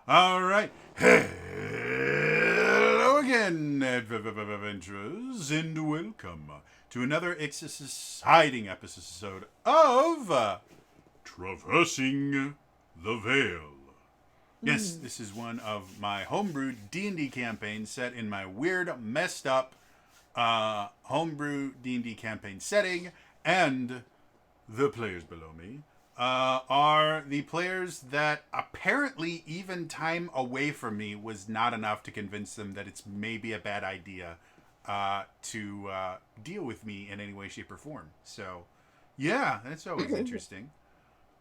All right. Hello again, adventurers, and welcome to another exciting episode of Traversing the Veil. Yes, this is one of my homebrewed D&D campaigns set in my weird, messed up homebrew D&D campaign setting, and the players below me are the players that apparently even time away from me was not enough to convince them that it's maybe a bad idea to deal with me in any way, shape, or form. So, yeah, that's always interesting.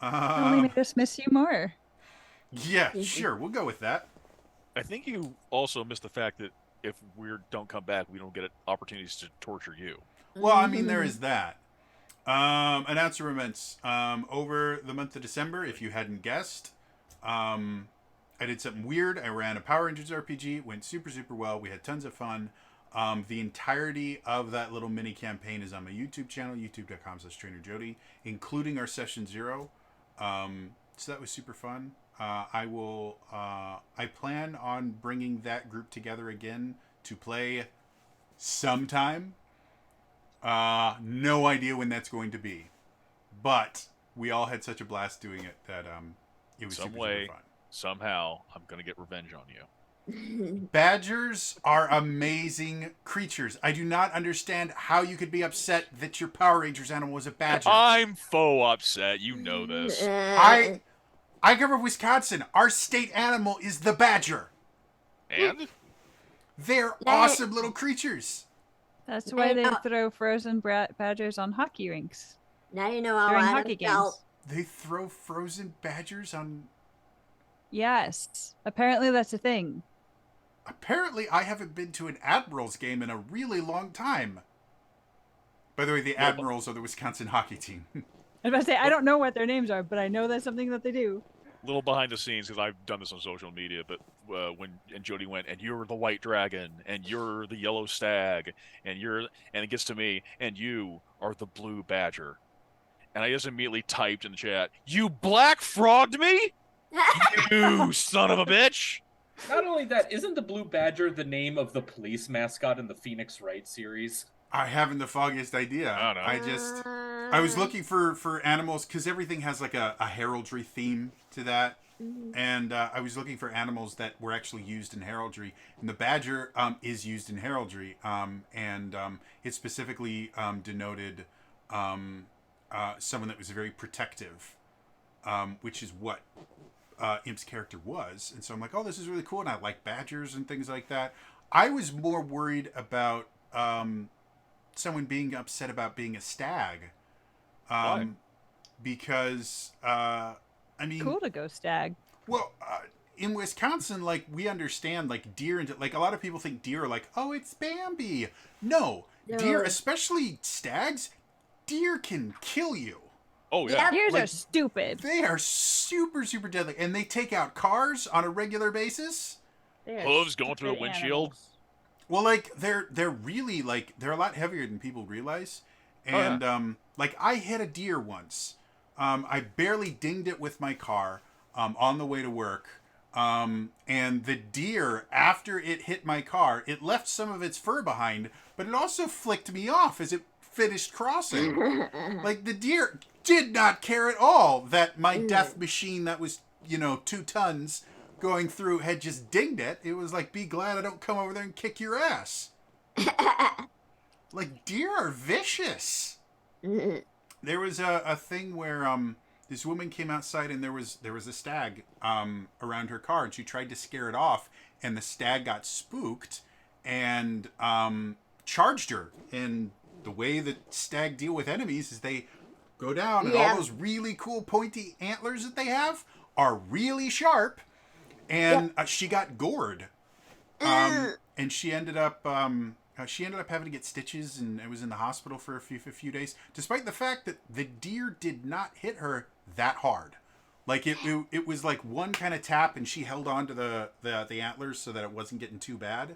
Only Um, made us miss you more. yeah, sure, we'll go with that. I think you also missed the fact that if we don't come back, we don't get opportunities to torture you. Well, I mean, there is that. Announcements. Over the month of December, if you hadn't guessed, I did something weird. I ran a Power Rangers RPG. It went super, super well. We had tons of fun. The entirety of that little mini campaign is on my YouTube channel, youtube.com/trainerjody, including our session 0. So that was super fun. I plan on bringing that group together again to play sometime. No idea when that's going to be, but we all had such a blast doing it that it was Some super, way, super fun. somehow, I'm gonna get revenge on you. Badgers are amazing creatures. I do not understand how you could be upset that your Power Rangers animal was a badger. I'm faux upset. You know this. I come from Wisconsin. Our state animal is the badger. And They're awesome little creatures. That's why they throw frozen badgers on hockey rinks Now you know how during Adam hockey games. felt. They throw frozen badgers on. Yes, apparently that's a thing. Apparently, I haven't been to an Admirals game in a really long time. By the way, the Admirals are the Wisconsin hockey team. I was about to say, I don't know what their names are, but I know that's something that they do. little behind the scenes, because I've done this on social media, but when Jody went, and you're the white dragon, and you're the yellow stag, and it gets to me, and you are the blue badger. And I just immediately typed in the chat, "You black frogged me? You son of a bitch!" Not only that, isn't the Blue Badger the name of the police mascot in the Phoenix Wright series? I haven't the foggiest idea. I don't know. I was looking for animals because everything has like a heraldry theme to that. And I was looking for animals that were actually used in heraldry. And the badger is used in heraldry. It specifically denoted someone that was very protective, which is what Imp's character was. And so I'm like, oh, this is really cool. And I like badgers and things like that. I was more worried about someone being upset about being a stag. Why? Because, I mean... Cool to go stag. Well, in Wisconsin, like, we understand, like, deer and... Like, a lot of people think deer are like, oh, it's Bambi. No. Deer, especially stags, deer can kill you. Oh, yeah. Deers like, are stupid. They are super, super deadly. And they take out cars on a regular basis. Hooves going through a windshield. Animals. Well, like, they're really, like, they're a lot heavier than people realize. And, like, I hit a deer once. I barely dinged it with my car on the way to work. And the deer, after it hit my car, it left some of its fur behind, but it also flicked me off as it finished crossing. Like, the deer did not care at all that my death machine that was, 2 tons going through had just dinged it. It was like, be glad I don't come over there and kick your ass. Like, deer are vicious. There was a thing where this woman came outside and there was a stag around her car, and she tried to scare it off, and the stag got spooked and charged her. And the way that stag deal with enemies is they go down, and all those really cool pointy antlers that they have are really sharp. And she got gored, and she ended up having to get stitches, and I was in the hospital for a few days, despite the fact that the deer did not hit her that hard. Like it was like one kind of tap, and she held on to the antlers so that it wasn't getting too bad,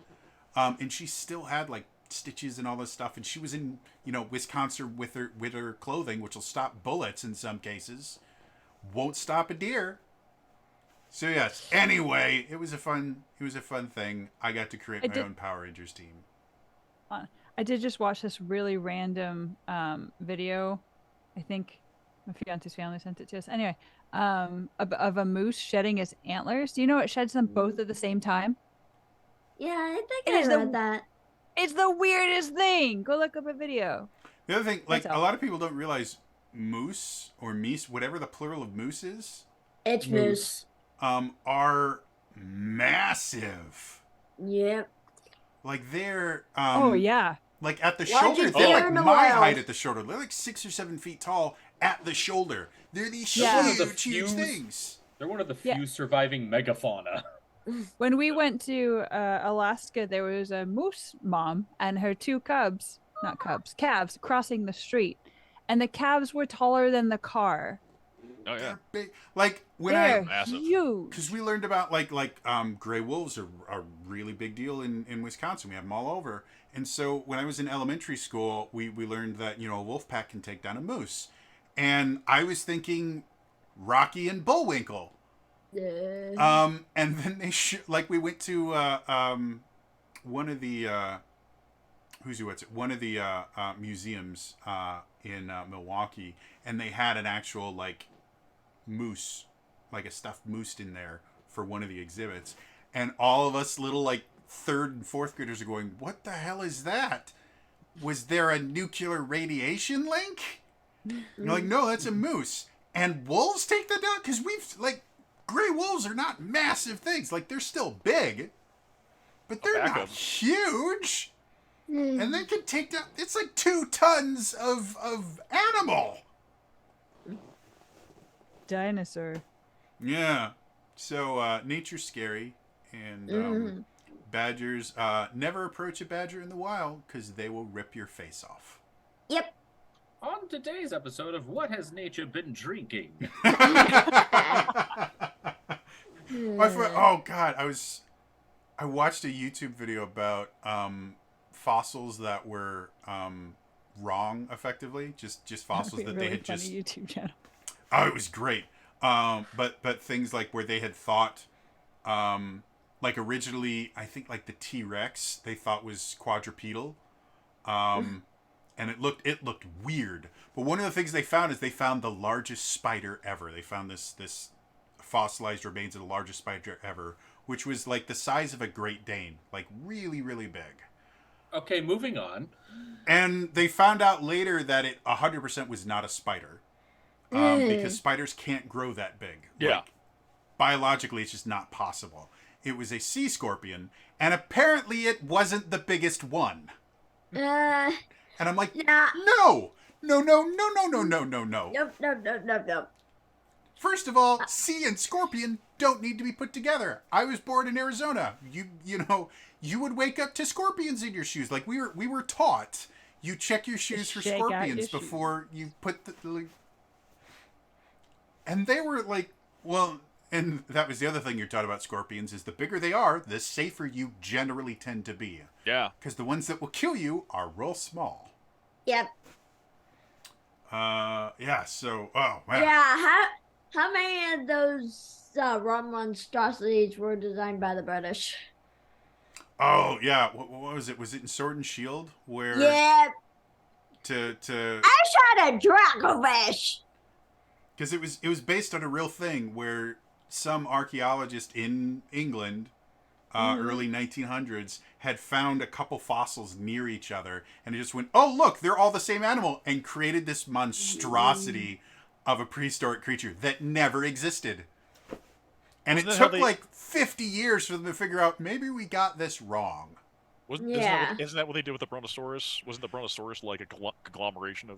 and she still had like stitches and all this stuff, and she was in Wisconsin with her clothing, which will stop bullets in some cases, won't stop a deer. So yes. Anyway, it was a fun thing. I got to create my own Power Rangers team. I did just watch this really random video. I think my fiance's family sent it to us. Anyway, of a moose shedding its antlers. Do you know it sheds them both at the same time? Yeah, I think It I is read that. It's the weirdest thing. Go look up a video. The other thing, like That's all. a lot of people don't realize moose or meese, whatever the plural of moose is, It's moose. are massive. Yep. Like they're Oh yeah. like at the Largest shoulder, they're deer like in the my world. height at the shoulder. They're like 6 or 7 feet tall at the shoulder. They're these Yeah. One of the huge few- things. They're one of the Yeah. few surviving megafauna. When we went to Alaska, there was a moose mom and her two calves crossing the street, and the calves were taller than the car. Oh yeah. They're big. Like when They're Massive. huge. because we learned about like gray wolves are a really big deal in Wisconsin. We have them all over. And so when I was in elementary school, we learned that a wolf pack can take down a moose, and I was thinking Rocky and Bullwinkle. And then we went to one of the one of the museums in Milwaukee, and they had an actual like moose, like a stuffed moose in there for one of the exhibits, and all of us little like 3rd and 4th graders are going, "What the hell is that? Was there a nuclear radiation link?" And you're like, "No, that's a moose." And wolves take that down because we've like. Gray wolves are not massive things. Like, they're still big, but they're Back not up. huge. And they can take down... It's like 2 tons of animal. Dinosaur. Yeah. So, nature's scary. And badgers... never approach a badger in the wild because they will rip your face off. Yep. On today's episode of What Has Nature Been Drinking? Oh God, I watched a YouTube video about fossils that were wrong, effectively, just fossils that they had just. YouTube channel. Oh, it was great. But things like where they had thought, like originally, I think like the T-Rex they thought was quadrupedal, and it looked weird. But one of the things they found is they found the largest spider ever. They found this fossilized remains of the largest spider ever, which was like the size of a Great Dane, like really, really big. Okay, moving on. And they found out later that it 100% was not a spider, because spiders can't grow that big. Yeah. Like, biologically, it's just not possible. It was a sea scorpion, and apparently it wasn't the biggest one. And I'm like, Nah. no. Nope, nope, nope, nope, nope. First of all, sea and scorpion don't need to be put together. I was born in Arizona. You would wake up to scorpions in your shoes. Like we were taught. You check your shoes for shake out your scorpions shoes. before you put the. And they were like, well, and that was the other thing you're taught about scorpions is the bigger they are, the safer you generally tend to be. Yeah. Because the ones that will kill you are real small. Yep. Yeah. So, oh man. Yeah, how many of those rum monstrosities were designed by the British? Oh yeah. What was it? Was it in Sword and Shield where Yep. to I shot a dracofish. because it was based on a real thing where some archaeologist in England, early 1900s, had found a couple fossils near each other, and it just went, oh look, they're all the same animal, and created this monstrosity of a prehistoric creature that never existed. And Wasn't it that how took they- like 50 years for them to figure out maybe we got this wrong. Yeah. Isn't that what they did with the Brontosaurus? Wasn't the Brontosaurus like a conglomeration of?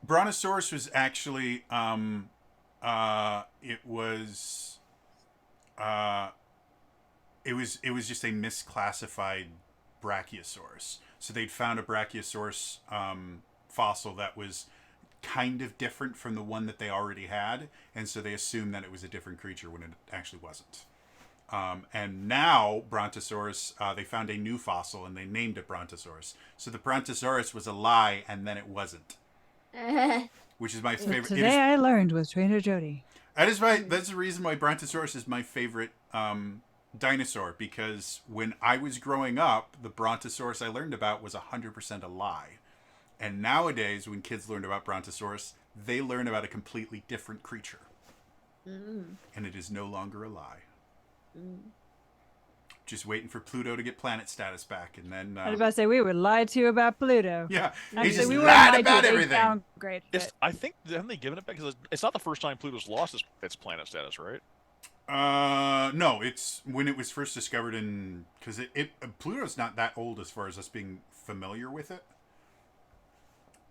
Brontosaurus was actually it was just a misclassified Brachiosaurus. So they'd found a Brachiosaurus fossil that was kind of different from the one that they already had, and so they assumed that it was a different creature when it actually wasn't. And now Brontosaurus, they found a new fossil and they named it Brontosaurus. So the Brontosaurus was a lie, and then it wasn't, which is my favorite. Today I learned with Trainer Jody. That's the reason why Brontosaurus is my favorite dinosaur, because when I was growing up, the Brontosaurus I learned about was 100% a lie. And nowadays, when kids learn about Brontosaurus, they learn about a completely different creature. And it is no longer a lie. Just waiting for Pluto to get planet status back, and then... I was about to say, we were lied to about Pluto. yeah, he Actually, just we weren't lied lied about to. They everything. downgraded It's, it. I think haven't they given it back? Because it's not the first time Pluto's lost its planet status, right? No, it's when it was first discovered in... Because Pluto's not that old as far as us being familiar with it.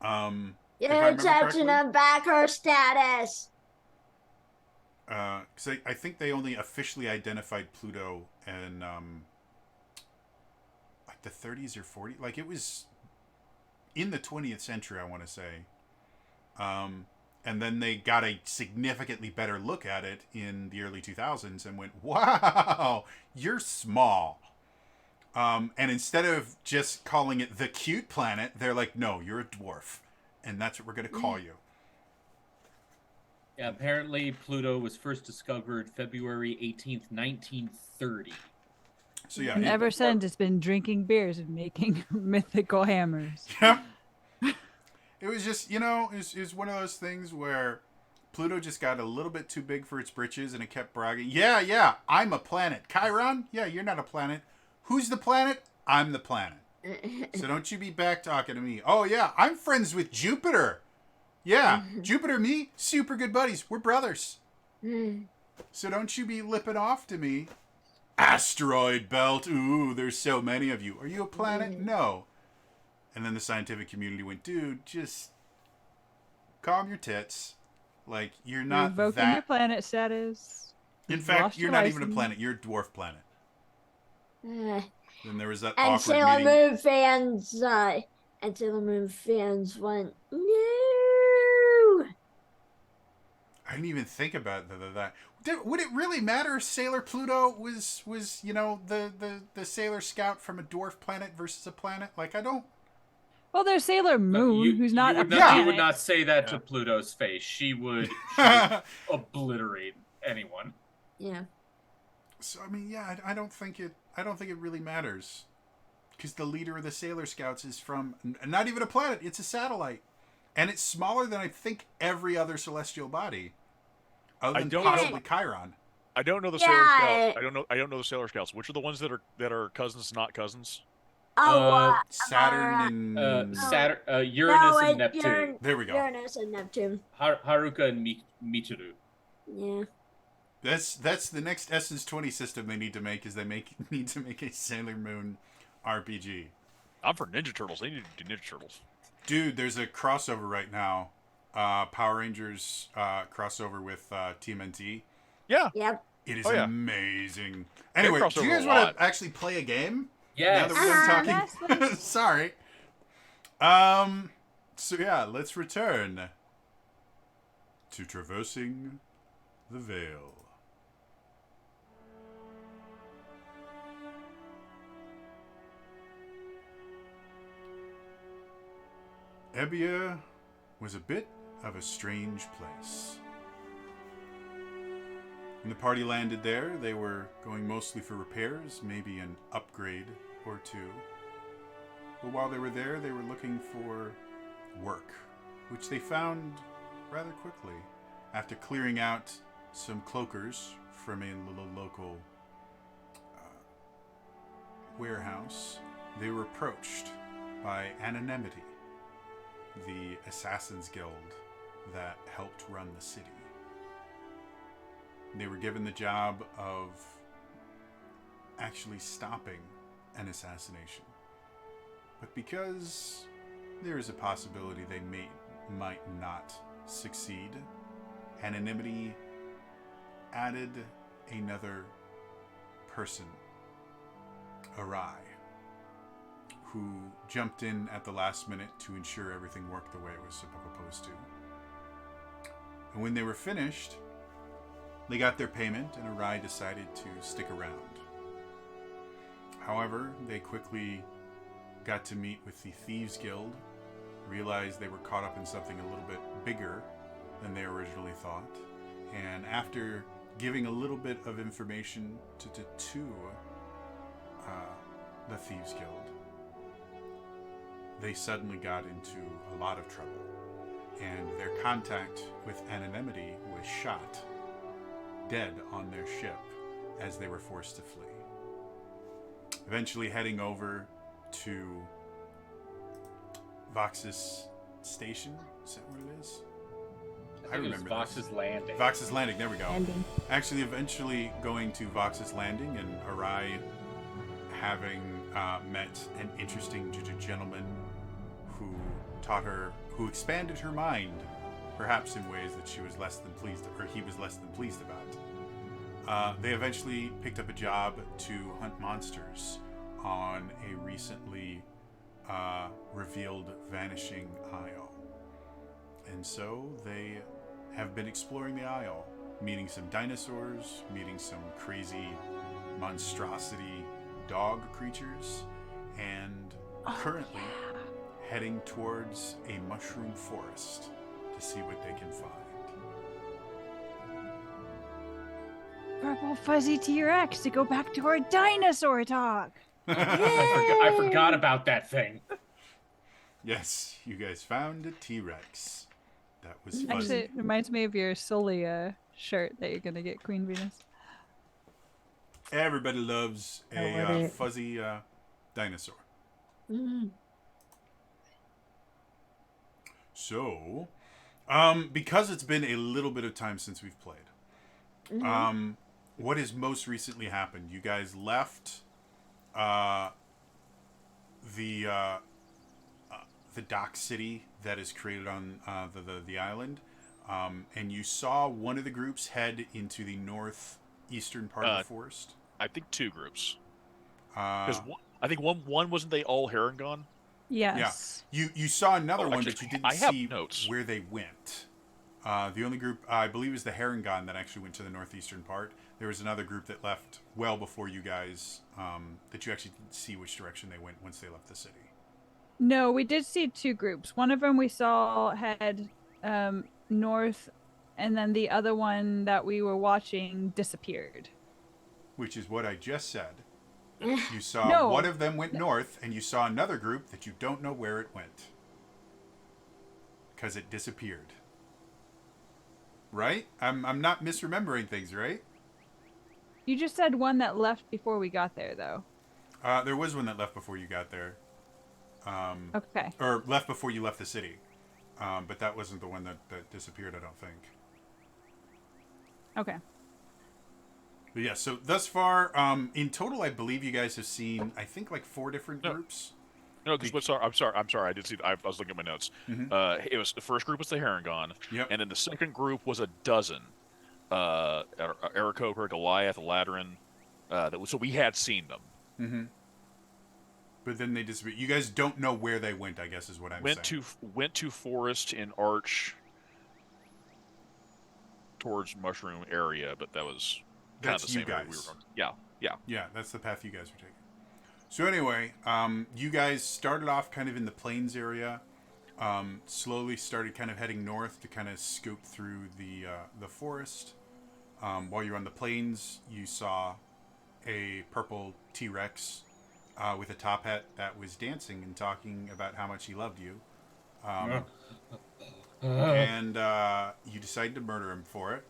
If I You're remember touching correctly. on back her status. Because I think they only officially identified Pluto in like the 30s or 40s. Like it was in the 20th century, I want to say. And then they got a significantly better look at it in the early 2000s and went, wow, you're small. And instead of just calling it the cute planet, they're like, no, you're a dwarf. And that's what we're going to call you. Yeah, apparently Pluto was first discovered February 18th, 1930. So yeah. And ever since, it's been drinking beers and making mythical hammers. Yep. It was just, it was one of those things where Pluto just got a little bit too big for its britches and it kept bragging, yeah, I'm a planet. Chiron? Yeah, you're not a planet. Who's the planet? I'm the planet. So don't you be back talking to me. Oh, yeah, I'm friends with Jupiter. Yeah, Jupiter, me, super good buddies. We're brothers. So don't you be lipping off to me. Asteroid belt. Ooh, there's so many of you. Are you a planet? No. And then the scientific community went, dude, just calm your tits. Like, you're not Revoking your planet status. In You've fact, lost you're your not even a license. planet. You're a dwarf planet. Then there was that And awkward Sailor meeting. Moon fans went, no. I didn't even think about that. Would it really matter if Sailor Pluto was the Sailor Scout from a dwarf planet versus a planet? Like, I don't... Well, there's Sailor Moon, who's not a You planet. would not say that to Pluto's face. She would obliterate anyone. Yeah. So, I mean, yeah, I don't think it really matters. Because the leader of the Sailor Scouts is from... Not even a planet. It's a satellite. And it's smaller than, I think, every other celestial body. Other than possibly Chiron. I don't know the Sailor Scouts. I don't know the Sailor Scouts. Which are the ones that are cousins, not cousins? Saturn and... Uranus and Neptune. There we go. Uranus and Neptune. Haruka and Michiru. Yeah. That's the next Essence 20 system they need to make, is need to make a Sailor Moon RPG. I'm for Ninja Turtles. They need to do Ninja Turtles. Dude, there's a crossover right now. Power Rangers crossover with TMNT. Yeah. Yep. It is yeah. amazing. Anyway, cross do you over guys a want lot. to actually play a game? Yes. Now that we're done talking. Yes, Sorry. So yeah, let's return to Traversing the Veil. Ebbia was a bit of a strange place. When the party landed there, they were going mostly for repairs, maybe an upgrade or two. But while they were there, they were looking for work, which they found rather quickly. After clearing out some cloakers from a little local warehouse, they were approached by Anonymity, the Assassin's Guild that helped run the city. They were given the job of actually stopping an assassination. But because there is a possibility they might not succeed, Anonymity added another person, Arai, who jumped in at the last minute to ensure everything worked the way it was supposed to. And when they were finished, they got their payment, and Arai decided to stick around. However, they quickly got to meet with the Thieves Guild, realized they were caught up in something a little bit bigger than they originally thought, And after giving a little bit of information to the Thieves Guild, they suddenly got into a lot of trouble. And their contact with anonymity was shot dead on their ship as they were forced to flee. Eventually heading over to Vox's station. Is that what it is? I think it was Vox's Landing. Vox's Landing, there we go. Landing. Actually, eventually going to Vox's Landing, and Arai having met an interesting gentleman who taught her, who expanded her mind, perhaps in ways that she was less than pleased, or he was less than pleased about. They eventually picked up a job to hunt monsters on a recently revealed vanishing isle. And so they have been exploring the isle, meeting some dinosaurs, meeting some crazy monstrosity dog creatures, and currently heading towards a mushroom forest to see what they can find. Purple fuzzy T-Rex to go back to our dinosaur talk. I forgot about that thing. Yes, you guys found a T-Rex. That was fuzzy. Actually, it reminds me of your Sully shirt that you're gonna get, Queen Venus. Everybody loves a fuzzy dinosaur. Mm-hmm. So, because it's been a little bit of time since we've played, Mm-hmm. what has most recently happened? You guys left the dock city that is created on the island, and you saw one of the groups head into the northeastern part of the forest. I think 2 groups. Uh, Because I think one wasn't they all Harangon? Yes. you saw another one, actually, but you didn't I have see notes. where they went. The only group, I believe, is the Harangon that actually went to the northeastern part. There was another group that left well before you guys, that you actually didn't see which direction they went once they left the city. No, we did see 2 groups. One of them we saw head north, and then the other one that we were watching disappeared. Which is what I just said. You saw No. one of them went north, and you saw another group that you don't know where it went. Because it disappeared. Right? I'm not misremembering things, right? You just said one that left before we got there, though. There was one that left before you got there. Okay. Or left before you left the city. But that wasn't the one that disappeared, I don't think. Okay. But yeah, so thus far, in total, I believe you guys have seen, I think, like 4 different groups. No, because I'm sorry. I did see. I was looking at my notes. Mhm. It was the first group was the Harangon, Yep. and then the second group was a dozen. Aarakocra, Goliath, Ladrin. So we had seen them. Mm-hmm. But then they disappeared. You guys don't know where they went, I guess, is what I'm saying. Went to forest in Arch towards Mushroom area, but that was kind of That's the you same area we guys. were going. Yeah. Yeah, that's the path you guys were taking. So anyway, you guys started off kind of in the plains area, slowly started kind of heading north to kind of scoop through the forest. While you're on the plains, you saw a purple T-Rex with a top hat that was dancing and talking about how much he loved you. And you decided to murder him for it.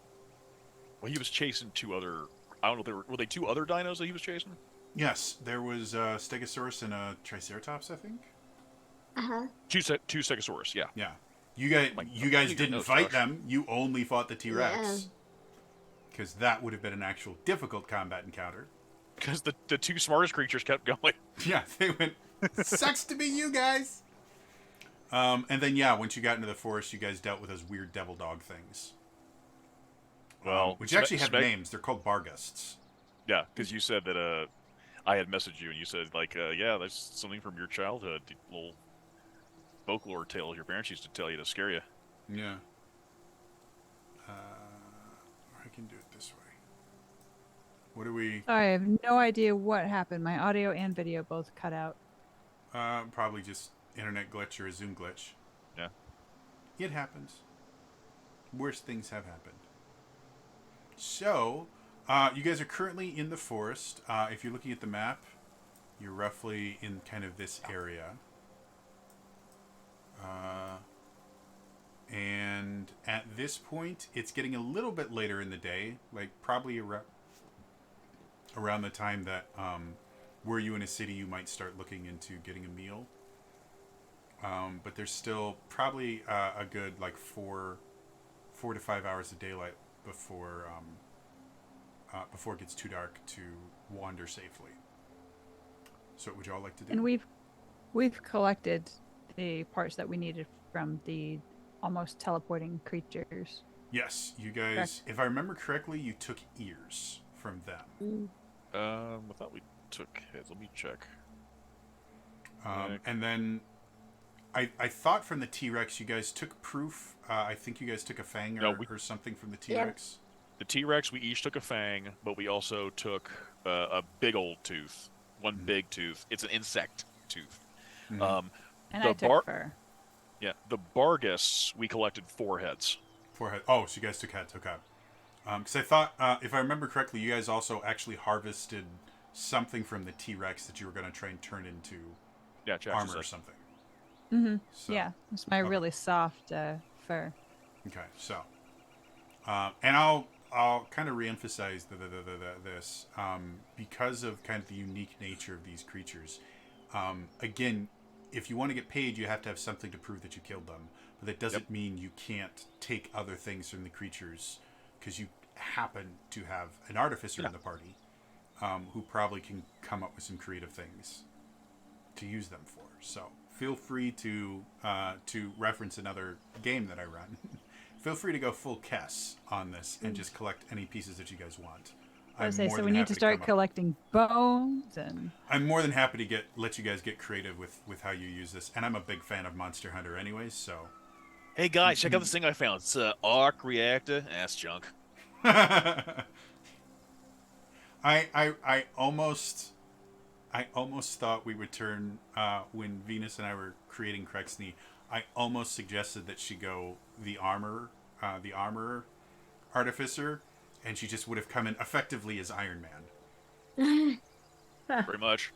Well, he was chasing 2 other. I don't know. Were they 2 other dinos that he was chasing? Yes, there was a Stegosaurus and a Triceratops, I think. Uh-huh. 2 Stegosaurus. Yeah. Yeah. You guys Your didn't notes, fight Josh. them. You only fought the T-Rex. Yeah. Because that would have been an actual difficult combat encounter. Because the 2 smartest creatures kept going. Yeah, they went, sucks to be you guys. And then, yeah, once you got into the forest, you guys dealt with those weird devil dog things. Well, which actually have names. They're called Bargusts. Yeah, because you said that I had messaged you and you said like, yeah, that's something from your childhood, the little folklore tales your parents used to tell you to scare you. Yeah. I can do it this way. What do we... Sorry, I have no idea what happened. My audio and video both cut out. Probably just internet glitch or a Zoom glitch. Yeah. It happens. Worse things have happened. So, you guys are currently in the forest. If you're looking at the map, you're roughly in kind of this area. And at this point, it's getting a little bit later in the day, like probably around the time that, were you in a city, you might start looking into getting a meal. But there's still probably a good like 4 to 5 hours of daylight before it gets too dark to wander safely. So what would you all like to do? And we've collected the parts that we needed from the almost teleporting creatures. Yes, you guys. Correct. If I remember correctly, you took ears from them. I thought we took heads. Let me check. And then I thought from the T-Rex you guys took proof. I think you guys took a fang or something from the T-Rex. The T-Rex, we each took a fang, but we also took a big old tooth. One big tooth. It's an insect tooth. Mm-hmm. And I took fur. Yeah, the Bargus, we collected 4 heads. 4 heads. Oh, so you guys took heads. Okay. Because I thought, if I remember correctly, you guys also actually harvested something from the T-Rex that you were going to try and turn into armor or something. Mm-hmm. So, yeah, it's my really soft fur. Okay, so, and I'll kind of reemphasize this because of kind of the unique nature of these creatures. Again, if you want to get paid, you have to have something to prove that you killed them. But that doesn't mean you can't take other things from the creatures, because you happen to have an artificer in the party who probably can come up with some creative things to use them for. So feel free to reference another game that I run. Feel free to go full Kess on this and just collect any pieces that you guys want. So we need to start collecting bones and. I'm more than happy to let you guys get creative with how you use this, and I'm a big fan of Monster Hunter, anyways. So. Hey guys, check out this thing I found. It's an arc reactor. Ass junk. I almost thought we would turn when Venus and I were creating Crexney. I almost suggested that she go the armor artificer, and she just would have come in effectively as Iron Man. Pretty much.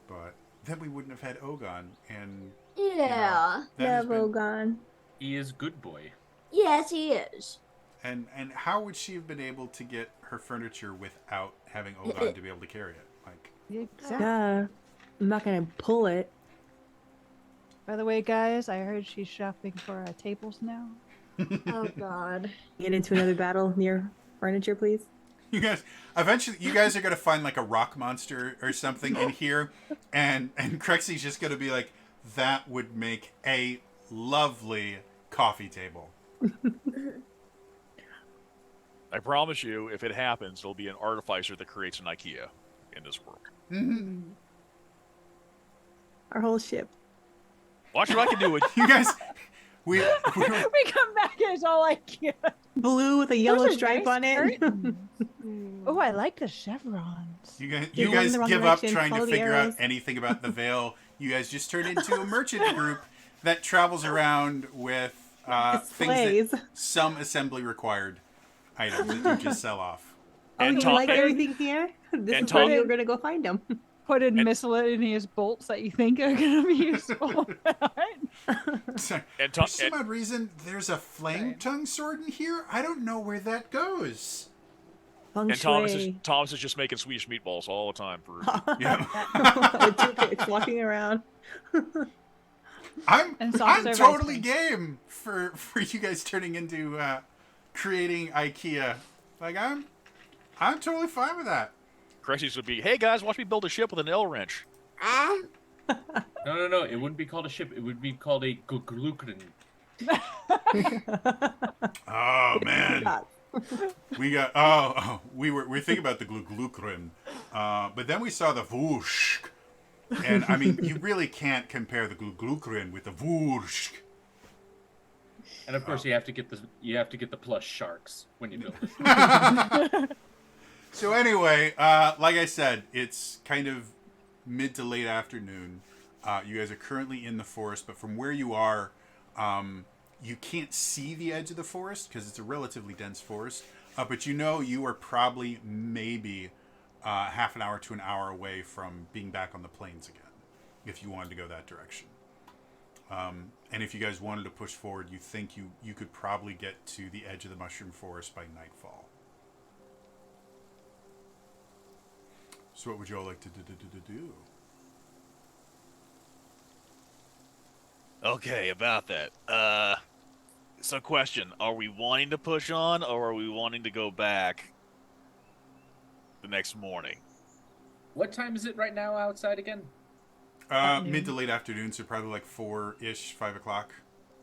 But then we wouldn't have had Ogon, and Yeah. Ogon. He is good boy. Yes, he is. And how would she have been able to get her furniture without having Ogon to be able to carry it? Like, Exactly. I'm not gonna pull it. By the way, guys, I heard she's shopping for tables now. Oh God. Get into another battle near furniture, please. you guys are gonna find like a rock monster or something in here, and Crexy's just gonna be like, that would make a lovely coffee table. I promise you, if it happens, there'll be an artificer that creates an IKEA in this world. Mm-hmm. Our whole ship. Watch what I can do with You guys, we We come back and it's all like Blue with a yellow Those are stripe nice on it. Oh, I like the chevrons. you guys You're going in the wrong give up direction, trying to follow the figure out arrows. anything about the veil. You guys just turn into a merchant group that travels around with things that some assembly required items that you just sell off. Oh, And you Tom- like everything here? This and is where Tom- you're gonna go find them. Put in miscellaneous bolts that you think are going to be useful. Sorry. And For some odd reason, there's a flame tongue sword in here. I don't know where that goes. Feng and Thomas shui. is just making Swedish meatballs all the time for Yeah. With toothpicks walking around. And I'm soft serve ice totally cream. game for you guys turning into creating IKEA. Like I'm totally fine with that. Cressy's would be, hey guys, watch me build a ship with an L wrench. Ah. No. It wouldn't be called a ship. It would be called a glukrin. Oh man, we got we're thinking about the glukrin, but then we saw the vushk, and I mean you really can't compare the glukrin with the vushk. And of course, you have to get the plush sharks when you build it. So anyway, like I said, it's kind of mid to late afternoon. You guys are currently in the forest, but from where you are, you can't see the edge of the forest because it's a relatively dense forest. But you know you are probably maybe half an hour to an hour away from being back on the plains again, if you wanted to go that direction. And if you guys wanted to push forward, you think you could probably get to the edge of the mushroom forest by nightfall. So what would you all like to do? Okay, about that. So question, are we wanting to push on or are we wanting to go back the next morning? What time is it right now outside again? Mid to late afternoon, so probably like 4-ish, 5 o'clock.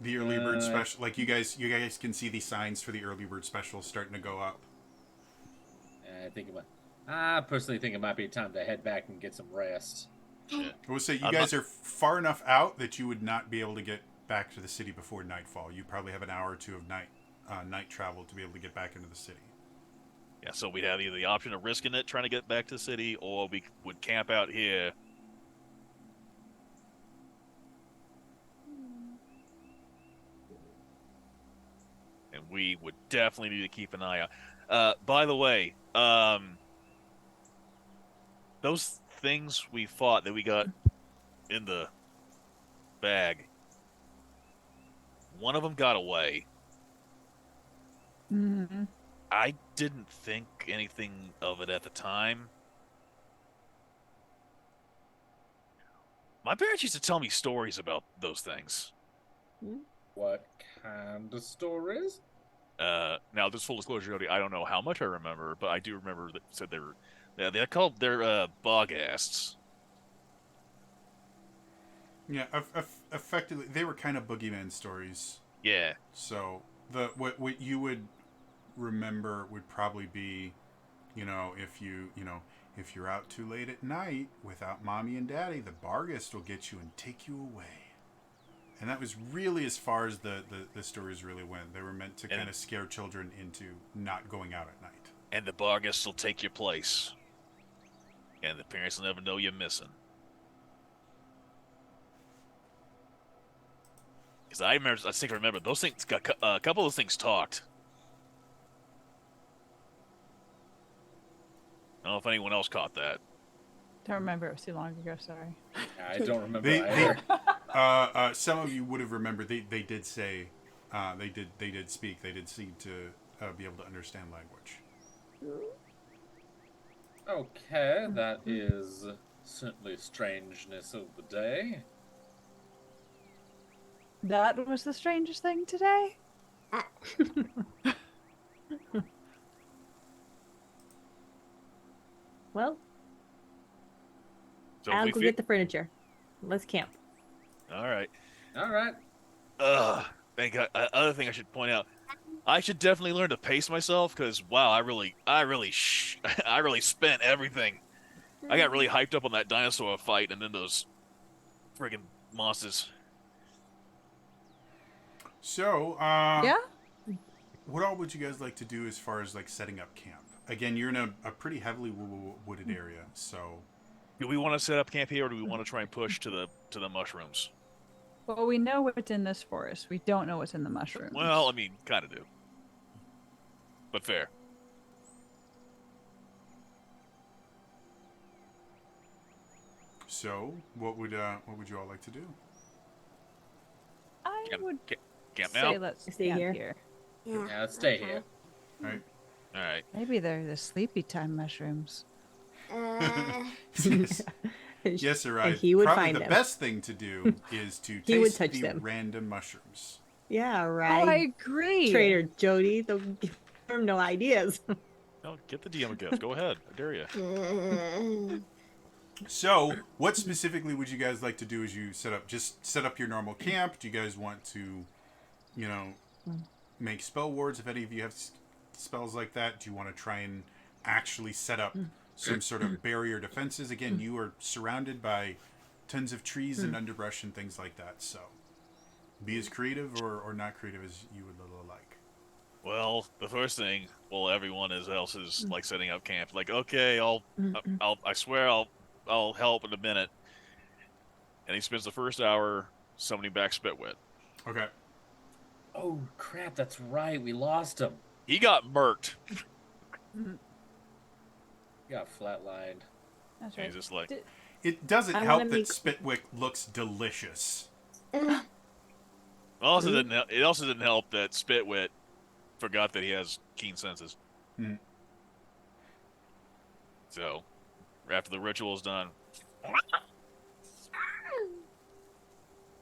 The early bird special, like you guys can see the signs for the early bird special starting to go up. I personally think it might be time to head back and get some rest. Yeah. I would say you guys are far enough out that you would not be able to get back to the city before nightfall. You probably have an hour or two of night travel to be able to get back into the city. Yeah, so we'd have either the option of risking it, trying to get back to the city, or we would camp out here. And we would definitely need to keep an eye out. By the way, those things we fought that we got in the bag, one of them got away. Mm-hmm. I didn't think anything of it at the time. My parents used to tell me stories about those things. What kind of stories? Now, this full disclosure, Jody, I don't know how much I remember, but I do remember that said they're called boggasts. Yeah, effectively, they were kind of boogeyman stories. Yeah. So what you would remember would probably be, if you're out too late at night without mommy and daddy, the barghest will get you and take you away. And that was really as far as the stories really went. They were meant to kind of scare children into not going out at night. And the barghest will take your place. And the parents will never know you're missing. Because I remember those things. A couple of those things talked. I don't know if anyone else caught that. Don't remember. It was too long ago. Sorry. I don't remember either. Some of you would have remembered. They did say, they did speak. They did seem to be able to understand language. Okay, that is certainly strangeness of the day. That was the strangest thing today. Well, So I'll go get the furniture. Let's camp. All right. All right. Thank God. Other thing I should point out, I should definitely learn to pace myself because wow, I really spent everything. I got really hyped up on that dinosaur fight and then those friggin' monsters. So, Yeah. what all would you guys like to do as far as like setting up camp? Again, you're in a pretty heavily wooded area, so. Do we want to set up camp here, or do we want to try and push to the mushrooms? Well, we know what's in this forest. We don't know what's in the mushrooms. Well, I mean, kind of do, but fair. So, what would you all like to do? I would Camp say now. let's Stay camp here. here. Yeah, let's stay here. All right. All right. Maybe they're the sleepy time mushrooms. Yes, yes, And right. he would Probably find the them. best thing to do is to He would taste touch the them. random mushrooms. Yeah, Oh, I right. agree. Trader Jody, don't give him no ideas. No, get the DM a gift. Go ahead. I dare you. So, what specifically would you guys like to do as you set up your normal camp? Do you guys want to, make spell wards if any of you have spells like that? Do you want to try and actually set up some sort of barrier defenses? Again, you are surrounded by tons of trees and underbrush and things like that, so be as creative or not creative as you would like. Well, the first thing, everyone else is like setting up camp. Like, okay, I swear I'll help in a minute. And he spends the first hour summoning back Spitwit. Okay. Oh crap! That's right. We lost him. He got murked. Yeah, flatlined. That's And right. he's just like, It doesn't I help wanna that make- Spitwick looks delicious. also didn't. It also didn't help that Spitwit forgot that he has keen senses. Hmm. So, after the ritual is done,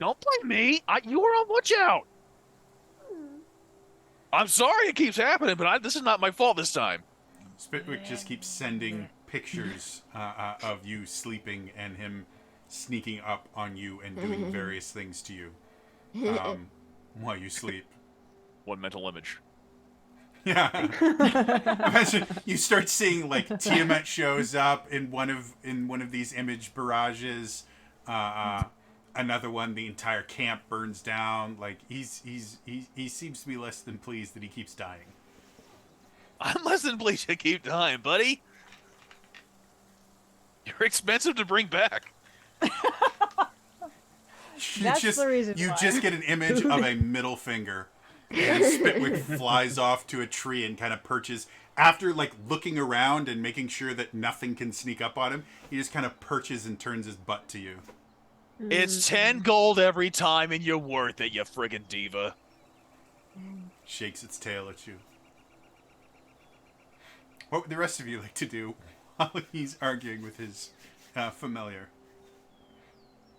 don't blame me. You were on watch out. I'm sorry it keeps happening, but this is not my fault this time. Spitwick just keeps sending pictures of you sleeping and him sneaking up on you and doing various things to you while you sleep. One mental image. Yeah. Imagine you start seeing like Tiamat shows up in one of these image barrages. Another one, the entire camp burns down. Like he seems to be less than pleased that he keeps dying. I'm less than pleased to keep dying, buddy. You're expensive to bring back. That's the reason You why. just get an image of a middle finger, and Spitwick flies off to a tree and kind of perches. After like looking around and making sure that nothing can sneak up on him, he just kind of perches and turns his butt to you. It's 10 gold every time, and you're worth it, you friggin' diva. Shakes its tail at you. What would the rest of you like to do while he's arguing with his familiar?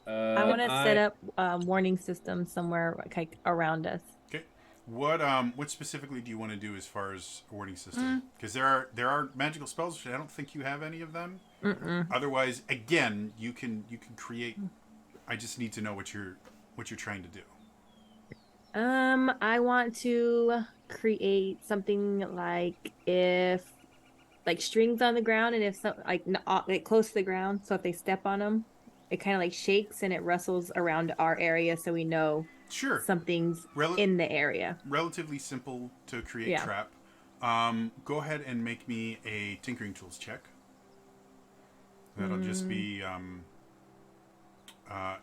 I want to set up a warning system somewhere like around us. Okay. What specifically do you want to do as far as a warning system? Because there are magical spells, which I don't think you have any of them. Otherwise, again, you can create. I just need to know what you're trying to do. I want to create something like if like strings on the ground, and if some like close to the ground, so if they step on them, it kind of like shakes and it rustles around our area, so we know Sure. something's in the area. Relatively simple to create trap. Go ahead and make me a tinkering tools check. That'll just be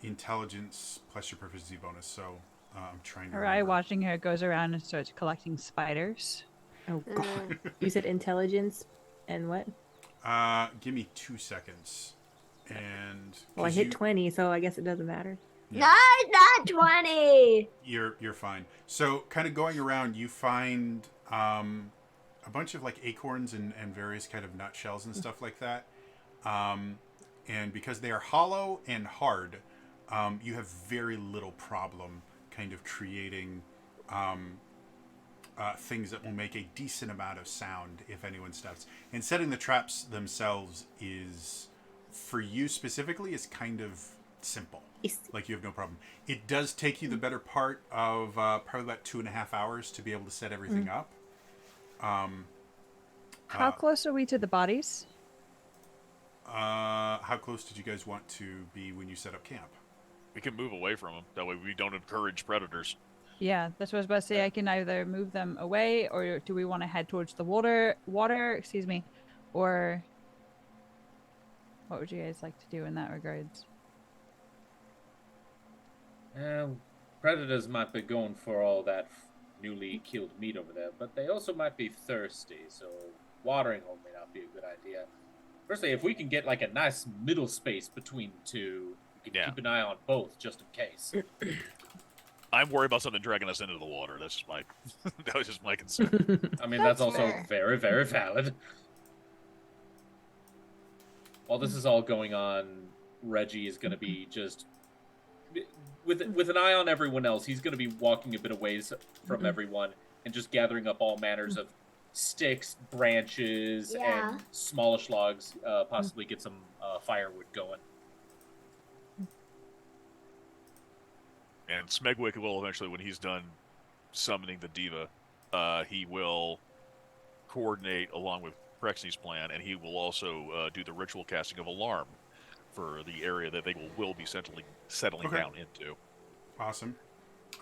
intelligence plus your proficiency bonus. So I'm trying to. Or I watching her goes around and starts collecting spiders. Oh god. You said intelligence and what? Give me 2 seconds. And Well, I hit 20, so I guess it doesn't matter. Yeah. Not 20. You're fine. So kind of going around, you find a bunch of like acorns and various kind of nutshells and stuff like that. And because they are hollow and hard, you have very little problem kind of creating things that will make a decent amount of sound if anyone steps. And setting the traps themselves is, for you specifically, is kind of simple. Like you have no problem. It does take you the better part of probably about 2.5 hours to be able to set everything up. How close are we to the bodies? How close did you guys want to be when you set up camp? We can move away from them. That way we don't encourage predators. Yeah, that's what I was about to say. I can either move them away, or do we want to head towards the water, excuse me, or what would you guys like to do in that regards? Predators might be going for all that newly killed meat over there, but they also might be thirsty, so watering hole may not be a good idea. Firstly, if we can get like a nice middle space between the two, we can keep an eye on both just in case. I'm worried about something dragging us into the water. That's just my that was just my concern. I mean, that's also fair. very, very valid. While this is all going on, Reggie is going to be just with an eye on everyone else. He's going to be walking a bit of ways from everyone and just gathering up all manners of sticks, branches, and smallish logs. Possibly get some firewood going. And Smegwick will eventually, when he's done summoning the diva, he will coordinate along with Prexy's plan, and he will also do the ritual casting of alarm for the area that they will be settling down into. Awesome.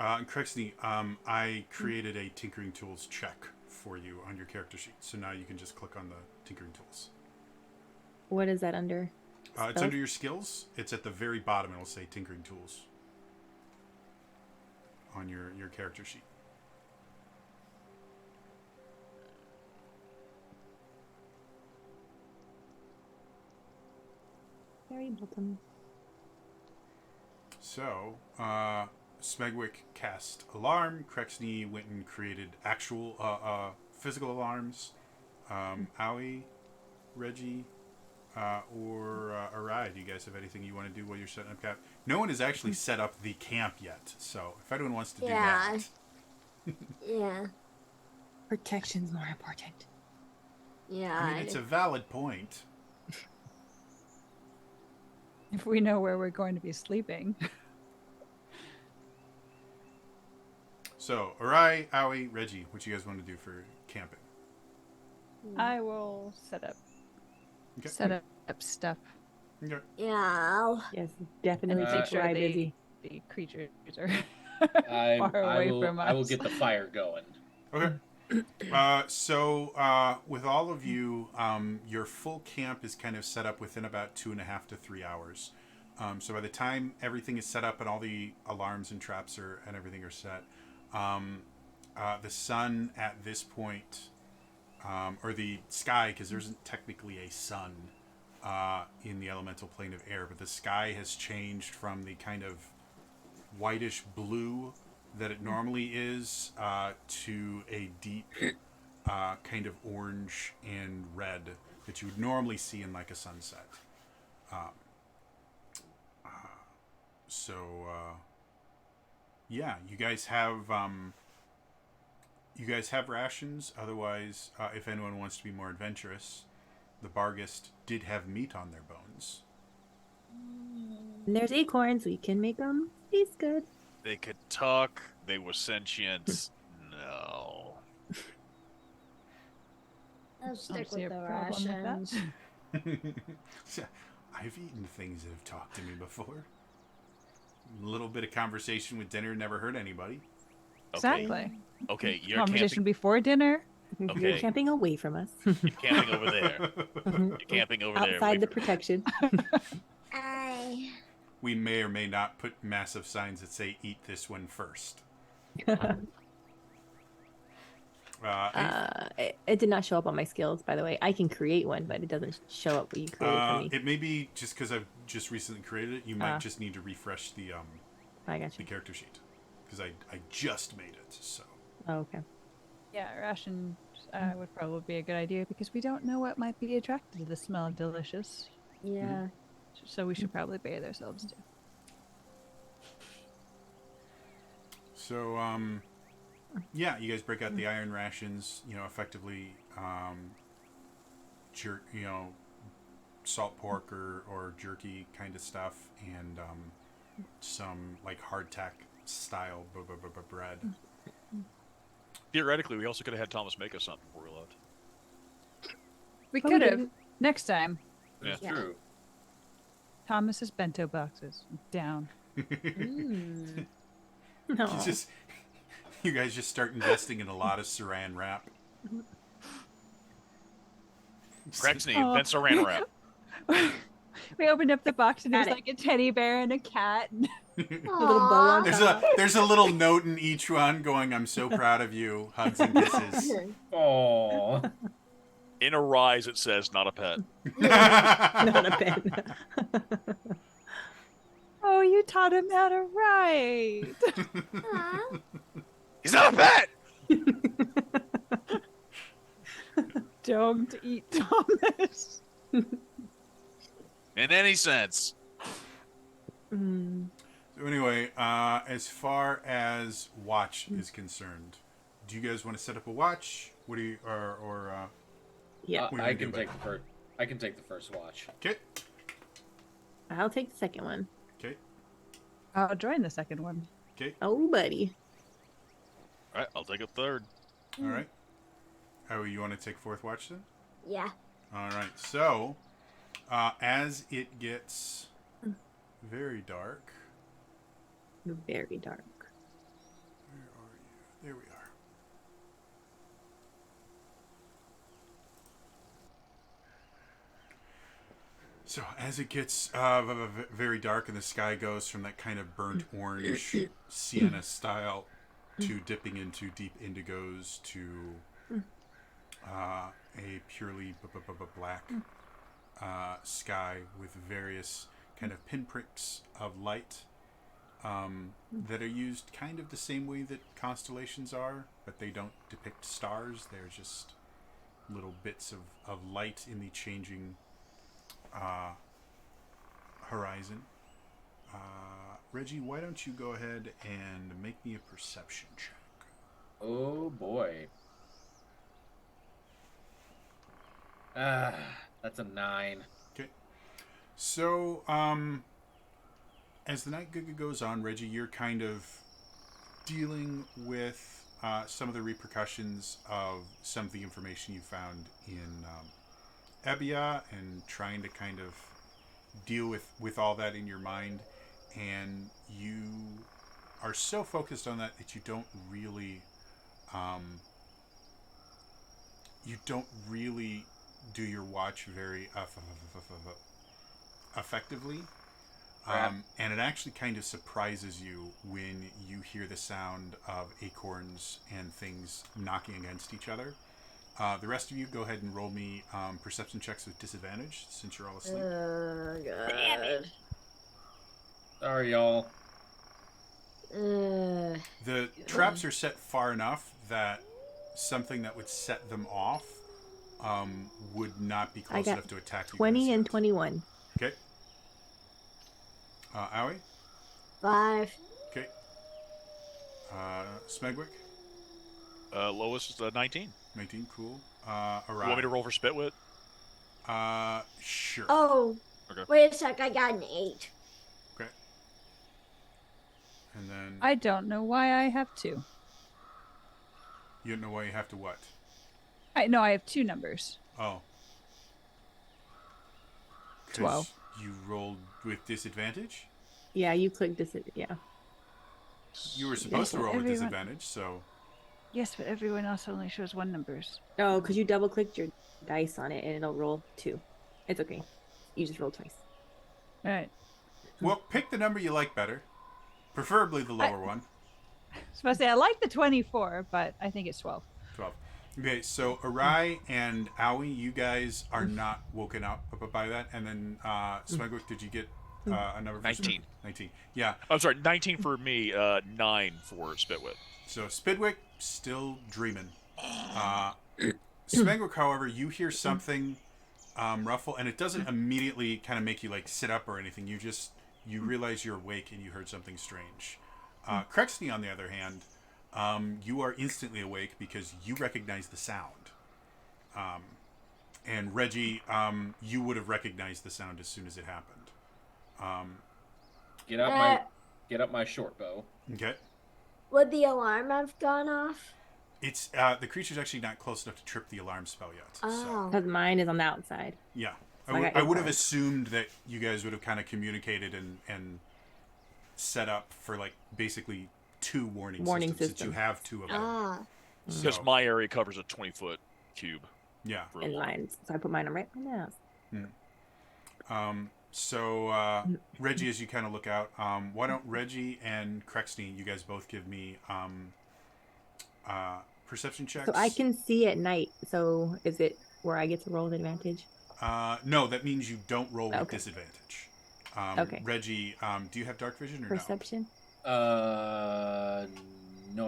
And Crexney, I created a Tinkering Tools check for you on your character sheet, so now you can just click on the Tinkering Tools. What is that under? It's under your skills. It's at the very bottom. It'll say Tinkering Tools on your character sheet. Very bottom. So, Smegwick cast alarm. Crexney went and created actual physical alarms. Owie, Reggie, or Arai, do you guys have anything you want to do while you're setting up camp? No one has actually set up the camp yet, so if anyone wants to do Yeah. that. Yeah. Protection's more important. Yeah. I mean, it's a valid point. If we know where we're going to be sleeping. So, Arai, Owie, Reggie, what you guys want to do for camping? I will set up stuff. Okay. Yeah. Yes, definitely Uh, make sure I the, busy. the creatures are I far away from us. I will get the fire going. Okay. With all of you, your full camp is kind of set up within about 2.5 to 3 hours. So by the time everything is set up and all the alarms and traps and everything are set, the sun at this point, or the sky, because there isn't technically a sun in the elemental plane of air, but the sky has changed from the kind of whitish blue that it normally is to a deep kind of orange and red that you would normally see in like a sunset. Yeah, you guys have rations. Otherwise, if anyone wants to be more adventurous, the Bargist did have meat on their bones. And there's acorns. We can make them taste good. They could talk. They were sentient. No. I'll stick see with a the problem with that. rations. I've eaten things that have talked to me before. A little bit of conversation with dinner never hurt anybody. Okay. Exactly. Okay, you're Conversation camping. before dinner. You're Okay. camping away from us. You're camping over there. You're camping over there. Outside the Wait protection. We may or may not put massive signs that say "Eat this one first." It did not show up on my skills, by the way. I can create one, but it doesn't show up what you created for me. It may be just because I've just recently created it. You might just need to refresh the I got the you. character sheet because I just made it. So Oh, okay. Yeah, rations would probably be a good idea because we don't know what might be attracted to the smell of delicious. Yeah. So we should probably bathe ourselves too. So, yeah, you guys break out the iron rations, effectively, salt pork or jerky kind of stuff, and some, like, hardtack style bread. Theoretically, we also could have had Thomas make us something before we left. We But we could have. didn't. Next time. Yeah. That's true. Thomas's bento boxes. Down. No. You guys just start investing in a lot of saran wrap. Crexney, Oh. then saran wrap. We opened up the box and there's Got it. like a teddy bear and a cat. A little bow on top. There's a little note in each one going, "I'm so proud of you, hugs and kisses." Oh, In a rise, it says, not a pet. Not a pen. Oh, you taught him how to write. He's not a pet! Don't eat Thomas. In any sense. Mm. So anyway, as far as watch is concerned, do you guys want to set up a watch? What do you Yeah. What are you I gonna can do take the first. I can take the first watch. Okay. I'll take the second one. Okay. I'll join the second one. Okay. Oh, buddy. All right, I'll take a third. All right. Oh, you want to take fourth watch then? Yeah. All right. So, as it gets very dark, Very dark. where are you? There we are. So as it gets very dark and the sky goes from that kind of burnt orange sienna style to dipping into deep indigos to a purely black sky with various kind of pinpricks of light that are used kind of the same way that constellations are, but they don't depict stars. They're just little bits of light in the changing horizon. Reggie, why don't you go ahead and make me a perception check? Oh boy. That's a 9. Okay. So, as the night goes on, Reggie, you're kind of dealing with some of the repercussions of some of the information you found in Ebia and trying to kind of deal with all that in your mind. And you are so focused on that you don't really do your watch very effectively. And it actually kind of surprises you when you hear the sound of acorns and things knocking against each other. The rest of you, go ahead and roll me perception checks with disadvantage since you're all asleep. Oh, God. Sorry, y'all. The traps are set far enough that something that would set them off would not be close enough to attack you. 20 and 21. Okay. Aoi? 5. Okay. Smegwick? Lowest is 19. 19, cool. You want me to roll for Spitwit? Sure. Oh. Okay. Wait a sec. I got an 8. Okay. And then... I don't know why I have 2. You don't know why you have to what? I have 2 numbers. Oh. 12. You rolled with disadvantage? Yeah, you clicked this. Yeah. You were supposed to roll with disadvantage, so... Yes, but everyone else only shows 1 numbers. Oh, because you double clicked your dice on it and it'll roll 2. It's okay. You just rolled twice. All right. Well, pick the number you like better. Preferably the lower one. I was about to say, I like the 24, but I think it's 12. 12. Okay, so Arai and Aoi, you guys are not woken up by that. And then, Smegwick, did you get a number? 19. 19. Yeah. I'm sorry, 19 for me, 9 for Spitwit. So Spidwick still dreaming. Smegwick, however, you hear something ruffle, and it doesn't immediately kind of make you like sit up or anything. You realize you're awake and you heard something strange. Crexney, on the other hand, you are instantly awake because you recognize the sound. And Reggie, you would have recognized the sound as soon as it happened. Get up my short bow. Okay. Would the alarm have gone off? It's the creature's actually not close enough to trip the alarm spell yet. Oh. Because mine is on the outside. Yeah. So I got would have yours. assumed that you guys would have kind of communicated and set up for like basically 2 warning systems since you systems. have 2 of them. Ah. Because So, my area covers a 20-foot cube. yeah. For And alarm. lines. So I put mine on right now. So Reggie, as you kind of look out, why don't Reggie and Crexney, you guys both give me perception checks? So I can see at night. So is it where I get to roll with advantage? No, that means you don't roll with Okay. disadvantage. Okay. Reggie, do you have dark vision or Perception? No,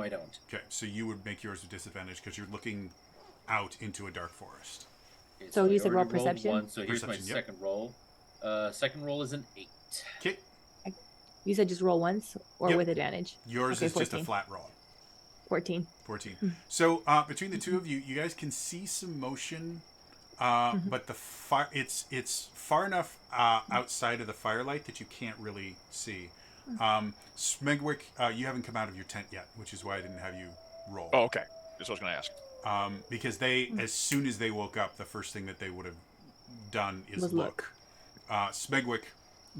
I don't. no? Okay, so you would make yours with disadvantage because you're looking out into a dark forest. Okay, So you I said roll already rolled perception? One, so here's my Perception, yep. second roll. Second roll is an 8. Okay, You said just roll once or Yep. with advantage? yours Okay, is just a 14. flat roll. 14. 14. So between the 2 of you, you guys can see some motion, but the it's far enough outside of the firelight that you can't really see. Smegwick, you haven't come out of your tent yet, which is why I didn't have you roll. Oh, okay. That's what I was going to ask. Because they, as soon as they woke up, the first thing that they would have done is Was look. Smegwick,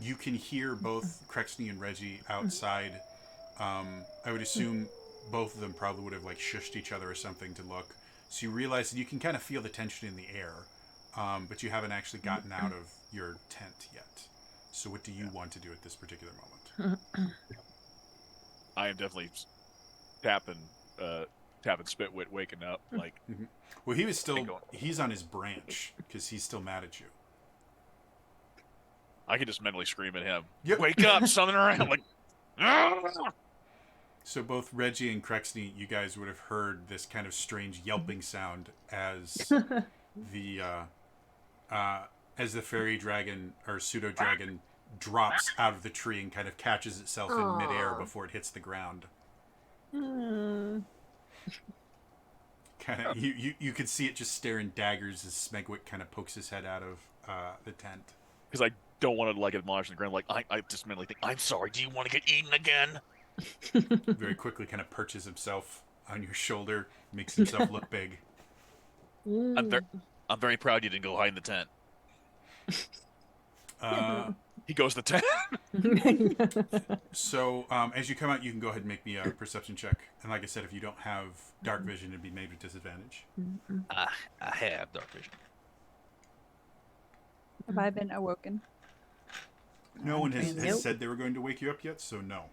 you can hear both Crexney and Reggie outside. I would assume both of them probably would have like shushed each other or something to look. So you realize that you can kind of feel the tension in the air, but you haven't actually gotten out of your tent yet. So what do you want to do at this particular moment? I am definitely tapping Spitwit, waking up. Like, Well, he was still, Keep going. he's on his branch because he's still mad at you. I can just mentally scream at him. Yep. Wake up, something around. Like, "Ah!" So both Reggie and Crexney, you guys would have heard this kind of strange yelping sound as the fairy dragon or pseudo dragon drops out of the tree and kind of catches itself in midair Aw. before it hits the ground. Hmm. Kind of, you could see it just staring daggers as Smegwick kind of pokes his head out of the tent. Because I don't want to like admonish the ground. Like I just mentally think, I'm sorry. Do you want to get eaten again? Very quickly, kind of perches himself on your shoulder, makes himself look big. I'm very proud you didn't go hide in the tent. Uh, He goes to the tent. so as you come out, you can go ahead and make me a perception check. And like I said, if you don't have dark vision, it'd be made with disadvantage. I have dark vision. Have I been awoken? No one has Nope. said they were going to wake you up yet, so no.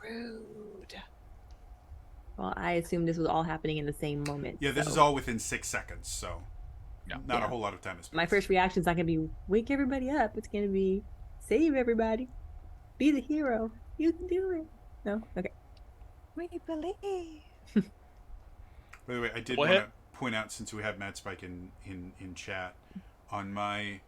Rude. Well, I assume this was all happening in the same moment. Yeah, this so is all within 6 seconds, so Yeah. not a Yeah. whole lot of time has passed. My first reaction is not gonna be wake everybody up. It's gonna be save everybody, be the hero. You can do it. No, okay. We believe. By the way, I did Go want to ahead. point out, since we have Mad Spike in chat, on my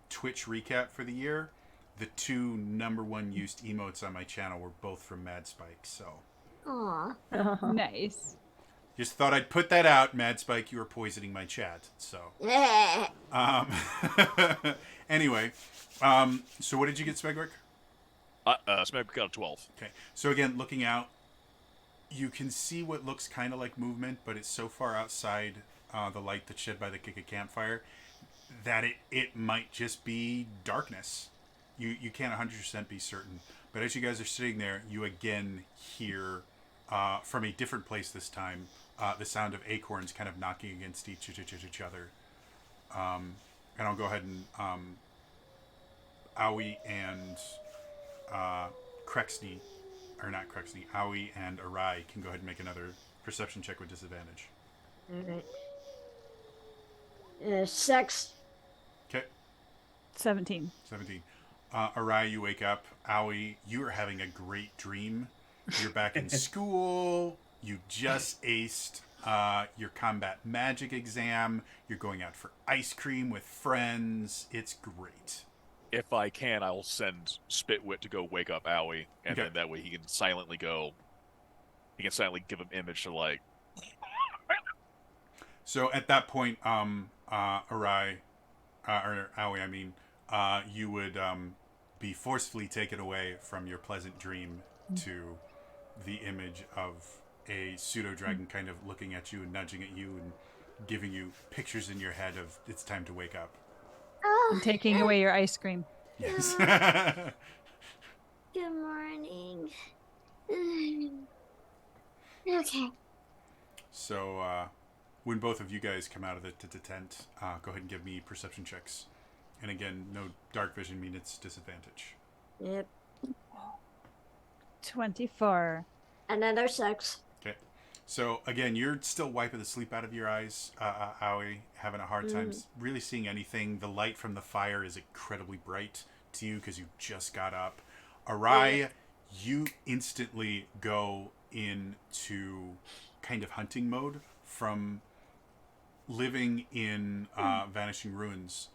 Twitch recap for the year, the 2 #1 used emotes on my channel were both from Mad Spike. So Aw. Nice. just thought I'd put that out, Mad Spike. You were poisoning my chat. So anyway, so what did you get, Smegwick? Smack got a 12. Okay, so again, looking out, you can see what looks kind of like movement, but it's so far outside the light that's shed by the Kika campfire that it might just be darkness. You can't 100% be certain. But as you guys are sitting there, you again hear, from a different place this time, the sound of acorns kind of knocking against each other. And I'll go ahead and Aoi and Crexney, or not Crexney, Aoi and Arai can go ahead and make another perception check with disadvantage. Alright. 6. Okay, 17. 17. Arai, you wake up. Aoi, you are having a great dream. You're back in school. You just aced your combat magic exam. You're going out for ice cream with friends. It's great. If I can, I'll send Spitwit to go wake up Owie, and Okay. then that way he can silently go. He can silently give him image to like. So at that point, Arai, or Aoi, I mean, you would be forcefully taken away from your pleasant dream to the image of a pseudo dragon kind of looking at you and nudging at you and giving you pictures in your head of it's time to wake up. And taking away your ice cream. Yes. Good morning. Okay. So when both of you guys come out of the tent, go ahead and give me perception checks. And again, no dark vision mean it's disadvantage. Yep. 24. Another 6. Okay. So again, you're still wiping the sleep out of your eyes, Aoi, having a hard time really seeing anything. The light from the fire is incredibly bright to you because you just got up. Arai, you instantly go into kind of hunting mode from living in Vanishing Ruins.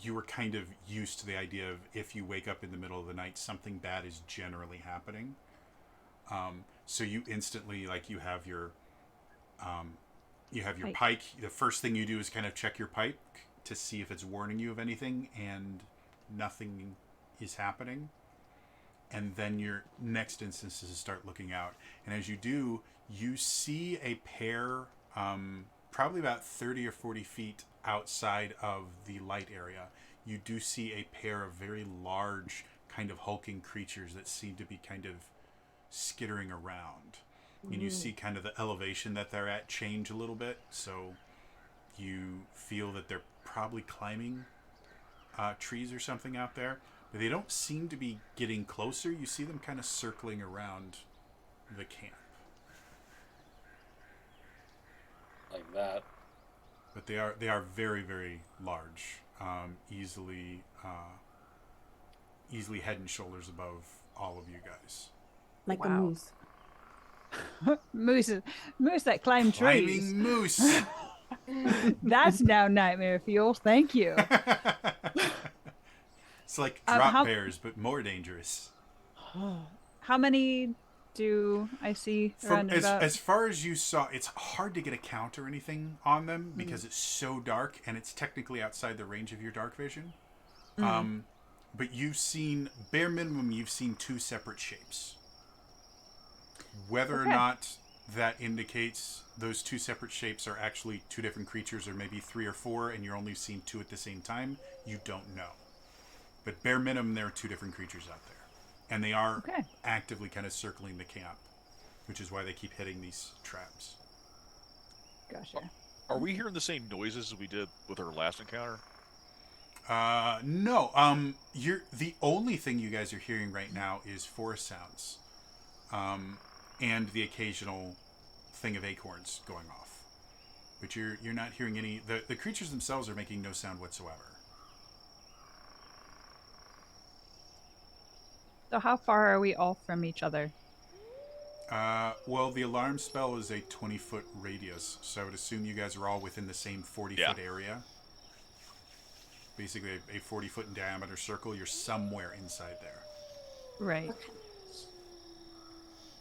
You were kind of used to the idea of if you wake up in the middle of the night, something bad is generally happening. So you instantly, like, you have your pike. The first thing you do is kind of check your pike to see if it's warning you of anything, and nothing is happening. And then your next instance is to start looking out. And as you do, you see a pair, probably about 30 or 40 feet outside of the light area. You do see a pair of very large, kind of hulking creatures that seem to be kind of skittering around. And you see kind of the elevation that they're at change a little bit. So you feel that they're probably climbing trees or something out there. But they don't seem to be getting closer. You see them kind of circling around the camp. Like that. but they are very, very large, easily easily head and shoulders above all of you guys. Like a Wow. moose. moose that climb trees. Climbing moose. That's now nightmare fuel. Thank you. It's like drop how- bears, but more dangerous. How many do I see around From about? as far as you saw, it's hard to get a count or anything on them because it's so dark and it's technically outside the range of your dark vision. But you've seen, bare minimum, you've seen 2 separate shapes. Whether or Okay. not that indicates those 2 separate shapes are actually 2 different creatures, or maybe 3 or 4, and you're only seeing 2 at the same time, you don't know. But bare minimum, there are 2 different creatures out there. And they are Okay. actively kind of circling the camp, which is why they keep hitting these traps. Gotcha. Are we hearing the same noises as we did with our last encounter? No. You're the only thing you guys are hearing right now is forest sounds, and the occasional thing of acorns going off. But you're not hearing any. The creatures themselves are making no sound whatsoever. So how far are we all from each other? Well, the alarm spell is a 20-foot radius, so I would assume you guys are all within the same 40-foot area. Basically, a 40-foot in diameter circle. You're somewhere inside there. Right.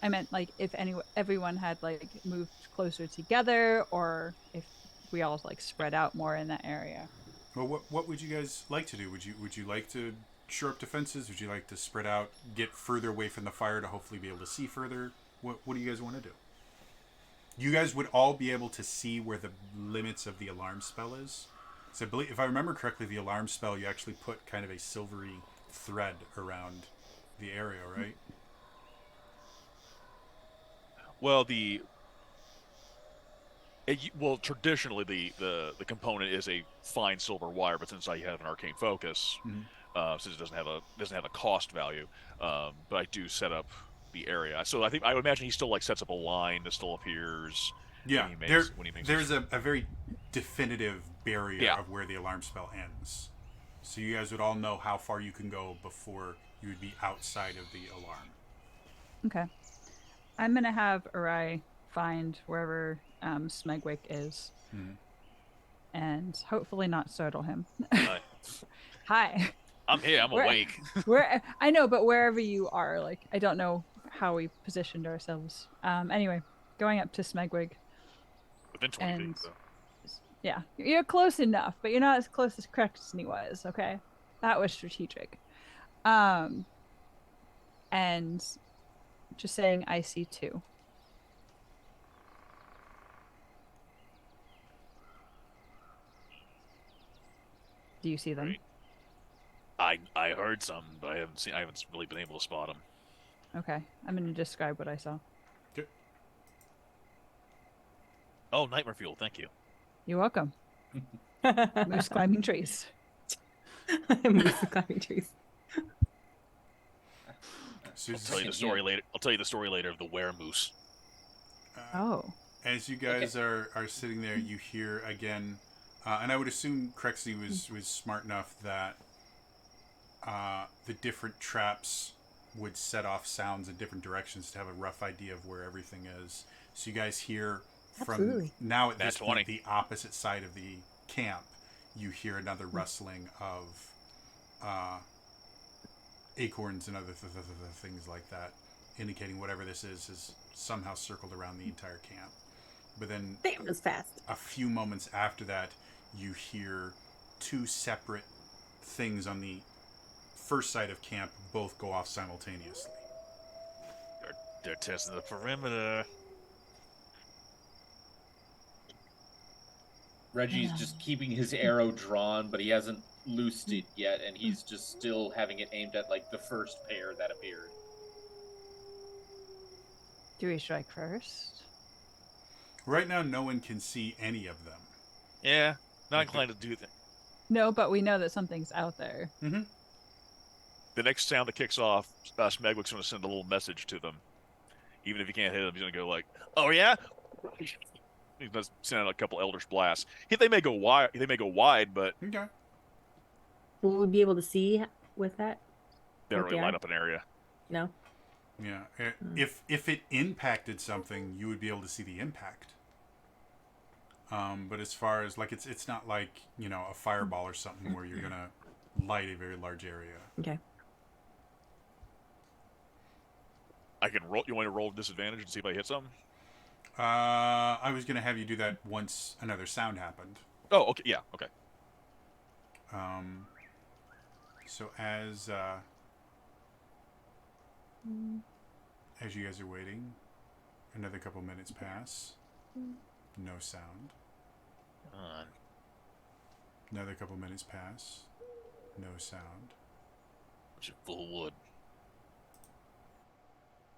I meant like if everyone had like moved closer together, or if we all like spread out more in that area. Well, what would you guys like to do? Would you like to shore up defenses? Would you like to spread out, get further away from the fire to hopefully be able to see further? What do you guys want to do? You guys would all be able to see where the limits of the alarm spell is. So I believe, if I remember correctly, the alarm spell, you actually put kind of a silvery thread around the area, right? Well, traditionally the component is a fine silver wire, but since I have an arcane focus, since it doesn't have a cost value, but I do set up the area. So I would imagine he still like sets up a line that still appears. Yeah, when he makes there's a very definitive barrier of where the alarm spell ends. So you guys would all know how far you can go before you would be outside of the alarm. Okay. I'm gonna have Arai find wherever Smegwick is, and hopefully not startle him. Hi. I'm here. I'm awake. I know, but wherever you are, like I don't know how we positioned ourselves. Anyway, going up to Smegwig. Within 20 feet, though. Yeah, you're close enough, but you're not as close as Crexney was. Okay, that was strategic. And just saying, I see 2. Do you see them? Right. I heard some, but I haven't really been able to spot them. Okay, I'm going to describe what I saw. Okay. Oh, nightmare fuel. Thank you. You're welcome. Moose climbing trees. Moose climbing trees. I'll tell you the story later. I'll tell you the story later of the were-moose. Oh. As you guys are sitting there, you hear again, and I would assume Crexy was smart enough that the different traps would set off sounds in different directions to have a rough idea of where everything is. So you guys hear from now at this point the opposite side of the camp, you hear another rustling of acorns and other things like that, indicating whatever this is somehow circled around the entire camp. But then Damn, it was fast. a few moments after that, you hear 2 separate things on the first side of camp both go off simultaneously. They're testing the perimeter. Reggie's just keeping his arrow drawn, but he hasn't loosed it yet, and he's just still having it aimed at like the first pair that appeared. Do we strike first? Right now, no one can see any of them. Yeah, not inclined to do that. No, but we know that something's out there. Mm-hmm. The next sound that kicks off, Smegwick's going to send a little message to them. Even if he can't hit them, he's going to go like, "Oh yeah." Let's send out a couple Eldritch blasts. They may go wide. They may go wide, but Okay. Will we be able to see with that? they don't What really they light are? up an area. No. Yeah. If it impacted something, you would be able to see the impact. But as far as like it's not like, you know, a fireball or something where you're gonna light a very large area. Okay. I can roll. You want to roll disadvantage and see if I hit something? I was gonna have you do that once another sound happened. Oh, okay. Yeah. Okay. So as you guys are waiting, another couple minutes pass. No sound. Another couple minutes pass. No sound. Bunch of full wood.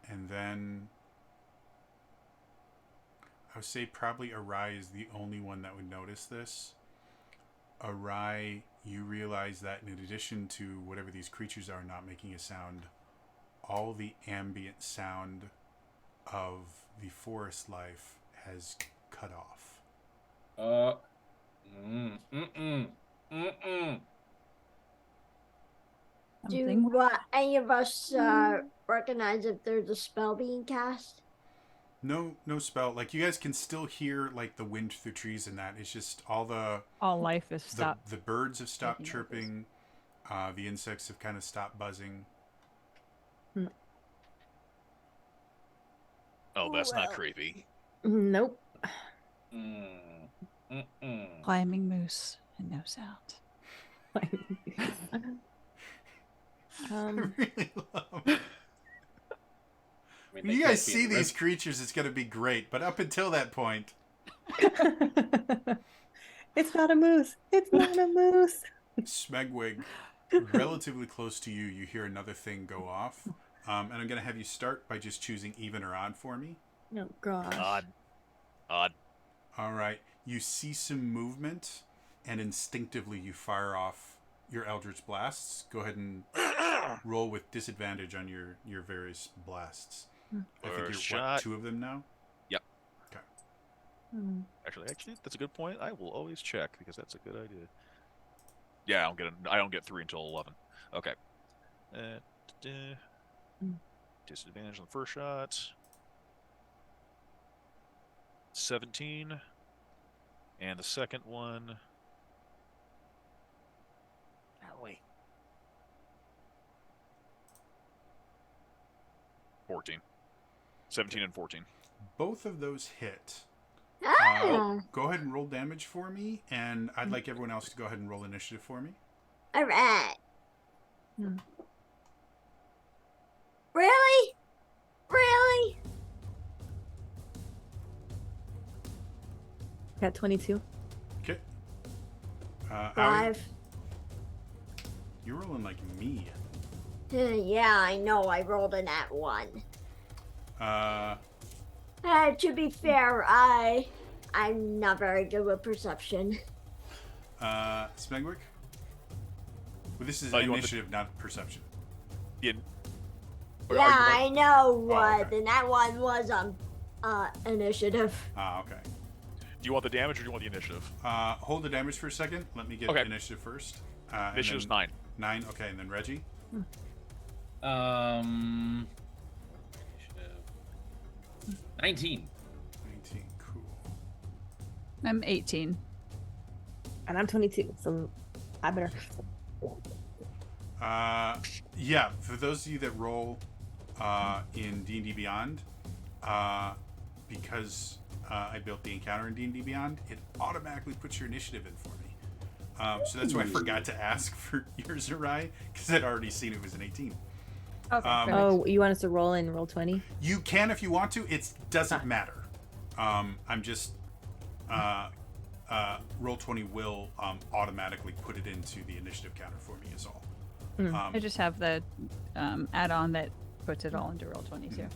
And then I would say probably Arai is the only one that would notice this. Arai, you realize that in addition to whatever these creatures are not making a sound, all the ambient sound of the forest life has cut off. Something. Do any of us recognize if there's a spell being cast? No spell. Like you guys can still hear like the wind through trees and that. It's just all All life is stopped. the birds have stopped making chirping. The insects have kind of stopped buzzing. Oh, that's not creepy. Nope. Climbing moose and no sound. I really love. I mean, When they you can't guys be see in these creatures, it's gonna be great. But up until that point, It's not a moose. It's not a moose. Smegwig, relatively close to you, you hear another thing go off. And I'm gonna have you start by just choosing even or odd for me. Oh gosh. Odd. All right. You see some movement, and instinctively you fire off your Eldritch blasts. Go ahead and roll with disadvantage on your various blasts. I think you're Shot. 2 of them now. Yep. Okay. Actually, that's a good point. I will always check because that's a good idea. Yeah, I don't get 3 until 11. Okay. Disadvantage on the first shot. 17. And the second one. Oh, wait. 14. 17 and 14. Both of those hit. Ah, Go ahead and roll damage for me, and I'd like everyone else to go ahead and roll initiative for me. all right. Hmm. Really? Really? Got 22. Okay. Allie, 5. you're rolling like me. Yeah, I know. I rolled a nat 1. To be fair, I'm not very good with perception. Smegwick? Well, this is You want the- initiative, not perception. Yeah, Yeah, I know what okay. the nat 1 was initiative. Okay. Do you want the damage or do you want the initiative? Hold the damage for a second. Let me get Okay. initiative first. Initiative's and then 9. 9, okay, and then Reggie. initiative. 19. 19, cool. I'm 18. And I'm 22, so I better. Yeah, for those of you that roll in D&D Beyond, because I built the encounter in D&D Beyond, it automatically puts your initiative in for me. So that's why I forgot to ask for yours, Arai, because I'd already seen it was an 18. Okay. perfect. Oh, you want us to roll in roll 20? You can if you want to. It doesn't matter. I'm just roll 20 will automatically put it into the initiative counter for me is all. I just have the add-on that puts it all into roll 20 too. So.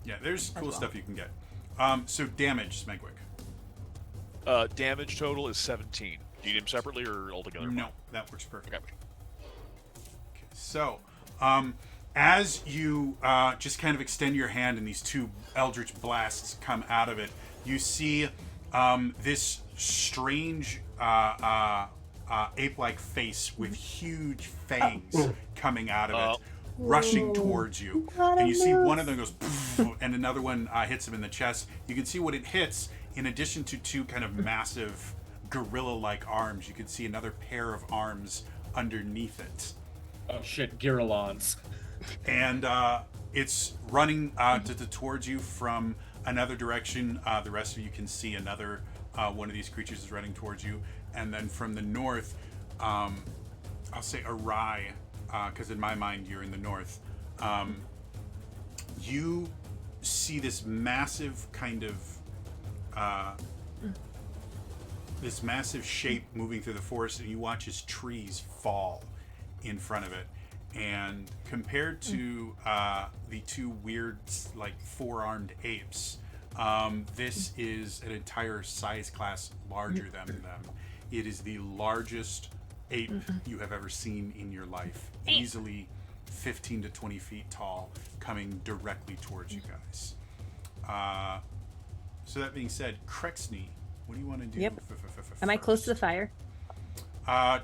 Yeah, there's cool well. stuff you can get. So damage, Smegwick. Damage total is 17. Do you need them separately or altogether? No, that works perfect. Okay. Okay, so as you just kind of extend your hand and these 2 eldritch blasts come out of it, you see This strange ape-like face with huge fangs coming out of it, rushing towards you. And you see one of them goes, "Poof," and another one hits him in the chest. You can see what it hits. In addition to two kind of massive gorilla-like arms, you can see another pair of arms underneath it. Oh shit, Giralons. And it's running towards you from another direction. The rest of you can see another one of these creatures is running towards you. And then from the north, I'll say Arai, because in my mind you're in the north. You see this massive kind of this massive shape moving through the forest, and you watch as trees fall in front of it. And compared to the two weird, like, four-armed apes, this is an entire size class larger than them. It is the largest ape you have ever seen in your life. Easily 15 to 20 feet tall, coming directly towards you guys. So that being said, Krexney, what do you want to do? Yep. Am I close to the fire?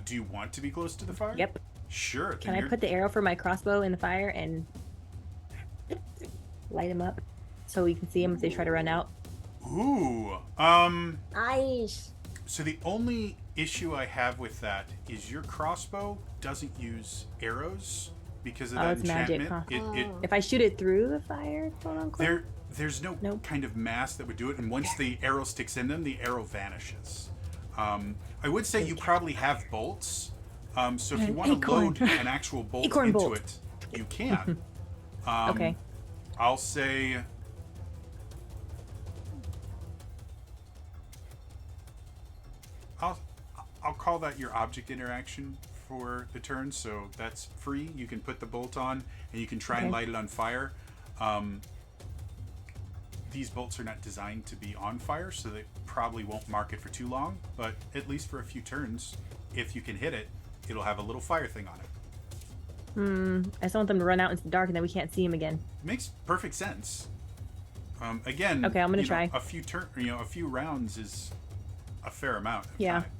Do you want to be close to the fire? Yep. Sure. Can I put the arrow for my crossbow in the fire and light them up so we can see them if they try to run out? Ooh. Nice. So the only issue I have with that is your crossbow doesn't use arrows because of that it's magic, enchantment. huh? If I shoot it through the fire, quote unquote. There's no Nope. kind of mass that would do it, and once the arrow sticks in them, the arrow vanishes. I would say you probably have bolts. So if you want to load an actual bolt into bolt. it, you can. Okay. I'll say. I'll call that your object interaction for the turn, so that's free. You can put the bolt on, and you can try and light it on fire. These bolts are not designed to be on fire, so they probably won't mark it for too long, but at least for a few turns, if you can hit it, it'll have a little fire thing on it. I just want them to run out into the dark and then we can't see them again. Makes perfect sense. Again, Okay, I'm gonna try. A few rounds is a fair amount of Yeah. time.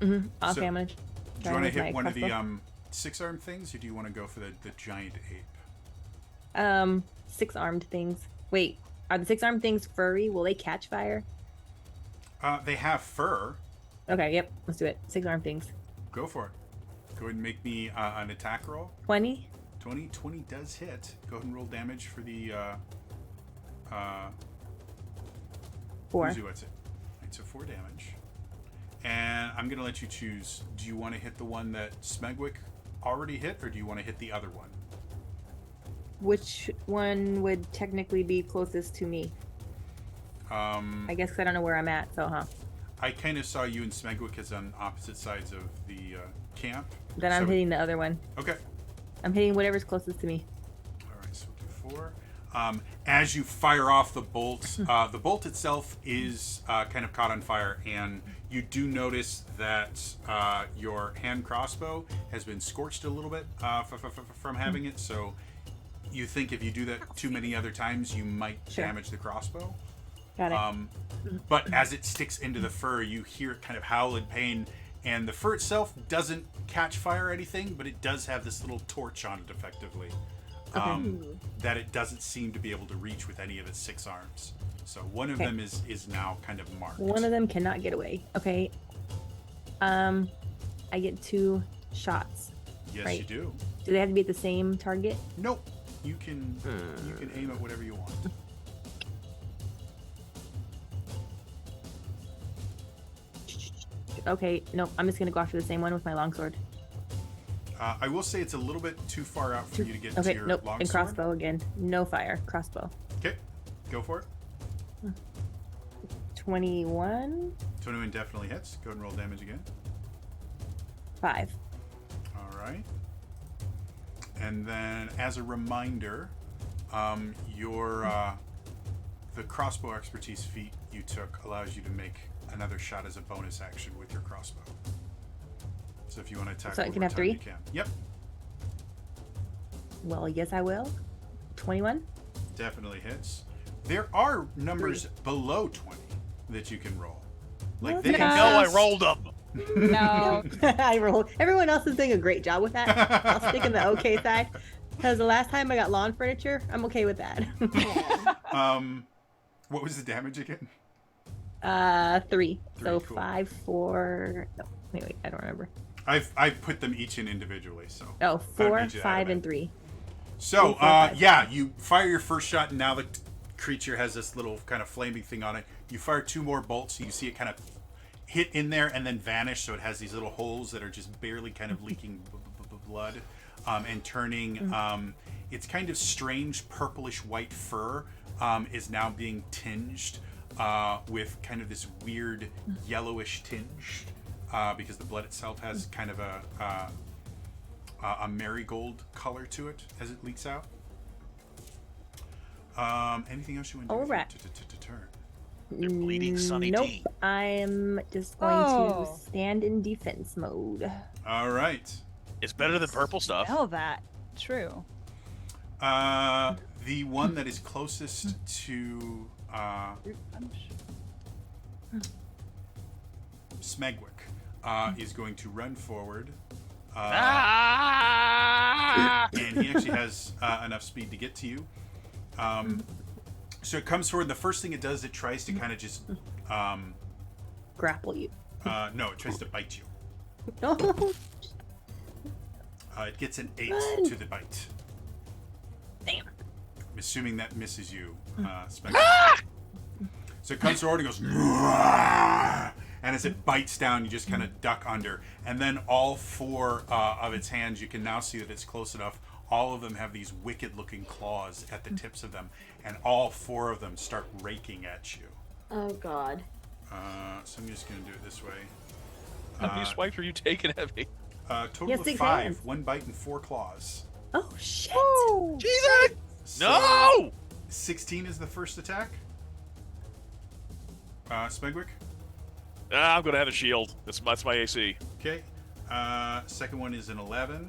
Okay, So, I'm gonna Do try you want to with hit my one of the crossbow. 6-armed things, or do you want to go for the giant ape? 6-armed things. Wait, are the 6-armed things furry? Will they catch fire? They have fur. Okay, yep, let's do it. 6-armed things. Go for it. Go ahead and make me an attack roll. 20? 20 does hit. Go ahead and roll damage for the 4. What's it? Right, so 4 damage. And I'm gonna let you choose. Do you want to hit the one that Smegwick already hit, or do you want to hit the other one? Which one would technically be closest to me? I guess 'cause I don't know where I'm at, so I kind of saw you and Smegwick as on opposite sides of the camp. Then I'm So- hitting the other one. Okay. I'm hitting whatever's closest to me. All right, so we'll do 4. As you fire off the bolt, the bolt itself is kind of caught on fire, and you do notice that your hand crossbow has been scorched a little bit from having it. So you think if you do that too many other times, you might Sure. damage the crossbow. Got it. But as it sticks into the fur, you hear it kind of howl in pain, and the fur itself doesn't catch fire or anything, but it does have this little torch on it effectively. That it doesn't seem to be able to reach with any of its 6 arms. So one of Okay. them is now kind of marked. One of them cannot get away. Okay. I get 2 shots. Yes, right. you do. Do they have to be at the same target? Nope. You can aim at whatever you want. Okay, nope. I'm just gonna go after the same one with my longsword. I will say it's a little bit too far out for you to get to Okay, your nope. longsword. And crossbow again. No fire. Crossbow. Okay, go for it. 21. 21 definitely hits. Go ahead and roll damage again. 5. All right. And then, as a reminder, the crossbow expertise feat you took allows you to make another shot as a bonus action with your crossbow. So if you want to attack, So I one can more have time, 3? You can. Yep, Well, yes, I will. 21. definitely hits. There are numbers below 20. that you can roll. Like No, they no, No, I exist. rolled them. No. I rolled. Everyone else is doing a great job with that. I'll stick in the okay side. Because the last time I got lawn furniture, I'm okay with that. What was the damage again? 3. So cool. 5, 4. No, wait, I don't remember. I've put them each in individually, so. Oh, I'll 4, read you that 5, in a and 3. So, 3, 4, 5. yeah, you fire your first shot, and now the creature has this little kind of flaming thing on it. You fire 2 more bolts, so you see it kind of hit in there and then vanish. So it has these little holes that are just barely kind of leaking blood and turning. Its kind of strange purplish white fur is now being tinged with kind of this weird yellowish tinge because the blood itself has kind of a marigold color to it as it leaks out. Anything else you want to do? All right. To turn. They're bleeding Sunny Nope. D. I'm just going Oh. to stand in defense mode. All right. It's better than purple stuff. Smell that. True. The one that is closest to Smegwick is going to run forward. And he actually has enough speed to get to you. So it comes forward. The first thing it does, it tries to kind of just Grapple you. no, it tries to bite you. No. It gets an 8 to the bite. Damn. I'm assuming that misses you, Spectre. So it comes forward and goes, and as it bites down, you just kind of duck under. And then all 4 of its hands, you can now see that it's close enough. All of them have these wicked-looking claws at the tips of them, and all 4 of them start raking at you. Oh God. So I'm just going to do it this way. How many swipes are you taking at me? Total He has of 6 5, hands. 1 bite and 4 claws. Oh shit. Jesus! So, No! 16 is the first attack. Smegwick. I'm gonna have a shield. That's my AC. Okay. Second one is an 11.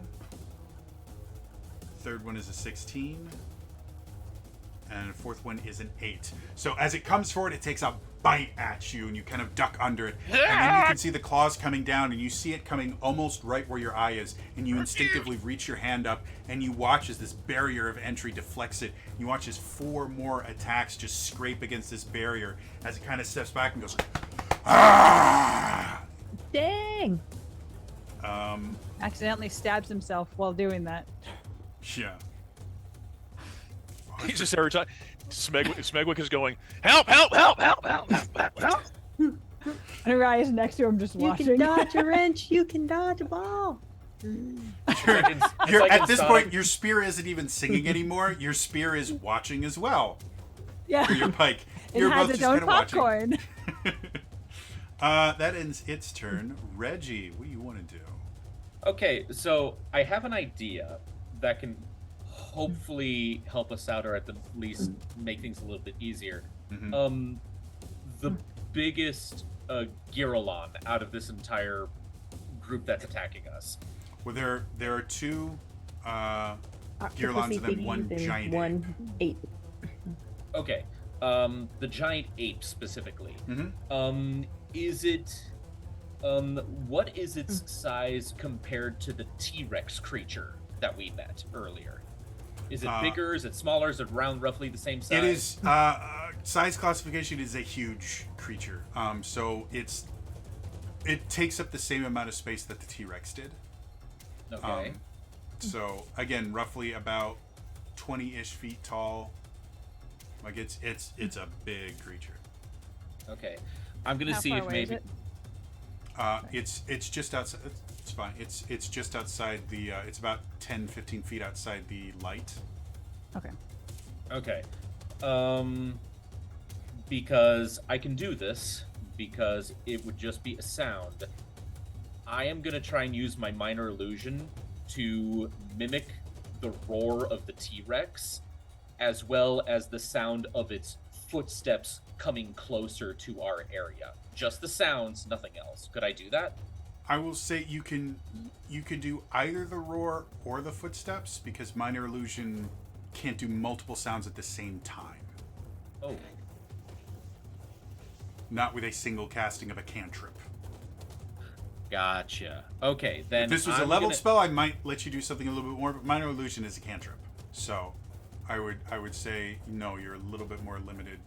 Third one is a 16. And fourth one is an 8. So as it comes forward, it takes a bite at you, and you kind of duck under it. And then you can see the claws coming down, and you see it coming almost right where your eye is. And you instinctively reach your hand up, and you watch as this barrier of entry deflects it. You watch as 4 more attacks just scrape against this barrier as it kind of steps back and goes, ah! Dang. Accidentally stabs himself while doing that. Yeah. He's just every time. Smegwick is going, help, help, help, help, help, help, help, help. And Uriah's next to him just You watching. can dodge a wrench. You can dodge a ball. You're, like at in this Sonic. point, your spear isn't even singing anymore. Your spear is watching as well. Yeah. Or your pike. It You're has both its just own kind of watching. popcorn. That ends its turn. Reggie, what do you want to do? Okay, so I have an idea that can hopefully help us out, or at the least make things a little bit easier. Mhm. The biggest Girolon out of this entire group that's attacking us. Well, there are 2 Octopusy Girolons and then 1 thingies and giant 1 ape. Okay, the giant ape specifically. Is it what is its size compared to the T-Rex creature that we met earlier? Is it bigger? Is it smaller? Is it around roughly the same size? It is size classification is a huge creature. So it takes up the same amount of space that the T-Rex did. Okay. So again, roughly about 20-ish feet tall. Like it's a big creature. Okay. I'm gonna How see far if away is maybe it? It's just outside. It's fine. It's just outside the. It's about 10-15 feet outside the light. Okay. Okay. Because I can do this because it would just be a sound. I am gonna try and use my minor illusion to mimic the roar of the T-Rex, as well as the sound of its footsteps coming closer to our area. Just the sounds, nothing else. Could I do that? I will say you can do either the roar or the footsteps because minor illusion can't do multiple sounds at the same time. Oh. not with a single casting of a cantrip. Gotcha. Okay, then If this was a I'm leveled gonna- spell, I might let you do something a little bit more, but minor illusion is a cantrip. So I would say no, you're a little bit more limited.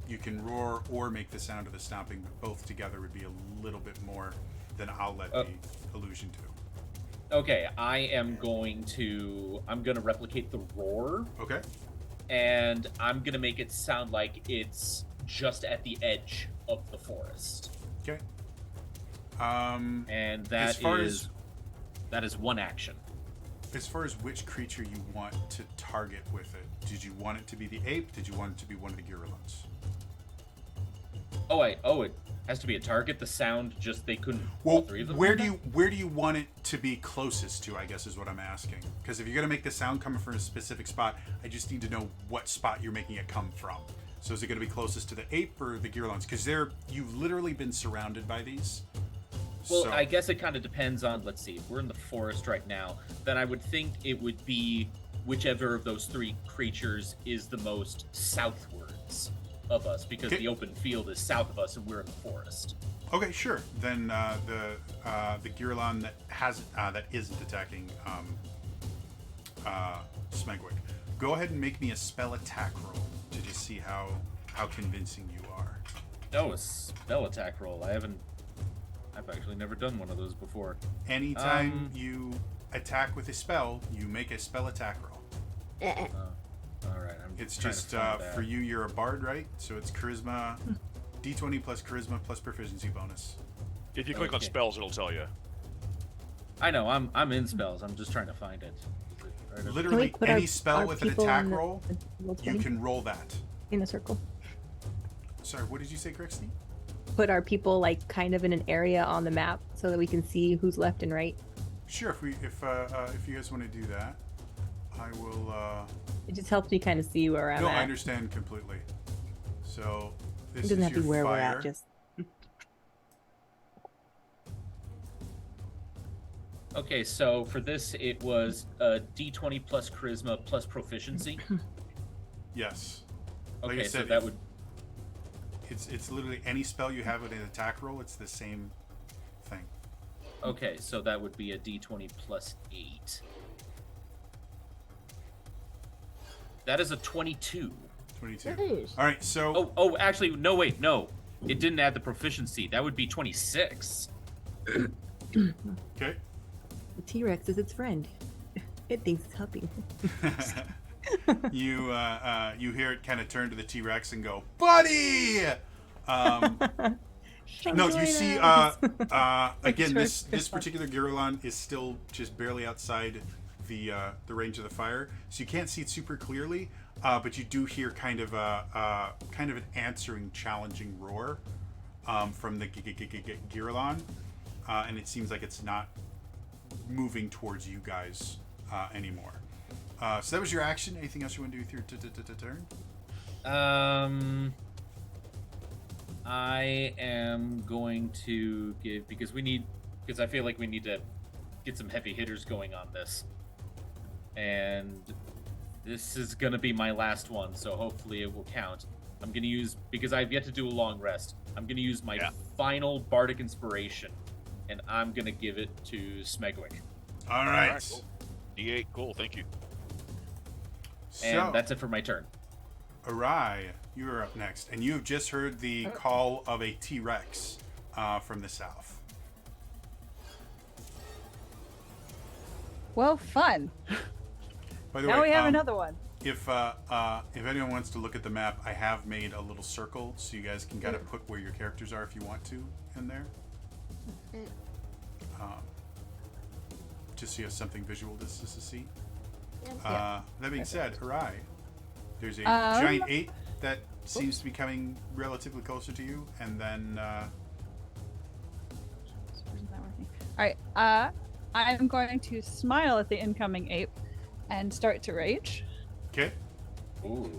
You can roar or make the sound of the stomping, but both together would be a little bit more than I'll let the illusion do. Okay, I'm gonna replicate the roar, Okay. and I'm gonna make it sound like it's just at the edge of the forest. Okay. And that is one action. As far as which creature you want to target with it, did you want it to be the ape? Did you want it to be one of the Girolons? It has to be a target. The sound just they couldn't. Well, all three of them. where do you want it to be closest to? I guess is what I'm asking. Because if you're gonna make the sound come from a specific spot, I just need to know what spot you're making it come from. So is it gonna be closest to the ape or the Girolons? Because you've literally been surrounded by these. Well, So- I guess it kind of depends on. Let's see. If we're in the forest right now, then I would think it would be whichever of those three creatures is the most southwards of us, because Okay. the open field is south of us and we're in the forest. Okay, sure. Then the Girolon that isn't attacking Smegwick, go ahead and make me a spell attack roll to just see how convincing you are. Oh, a spell attack roll. I've actually never done one of those before. Anytime you attack with a spell, you make a spell attack roll. All right. It's trying to just find that. for you. You're a bard, right? So it's charisma, d20 plus charisma plus proficiency bonus. If you click on Okay. spells, it'll tell you. I know. I'm in spells. I'm just trying to find it. Right up- Literally put any our spell with an people attack in the- roll, you can roll that. in a circle. Sorry, what did you say, Grixie? Put our people like kind of in an area on the map so that we can see who's left and right. Sure. If you guys want to do that, I will. It just helps me kind of see where I'm No, at. I understand completely. So It this doesn't is have to your be where fire. we're at. Just Okay, so for this, it was a d20 plus charisma plus proficiency. Yes. Like I Okay, so said, that would. It's literally any spell you have with an attack roll. It's the same thing. Okay, so that would be a d20 plus 8. That is a 22. 22. Jeez. All right. So Actually, no, wait, no. It didn't add the proficiency. That would be 26. okay. the T-Rex is its friend. It thinks it's helping. you hear it kind of turn to the T-Rex and go, "Buddy!" No, you see. Again, this particular Girolon is still just barely outside the range of the fire, so you can't see it super clearly. But you do hear kind of an answering, challenging roar from the Girolon, and it seems like it's not moving towards you guys anymore. So that was your action. Anything else you want to do with your turn? I am going to give because I feel like we need to get some heavy hitters going on this, and this is gonna be my last one, so hopefully it will count. I'm gonna use, because I've yet to do a long rest, I'm gonna use my final bardic inspiration, and I'm gonna give it to Smegwick. All right. Cool. D8, cool, thank you. And So, that's it for my turn. Arai, you are up next, and you have just heard the call of a T-Rex from the south. Well, fun. By the Now way, we have another one. If anyone wants to look at the map, I have made a little circle so you guys can kind of put where your characters are if you want to in there. Just so you have something visual to see. That being said, Arai, there's a giant ape that seems to be coming relatively closer to you, and then Isn't that working? All right. I'm going to smile at the incoming ape and start to rage. okay. Ooh.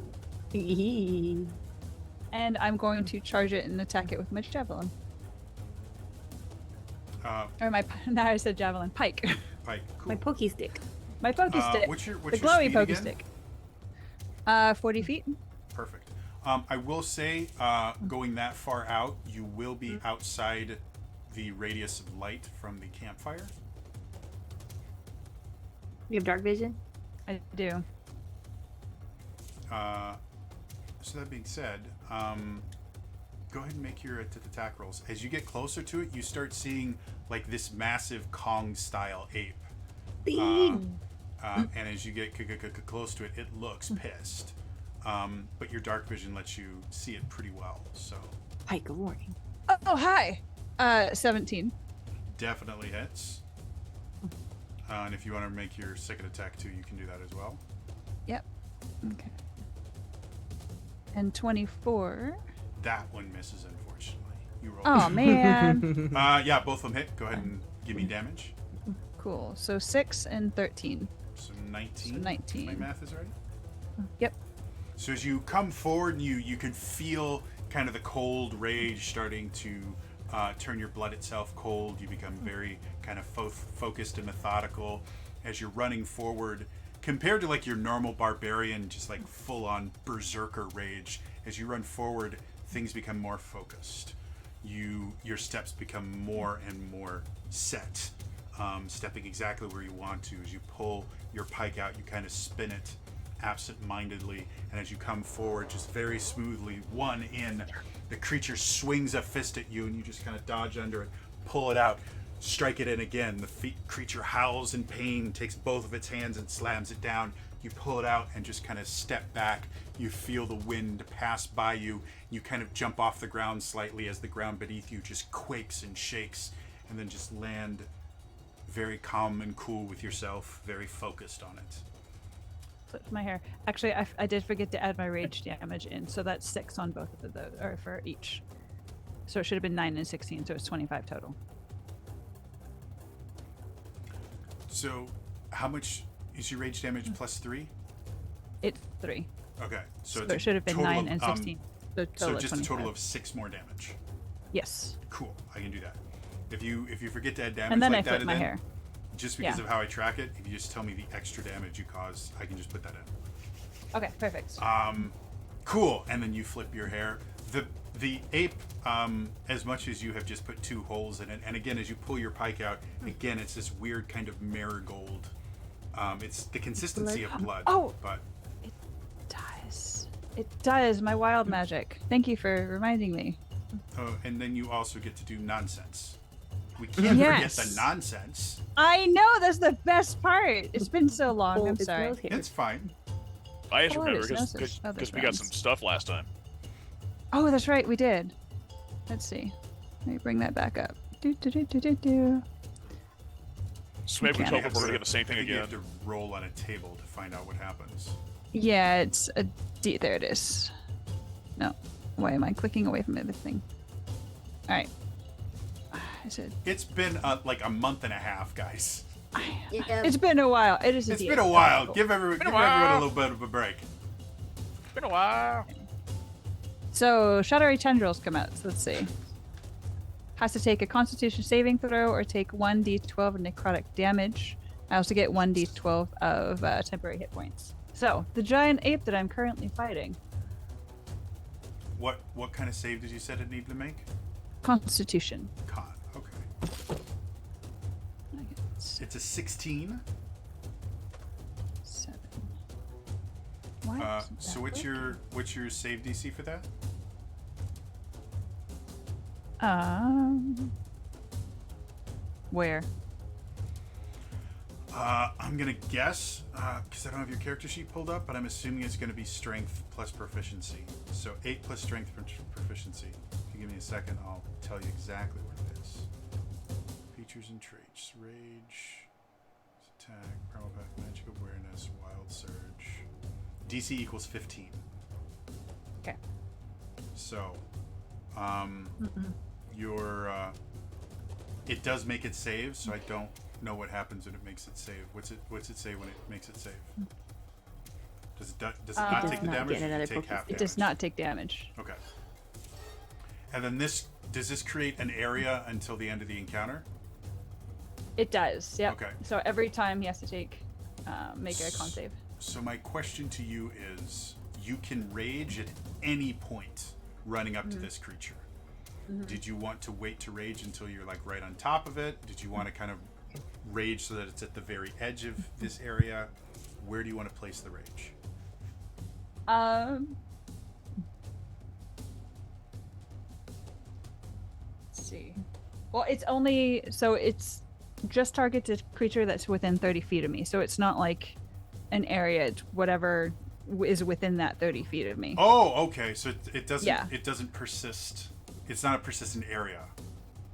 And I'm going to charge it and attack it with my javelin. Or now I said javelin. Pike. Pike, cool. My pokey stick. My pokey stick. What's your the glowy speed pokey again? stick. 40 feet. Perfect. I will say, going that far out, you will be outside the radius of light from the campfire. You have dark vision? I do. So that being said, go ahead and make your attack rolls. As you get closer to it, you start seeing like this massive Kong-style ape. And as you get close to it, it looks pissed. But your dark vision lets you see it pretty well. So Hi, good morning. Oh, hi. 17. definitely hits. And if you want to make your second attack too, you can do that as well. Yep. Okay. And 24. That one misses, unfortunately. You roll. Oh, man. Yeah, both of them hit. Go ahead and give me damage. Cool. So 6 and 13. So 19. So 19. My math is right. Yep. So as you come forward, and you can feel kind of the cold rage starting to turn your blood itself cold. You become very kind of focused and methodical as you're running forward. Compared to like your normal barbarian, just like full-on berserker rage, as you run forward, things become more focused. Your steps become more and more set, stepping exactly where you want to. As you pull your pike out, you kind of spin it absent-mindedly, and as you come forward, just very smoothly, one in, the creature swings a fist at you, and you just kind of dodge under it, pull it out, strike it in again. The creature howls in pain, takes both of its hands and slams it down. You pull it out and just kind of step back. You feel the wind pass by you. You kind of jump off the ground slightly as the ground beneath you just quakes and shakes, and then just land very calm and cool with yourself, very focused on it. Flipped my hair. Actually, I did forget to add my rage damage in, so that's 6 on both of those, or for each. So it should have been 9 and 16, so it's 25 total. So, how much is your rage damage plus 3? It's 3. Okay, so, So it should have been 9 and 16. So of just a total 25. of 6 more damage. Yes. Cool, I can do that. If you forget to add damage And then like I that, flip my then, hair. just because Yeah. of how I track it, if you just tell me the extra damage you cause, I can just put that in. Okay, perfect. Cool, and then you flip your hair. The ape, as much as you have just put 2 holes in it, and again, as you pull your pike out, again, it's this weird kind of marigold. It's the consistency of blood. Oh! But It does. It does. My wild magic. Thank you for reminding me. and then you also get to do nonsense. We can't forget Yes. the nonsense. I know, that's the best part. It's been so long. Hold I'm its sorry. nose hair. It's fine. I just Oh, remember there's because no such- we got some rounds. stuff last time. Oh, that's right, we did. Let's see. Let me bring that back up. Do. So maybe we Yeah. hope we're going to get the same I thing think you again. have to roll on a table to find out what happens. Yeah, it's a D. There it is. No. Why am I clicking away from the thing? All right. Is it? It's been like a month and a half, guys. Yeah. It's been a while. It is. It's D8. been a while. Cool. Give everyone a while. little bit of a break. It's been a while. So shadowy tendrils come out. So let's see. Has to take a Constitution saving throw or take 1d12 of necrotic damage. I also get 1d12 of temporary hit points. So the giant ape that I'm currently fighting. What kind of save did you said it needed to make? Constitution. Con. Okay. It's a 16. 7. Why? isn't So that what's working? your save DC for that? Where? I'm gonna guess because I don't have your character sheet pulled up, but I'm assuming it's gonna be strength plus proficiency. So 8 plus strength proficiency. If you give me a second, I'll tell you exactly what it is. Features and traits: rage, attack, primal pack, magic awareness, wild surge. DC equals 15. Okay. So, your it does make it save, so I don't know what happens when it makes it save. What's it say when it makes it save? Does it not Does take the not damage? get Or does another it take half proficiency. It does not take damage. Okay. And then does this create an area until the end of the encounter? It does. Yep. Okay. So every time he has to take, make a con save. So my question to you is, you can rage at any point running up to this creature. Did you want to wait to rage until you're like right on top of it? Did you want to kind of rage so that it's at the very edge of this area? Where do you want to place the rage? Let's see. Well, it's just targets a creature that's within 30 feet of me. So it's not like an area. It's whatever is within that 30 feet of me. Oh, okay. So it doesn't. Yeah. It doesn't persist. It's not a persistent area.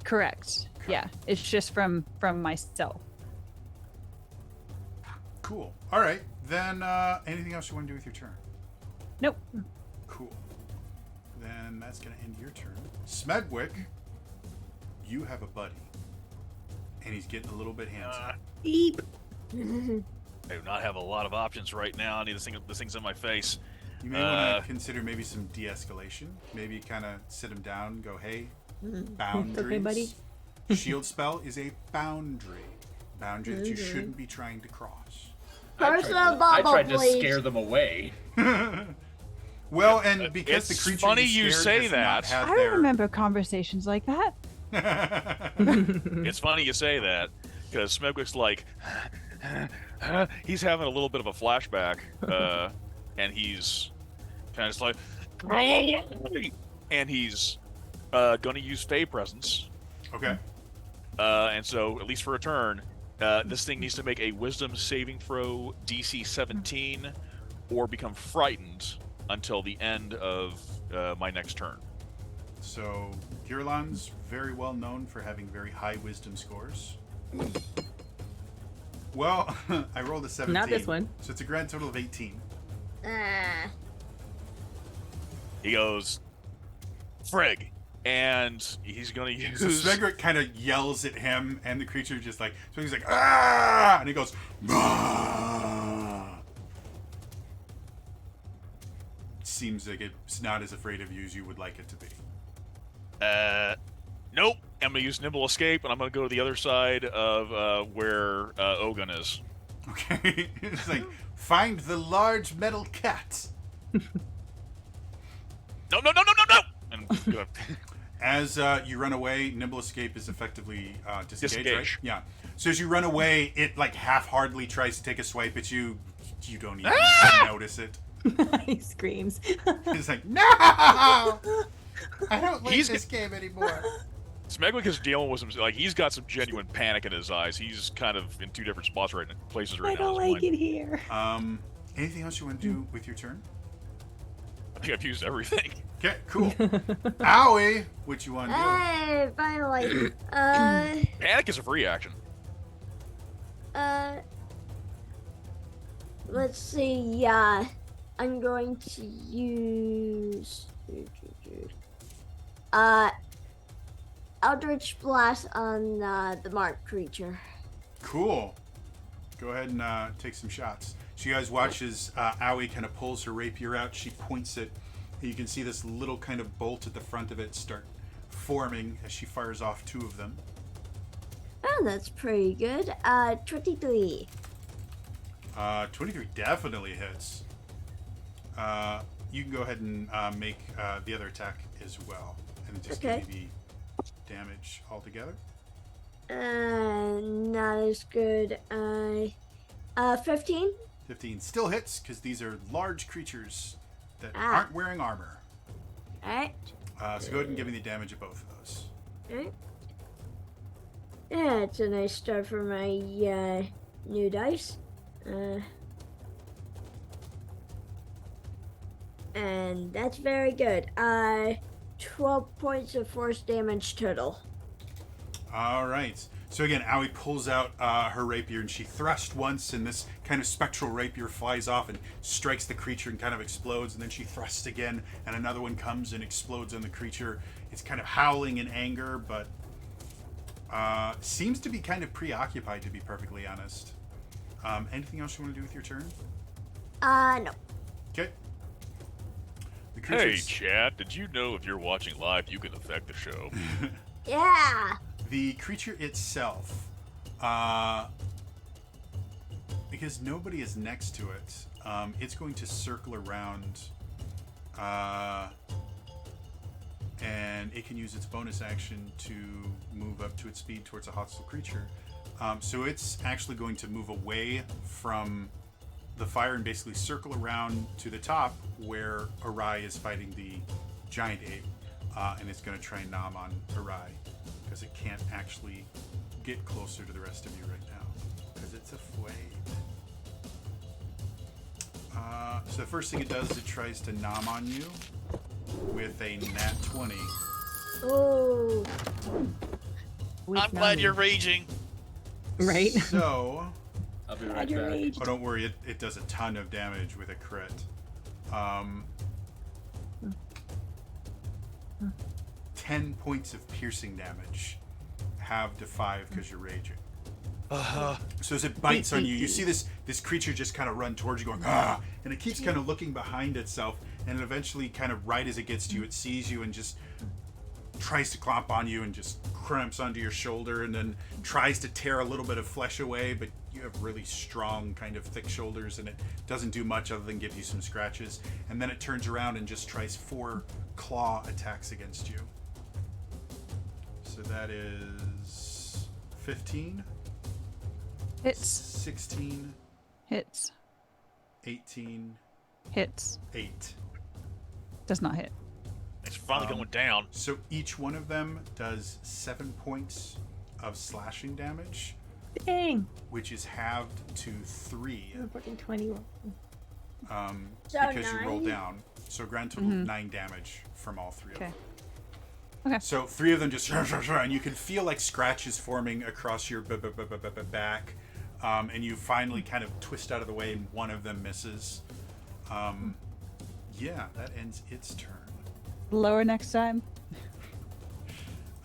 Correct. Okay. Yeah. It's just from myself. Cool. All right. Then anything else you want to do with your turn? Nope. Cool. Then that's going to end your turn. Smedwick, you have a buddy. And he's getting a little bit handsy. Beep. I do not have a lot of options right now. I need this thing's in my face. You may want to consider maybe some de-escalation. Maybe kind of sit him down and go, hey, boundaries. Okay, buddy. Shield spell is a boundary. Boundary that you shouldn't be trying to cross. Personal I bubble, tried to please. scare them away. Well, and because the It's creature funny you you scared say has that. not had I their... remember conversations like that. It's funny you say that, because Smegwick's like, he's having a little bit of a flashback, and he's kind of just like, and he's going to use Fey Presence, Okay. and so, at least for a turn, this thing needs to make a Wisdom saving throw DC 17, or become frightened until the end of my next turn. So, Girlan's very well known for having very high wisdom scores. Well, I rolled a 17. Not this one. So it's a grand total of 18. He goes, Frig, and he's going to use... So Smegrick kind of yells at him, and the creature just like... So he's like, ah! And he goes, bah! Seems like it's not as afraid of you as you would like it to be. Nope. I'm going to use Nimble Escape, and I'm going to go to the other side of where Ogun is. Okay? It's like, find the large metal cat. No! And gonna... As you run away, Nimble Escape is effectively disengaged, right? Disengage. Yeah. So as you run away, it like half-heartedly tries to take a swipe at you. You don't even notice it. He screams. It's like, no! I don't like He's- this game anymore. Smegwick is dealing with some, like, he's got some genuine panic in his eyes. He's kind of in two different spots places right I now. don't in his like mind. it here. Anything else you want to do with your turn? I think I've used everything. Okay, cool. Owie, what you want to do? Hey, finally. Panic is a free action. Let's see. I'm going to use Eldritch Blast on the marked creature. Cool. Go ahead and take some shots. So you guys watch as Owie kind of pulls her rapier out. She points it. And you can see this little kind of bolt at the front of it start forming as she fires off two of them. Oh, that's pretty good. 23. 23 definitely hits. You can go ahead and make the other attack as well. And just Okay. give me the damage altogether. Not as good. 15. 15 still hits because these are large creatures that Ah. aren't wearing armor. Alright. So go ahead and give me the damage of both of those. Alright. Yeah, it's a nice start for my new dice. And that's very good. 12 points of force damage total. All right. So again, Owie pulls out her rapier and she thrusts once, and this kind of spectral rapier flies off and strikes the creature and kind of explodes. And then she thrusts again, and another one comes and explodes on the creature. It's kind of howling in anger, but seems to be kind of preoccupied, to be perfectly honest. Anything else you want to do with your turn? No. Okay. The Hey, creature's- chat, did you know if you're watching live, you can affect the show? Yeah. The creature itself, because nobody is next to it, it's going to circle around And it can use its bonus action to move up to its speed towards a hostile creature. So it's actually going to move away from the fire and basically circle around to the top where Arai is fighting the giant ape. And it's going to try and nom on Arai because it can't actually get closer to the rest of you right now because it's afraid. So the first thing it does is it tries to nom on you with a nat 20. Oh. I'm glad you're raging. Right? So, I'll be Glad right you're back. raged. oh, don't worry, it does a ton of damage with a crit. 10 points of piercing damage, halved to 5 because you're raging. So as it bites on you, you see this creature just kind of run towards you going, ah, and it keeps kind of looking behind itself, and eventually kind of right as it gets to you, it sees you and just tries to clomp on you and just cramps onto your shoulder and then tries to tear a little bit of flesh away, but you have really strong kind of thick shoulders and it doesn't do much other than give you some scratches. And then it turns around and just tries 4 claw attacks against you. So that is 15, Hits. 16, Hits. 18, Hits. 8. Does not hit. It's finally going down. So each one of them does 7 points of slashing damage, Dang. which is halved to 3 Fucking 21. So because you roll 9? down. So grand total 9 damage from all 3 of Okay. them. Okay. So 3 of them just and you can feel like scratches forming across your back, and you finally kind of twist out of the way and one of them misses. Yeah, that ends its turn. Lower next time.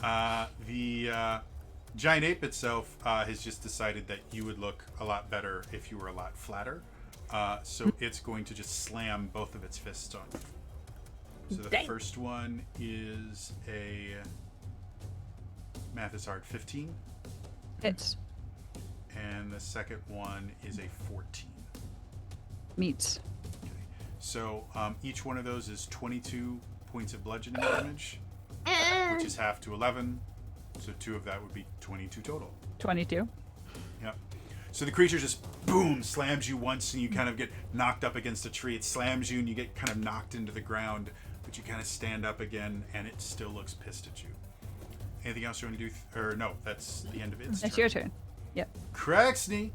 The giant ape itself has just decided that you would look a lot better if you were a lot flatter. So it's going to just slam both of its fists on you. So the Dang. first one is a math is hard 15, Hits. and the second one is a 14. Meets. Okay. So each one of those is 22 points of bludgeoning damage, which is half to 11. So 2 of that would be 22 total. 22. Yep. So the creature just boom slams you once, and you kind of get knocked up against a tree. It slams you, and you get kind of knocked into the ground, but you kind of stand up again, and it still looks pissed at you. Anything else you want to do? Or no, that's the end of its It's turn. your turn. Yep. Craxney,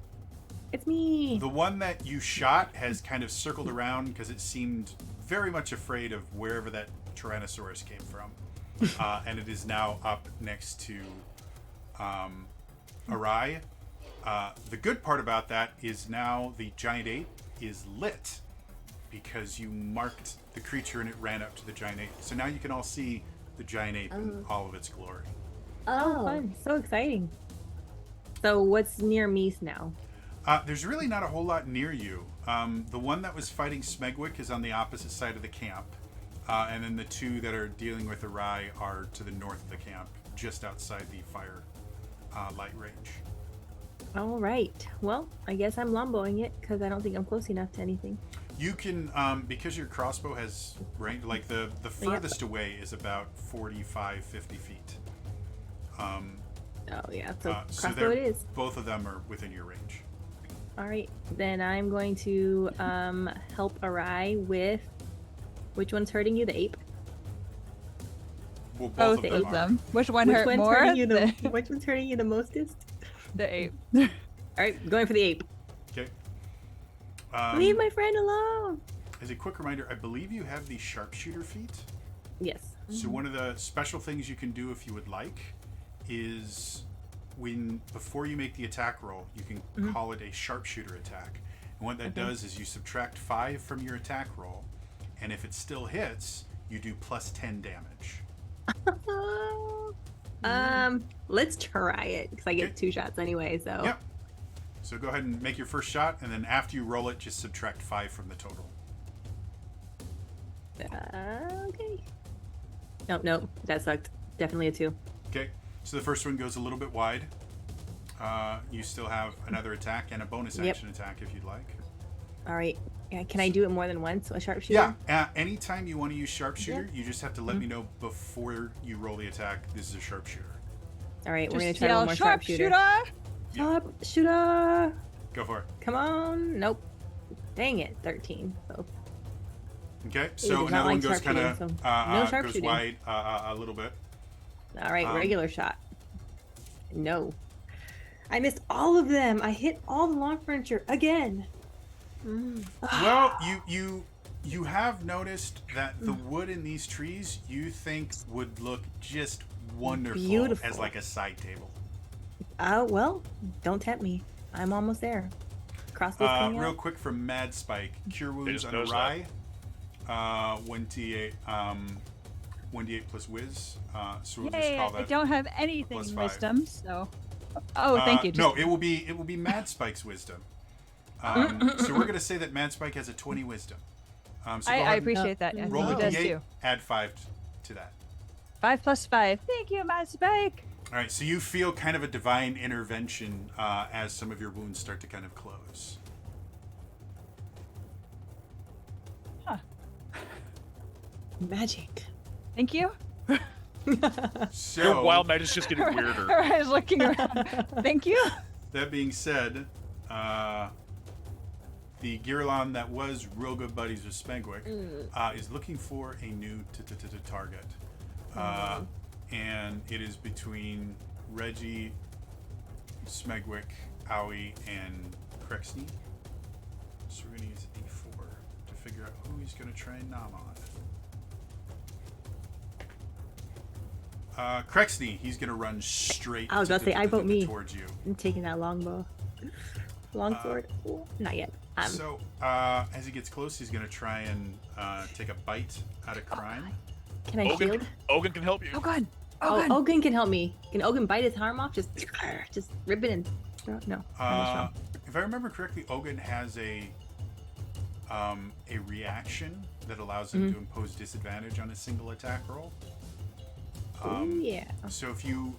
It's me. the one that you shot has kind of circled around because it seemed very much afraid of wherever that Tyrannosaurus came from. And it is now up next to Arai. The good part about that is now the giant ape is lit because you marked the creature and it ran up to the giant ape. So now you can all see the giant ape in all of its glory. Oh, fun. So exciting. So what's near me now? There's really not a whole lot near you. The one that was fighting Smegwick is on the opposite side of the camp. And then the 2 that are dealing with Arai are to the north of the camp, just outside the fire light range. All right. Well, I guess I'm lomboing it because I don't think I'm close enough to anything. You can, because your crossbow has range, like the furthest away is about 45, 50 feet. Oh yeah, so So crossbow it they're- is. both of them are within your range. All right, then I'm going to help Arai with which one's hurting you? The ape. Well, Both of of are. them. Which one Which hurt one's more? hurting you the Which one's hurting you the mostest? The ape. All right, going for the ape. Okay. Leave my friend alone. As a quick reminder, I believe you have the sharpshooter feat. Yes. So one of the special things you can do if you would like is before you make the attack roll, you can call it a sharpshooter attack. And what that does is you subtract 5 from your attack roll, and if it still hits, you do plus 10 damage. Let's try it because I get Okay. 2 shots anyway. So. Yep. So go ahead and make your first shot, and then after you roll it, just subtract 5 from the total. Okay. Nope. That sucked. Definitely a 2. Okay. So the first one goes a little bit wide. You still have another attack and a bonus Yep. action attack if you'd like. All right. Yeah, can I do it more than once? A sharpshooter? Yeah. Anytime you want to use sharpshooter, you just have to let me know before you roll the attack. This is a sharpshooter. All right, we're gonna Just try yell, one more sharpshooter. Sharpshooter! Go for it. Come on! Nope. Dang it! 13. So Okay, does so not another one like goes kind of sharpshooting, so no goes sharpshooting. wide a little bit. all right, regular shot. No. I missed all of them. I hit all the long furniture again. Well, you have noticed that the wood in these trees you think would look just wonderful Beautiful. as like a side table. Well, don't tempt me. I'm almost there. Crossbows coming Real out. quick from Mad Spike, cure wounds just on a knows rye. 1d8 1d8 plus whiz. So we'll just Yay! call I that. don't have anything +5. wisdom, so. Oh, thank you. No, it will be Mad Spike's wisdom. So we're gonna say that Mad Spike has a 20 wisdom. So go I ahead and appreciate that. Yes, roll he a does d8, too. add 5 to that. 5 plus 5. Thank you, my spike. All right, so you feel kind of a divine intervention as some of your wounds start to kind of close. Magic. Thank you. So Your wild magic's just getting weirder. I was looking around. Thank you. that being said, the Girlon that was real good buddies with Spengwick is looking for a new target. And it is between Reggie, Smegwick, Owie, and Crexney. So we're going to use a D4 to figure out who he's going to try and nom on. Crexney, he's going to run straight I was about to say, I vote me. towards you. I'm taking that longbow. Longsword. Ooh, not yet. So as he gets close, he's going to try and take a bite out of crime. Can I shield? Ogun can help you. Oh, God. Oh, Ogun can help me. Can Ogun bite his arm off? Just rip it and throw it? No. I'm not strong. If I remember correctly, Ogun has a reaction that allows him to impose disadvantage on a single attack roll. Ooh, yeah. So if you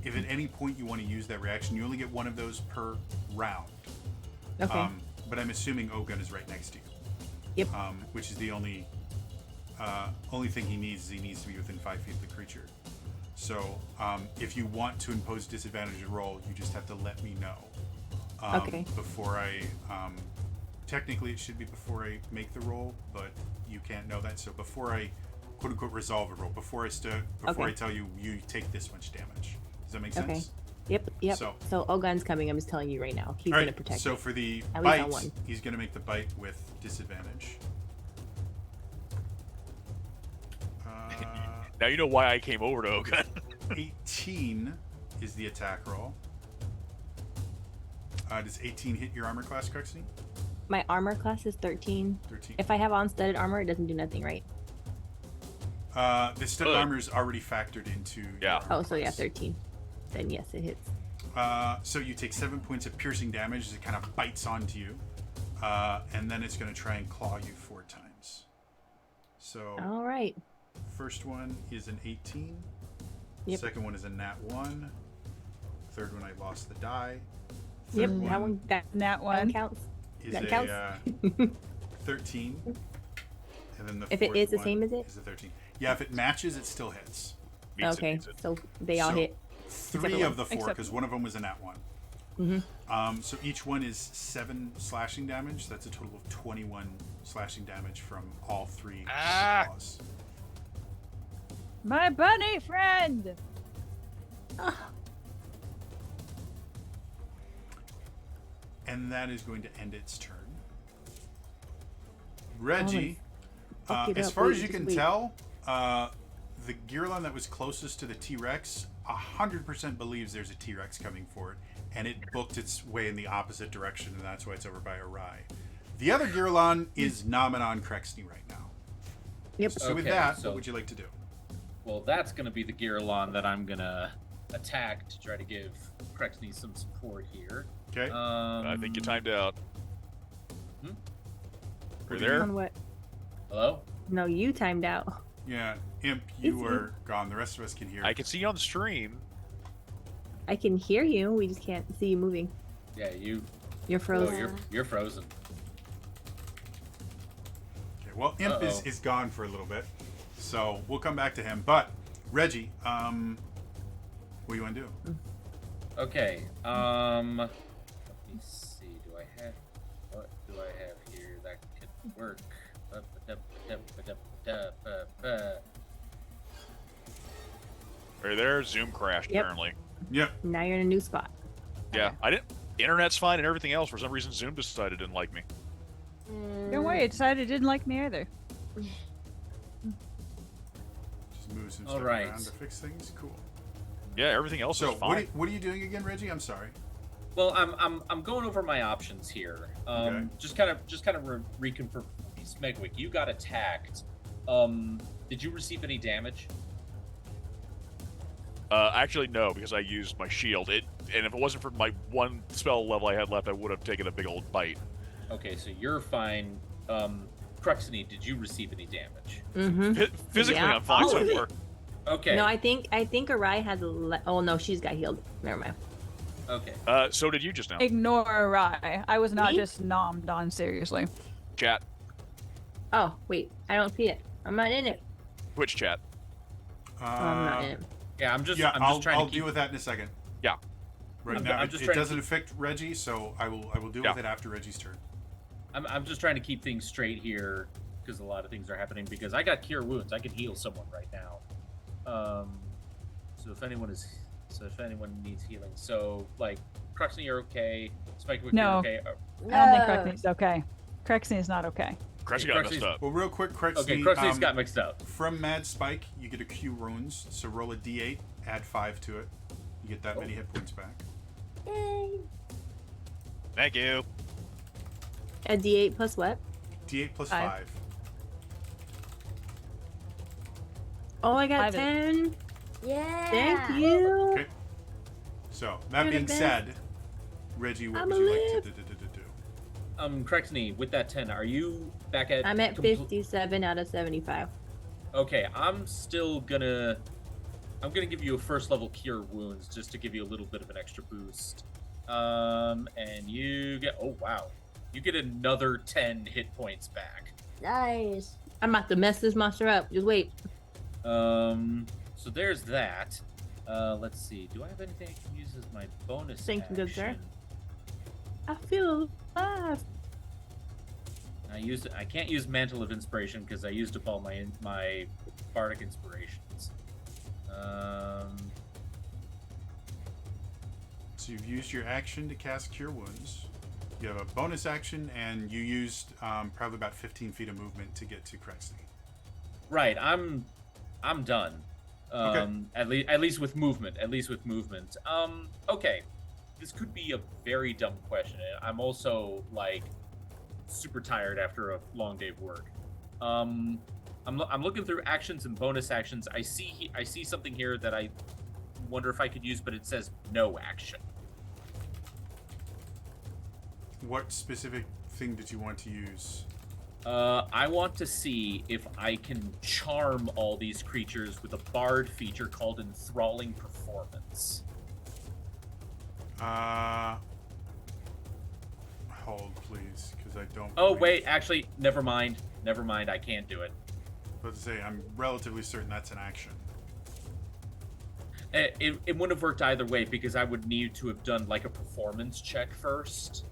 if at any point you want to use that reaction, you only get one of those per round. Okay. But I'm assuming Ogun is right next to you. Yep. Which is the only thing he needs is he needs to be within 5 feet of the creature. So if you want to impose disadvantage to roll, you just have to let me know. Okay. Before I technically it should be before I make the roll, but you can't know that. So before I quote unquote resolve a roll, before I tell you you take this much damage. Does that make sense? Okay. Yep. So Ogun's coming. I'm just telling you right now. He's All gonna right, protect so me. for the At least on bite, one. he's going to make the bite with disadvantage. Now you know why I came over to Ogun. 18 is the attack roll. Does 18 hit your armor class, Crexney? My armor class is 13. 13. If I have on studded armor, it doesn't do nothing, right? The studded armor is already factored into your Yeah. armor Oh, so yeah, class. 13. Then yes, it hits. So you take 7 points of piercing damage as it kind of bites onto you. And then it's going to try and claw you 4 times. So All right. first one is an 18. Yep. Second one is a nat 1. Third one, I lost the die. Yep. Third That one. That Nat one 1. counts. is that a counts. 13. And then the If it fourth is the one same as it? is a 13. Yeah, if it matches, it still hits. Beats it, Okay. beats it. So they all So, hit. 3 of the 4, Except- because one of them was a nat 1. So each one is 7 slashing damage. That's a total of 21 slashing damage from all 3 claws. My bunny friend. And that is going to end its turn. Reggie, fuck it as up. far Wait, as you just can wait. tell, the Girlon that was closest to the T-Rex 100% believes there's a T-Rex coming for it, and it booked its way in the opposite direction, and that's why it's over by Arai. The other Girlon is nomming on Crexney right now. Yep. So with Okay, that, so- what would you like to do? Well, that's going to be the Girlon that I'm going to attack to try to give Crexney some support here. Okay. I think you timed out. Hmm? Are you there? On what? Hello? No, you timed out. Yeah, Imp, you It's- were gone. The rest of us can hear. I can see you on the stream. I can hear you. We just can't see you moving. Yeah, you. You're Oh, frozen. you're frozen. Well, Imp is gone for a little bit, so we'll come back to him. But Reggie, what do you want to do? Okay. Let me see. What do I have here that could work? Are you there? Zoom crashed Yep. apparently. Yep. Now you're in a new spot. Yeah, I didn't. Internet's fine and everything else. For some reason, Zoom decided it didn't like me. Don't worry, it decided it didn't like me either. Just move some All stuff right. around to fix things. Cool. Yeah, everything else So is fine. what are you doing again, Reggie? I'm sorry. Well, I'm going over my options here. Okay. Just kind of reconfirm. Smegwick, you got attacked. Did you receive any damage? Actually, no, because I used my shield. And if it wasn't for my one spell level I had left, I would have taken a big old bite. Okay, so you're fine. Cruxony, did you receive any damage? Mm-hmm. Physically, Yeah, I'm fine all so of it. far. Okay. No, I think Arai has oh no, she's got healed. Never mind. Okay. So did you just now. Ignore Rye. I was not Me? just nommed on seriously. Chat. Oh wait, I don't see it. I'm not in it. Twitch chat. I'm not in it. Yeah, I'm just I'll trying to keep... deal with that in a second. Yeah. Right I'm- now, I'm it, just it trying to doesn't keep- affect Reggie, so I will deal Yeah. with it after Reggie's turn. I'm just trying to keep things straight here because a lot of things are happening. Because I got cure wounds, I can heal someone right now. So if anyone needs healing, so like Cruxony, you're okay. Spikewick, No. you're okay. I don't think Crexney's okay. Crexney is not okay. Crunchy Okay, got Cruxy's- messed up. Well, real quick, Crexney, Okay, Cruxony's got mixed up. from Mad Spike, you get a Q wounds, so roll a D8, add 5 to it. You get that many hit points back. Yay. Thank you. A D8 plus what? D8 plus 5. 5. Oh, I got Five is- 10. Yeah. Thank you. Okay. So, that You're the being best. said, Reggie, what I'm would you like alive. to do? Cruxony, with that 10, are you back at? I'm at compl- 57 out of 75. Okay, I'm gonna give you a first level cure wounds just to give you a little bit of an extra boost. And you get you get another 10 hit points back. Nice. I'm about to mess this monster up. Just wait. So there's that. Let's see. Do I have anything I can use as my bonus Thank you, good sir. action? I feel alive. I can't use Mantle of Inspiration because I used up all my bardic inspirations. So, you've used your action to cast Cure Wounds. You have a bonus action, and you used probably about 15 feet of movement to get to Crexney. Right, I'm done. Okay. At least with movement. Okay. This could be a very dumb question. I'm also like super tired after a long day of work. I'm looking through actions and bonus actions. I see something here that I wonder if I could use, but it says no action. What specific thing did you want to use? I want to see if I can charm all these creatures with a bard feature called Enthralling Performance. Hold, please, because I don't. Oh, believe- wait, actually, never mind. I can't do it. Let's say I'm relatively certain that's an action. It wouldn't have worked either way because I would need to have done like a performance check first.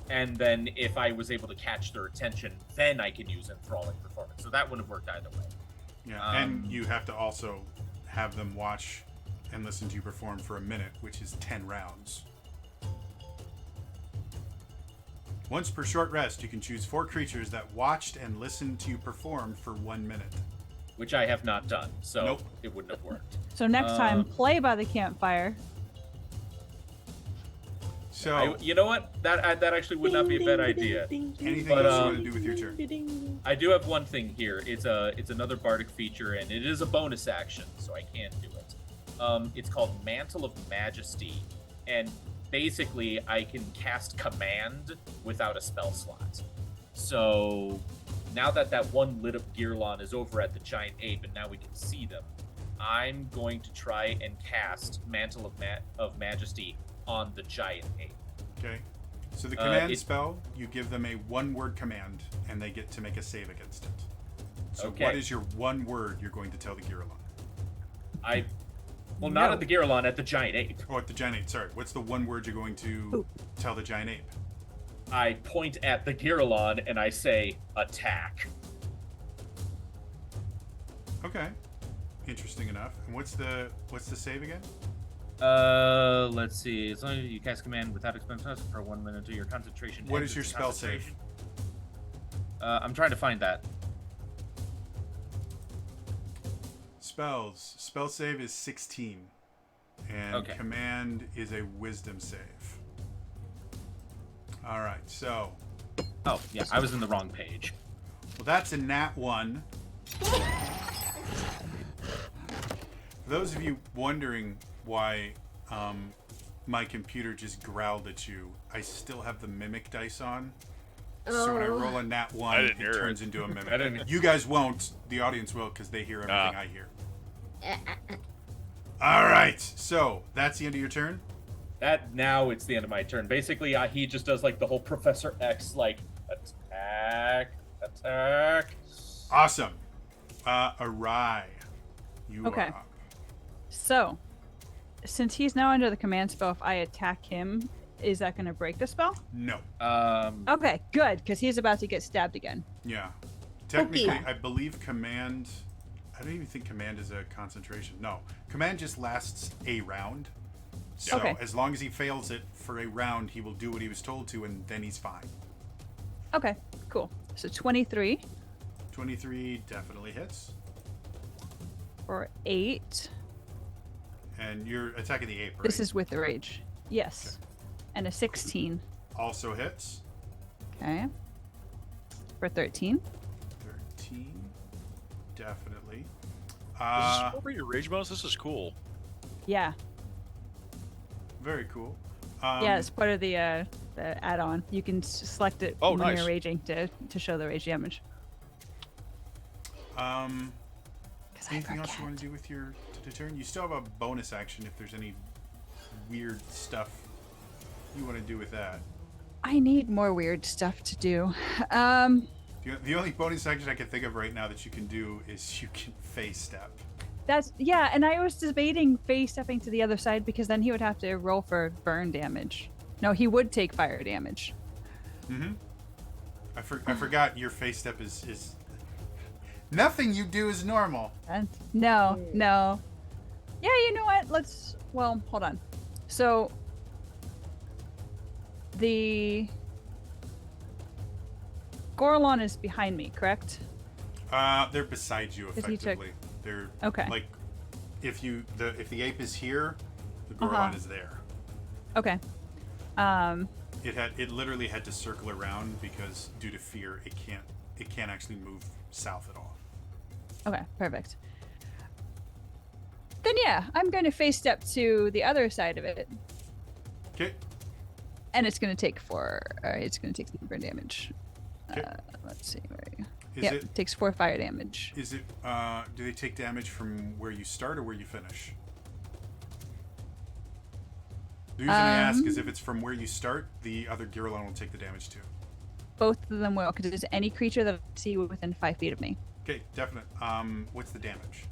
And then if I was able to catch their attention, then I can use Enthralling Performance. So that wouldn't have worked either way. Yeah, and you have to also have them watch and listen to you perform for a minute, which is 10 rounds. Once per short rest, you can choose 4 creatures that watched and listened to you perform for 1 minute. Which I have not done, so Nope. it wouldn't have worked. So next time, play by the campfire. So, You know what? That actually would not be a bad idea. anything But, else you want to do with your turn? I do have one thing here. It's another bardic feature, and it is a bonus action, so I can't do it. It's called Mantle of Majesty, and basically I can cast Command without a spell slot. So now that one lit up Gearlon is over at the giant ape, and now we can see them, I'm going to try and cast Mantle of Majesty on the giant ape. Okay. So the command it- spell, you give them a 1-word command, and they get to make a save against it. So Okay. what is your one word you're going to tell the Giralon? Well, not No. at the Giralon, at the giant ape. Oh, at the giant ape. Sorry. What's the one word you're going to tell the giant ape? I point at the Giralon and I say, attack. Okay. Interesting enough. And what's the save again? Let's see. As long as you cast command without expense for 1 minute to your concentration. What ends, is your it's spell save? concentration. I'm trying to find that. Spells. Spell save is 16. And Okay. command is a wisdom save. All right. So, Oh, yeah, I was in the wrong page. well, that's a nat 1. For those of you wondering why my computer just growled at you, I still have the mimic dice on. So when I Oh. roll a nat I 1, didn't it hear turns it. into a mimic. I didn't- You guys won't. The audience will because they hear everything Ah. I hear. All right. So that's the end of your turn? Now it's the end of my turn. Basically, he just does like the whole Professor X, like, attack. Awesome. Arai. You Okay. are up. So, since he's now under the command spell, if I attack him, is that going to break the spell? No. Okay, good, because he's about to get stabbed again. Yeah. Technically, Okay. I believe command... I don't even think command is a concentration. No. Command just lasts a round. So Okay. as long as he fails it for a round, he will do what he was told to, and then he's fine. Okay, cool. So 23 23 definitely hits. or 8. And you're attacking the ape, right? This is with the rage. Yes. And a 16. Also hits. Okay. For 13. 13. Definitely. This is over your rage bonus. This is cool. Yeah. Very cool. Yeah, it's part of the add-on. You can select it Oh, when nice. you're raging to show the rage damage. 'Cause I Anything else you forget. want to do with your turn? You still have a bonus action if there's any weird stuff you want to do with that. I need more weird stuff to do. The only bonus action I can think of right now that you can do is you can face step. That's yeah, and I was debating face stepping to the other side because then he would have to roll for burn damage. No, he would take fire damage. Mm-hmm. I forgot your face step is nothing you do is normal. And no. Yeah, you know what? Well, hold on. So the Gorlon is behind me, correct? They're beside you 'Cause he took- effectively. They're Okay. like if the ape is here, the Gorlon Uh-huh. is there. Okay. It literally had to circle around because due to fear it can't actually move south at all. Okay, perfect. Then yeah, I'm going to face step to the other side of it, Okay. and it's going to take it's going to take some burn damage. Okay. Let's see where. Is Yep, it takes 4 fire damage. is it do they take damage from where you start or where you finish? The reason I ask is if it's from where you start, the other Giralon will take the damage too. Both of them will, because it's any creature that I see within 5 feet of me. Okay, definite. What's the damage?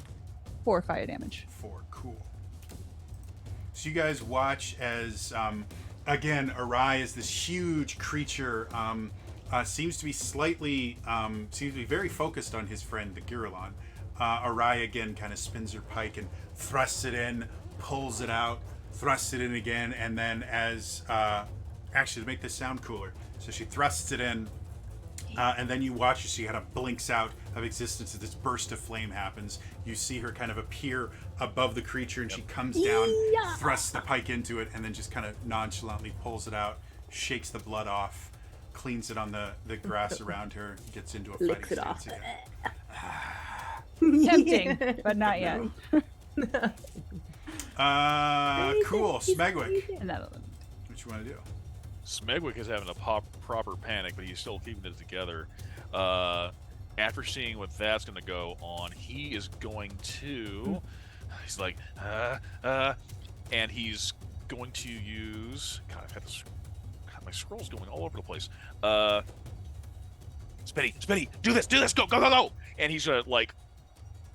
4 fire damage. 4. Cool. So you guys watch as again Arai is this huge creature. Seems to be very focused on his friend the Giralon. Arai again kind of spins her pike and thrusts it in, pulls it out, thrusts it in again, and then actually to make this sound cooler, so she thrusts it in, and then you watch as she kind of blinks out of existence as this burst of flame happens. You see her kind of appear above the creature, and she comes down, thrusts the pike into it, and then just kind of nonchalantly pulls it out, shakes the blood off, cleans it on the grass around her, gets into a fighting Licks it stance off. again. Tempting, but not yet. Cool. Smegwick, And that'll. what you want to do? Smegwick is having a proper panic, but he's still keeping it together. After seeing what that's going to go on, he is going to. He's like, and he's going to use. God, I've had this. God, my scroll's going all over the place. Spitty, do this, go. And he's like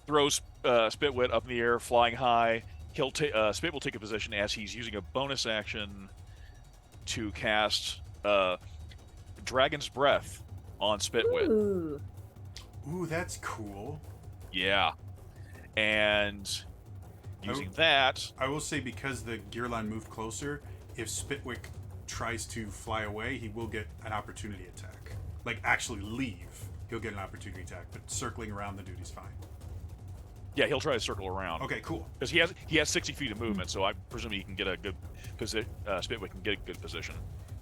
throws Spitwit up in the air, flying high. Spit will take a position as he's using a bonus action to cast Dragon's Breath on Spitwit. Ooh, that's cool. Yeah. And using that... I will say, because the Gearline moved closer, if Spitwick tries to fly away, he will get an opportunity attack. Like, actually leave, he'll get an opportunity attack, but circling around the dude is fine. Yeah, he'll try to circle around. Okay, cool. Because he has 60 feet of movement, so I presume he can get a good... Spitwick can get a good position.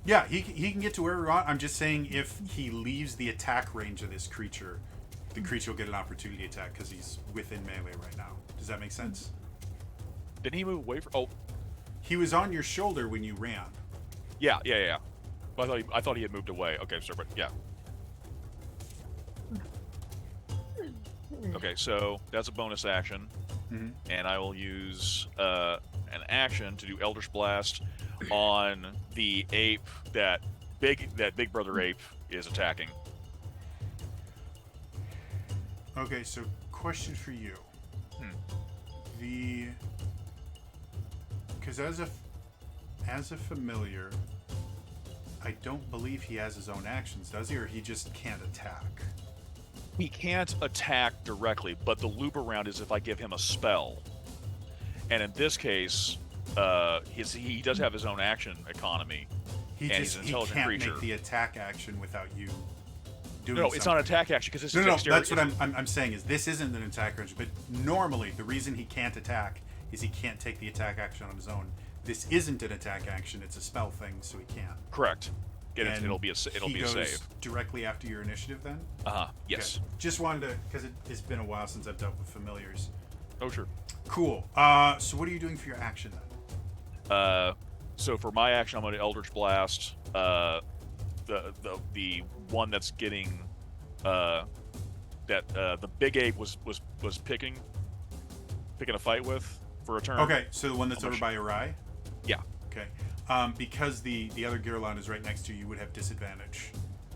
Yeah, he can get to wherever we want. I'm just saying, if he leaves the attack range of this creature, the creature will get an opportunity attack because he's within melee right now. Does that make sense? Did he move away from... Oh. He was on your shoulder when you ran. Yeah. Well, I thought he had moved away. Okay, sorry, but yeah. Okay, so that's a bonus action. Mm-hmm. And I will use an action to do Eldritch Blast on the ape that Big Brother ape is attacking. Okay, so question for you. Because as a familiar, I don't believe he has his own actions, does he? Or he just can't attack? He can't attack directly, but the loop around is if I give him a spell. And in this case, he does have his own action economy. He's an intelligent can't creature. Make the attack action without you doing No, something. it's not an attack action because it's No, dexterity. that's what I'm saying is this isn't an attack action, but normally the reason he can't attack is he can't take the attack action on his own. This isn't an attack action; it's a spell thing, so he can't. Correct. And It'll be a save. goes directly after your initiative, then. Yes. Okay. Just wanted to, because it's been a while since I've dealt with familiars. Oh sure. Cool. So what are you doing for your action then? So for my action, I'm going to Eldritch Blast the one that's getting that the big ape was picking a fight with for a turn. Okay, so the one that's over by Arai? Yeah. Okay. Because the other Gearlon is right next to you, you would have disadvantage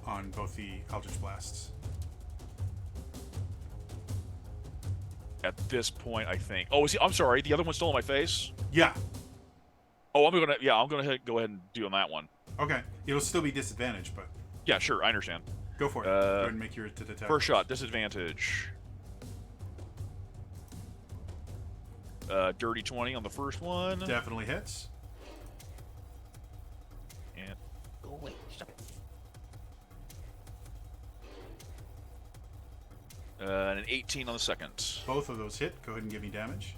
on both the Eldritch Blasts. At this point, I think. Oh, I'm sorry. The other one's still on my face. Yeah. Oh, I'm gonna go ahead and do on that one. Okay. It'll still be disadvantage, but Yeah, sure. I understand. go for it. Go ahead and make your attack. First shot, disadvantage. Dirty 20 on the first one. Definitely hits. And go away. Stop it. And an 18 on the second. Both of those hit. Go ahead and give me damage.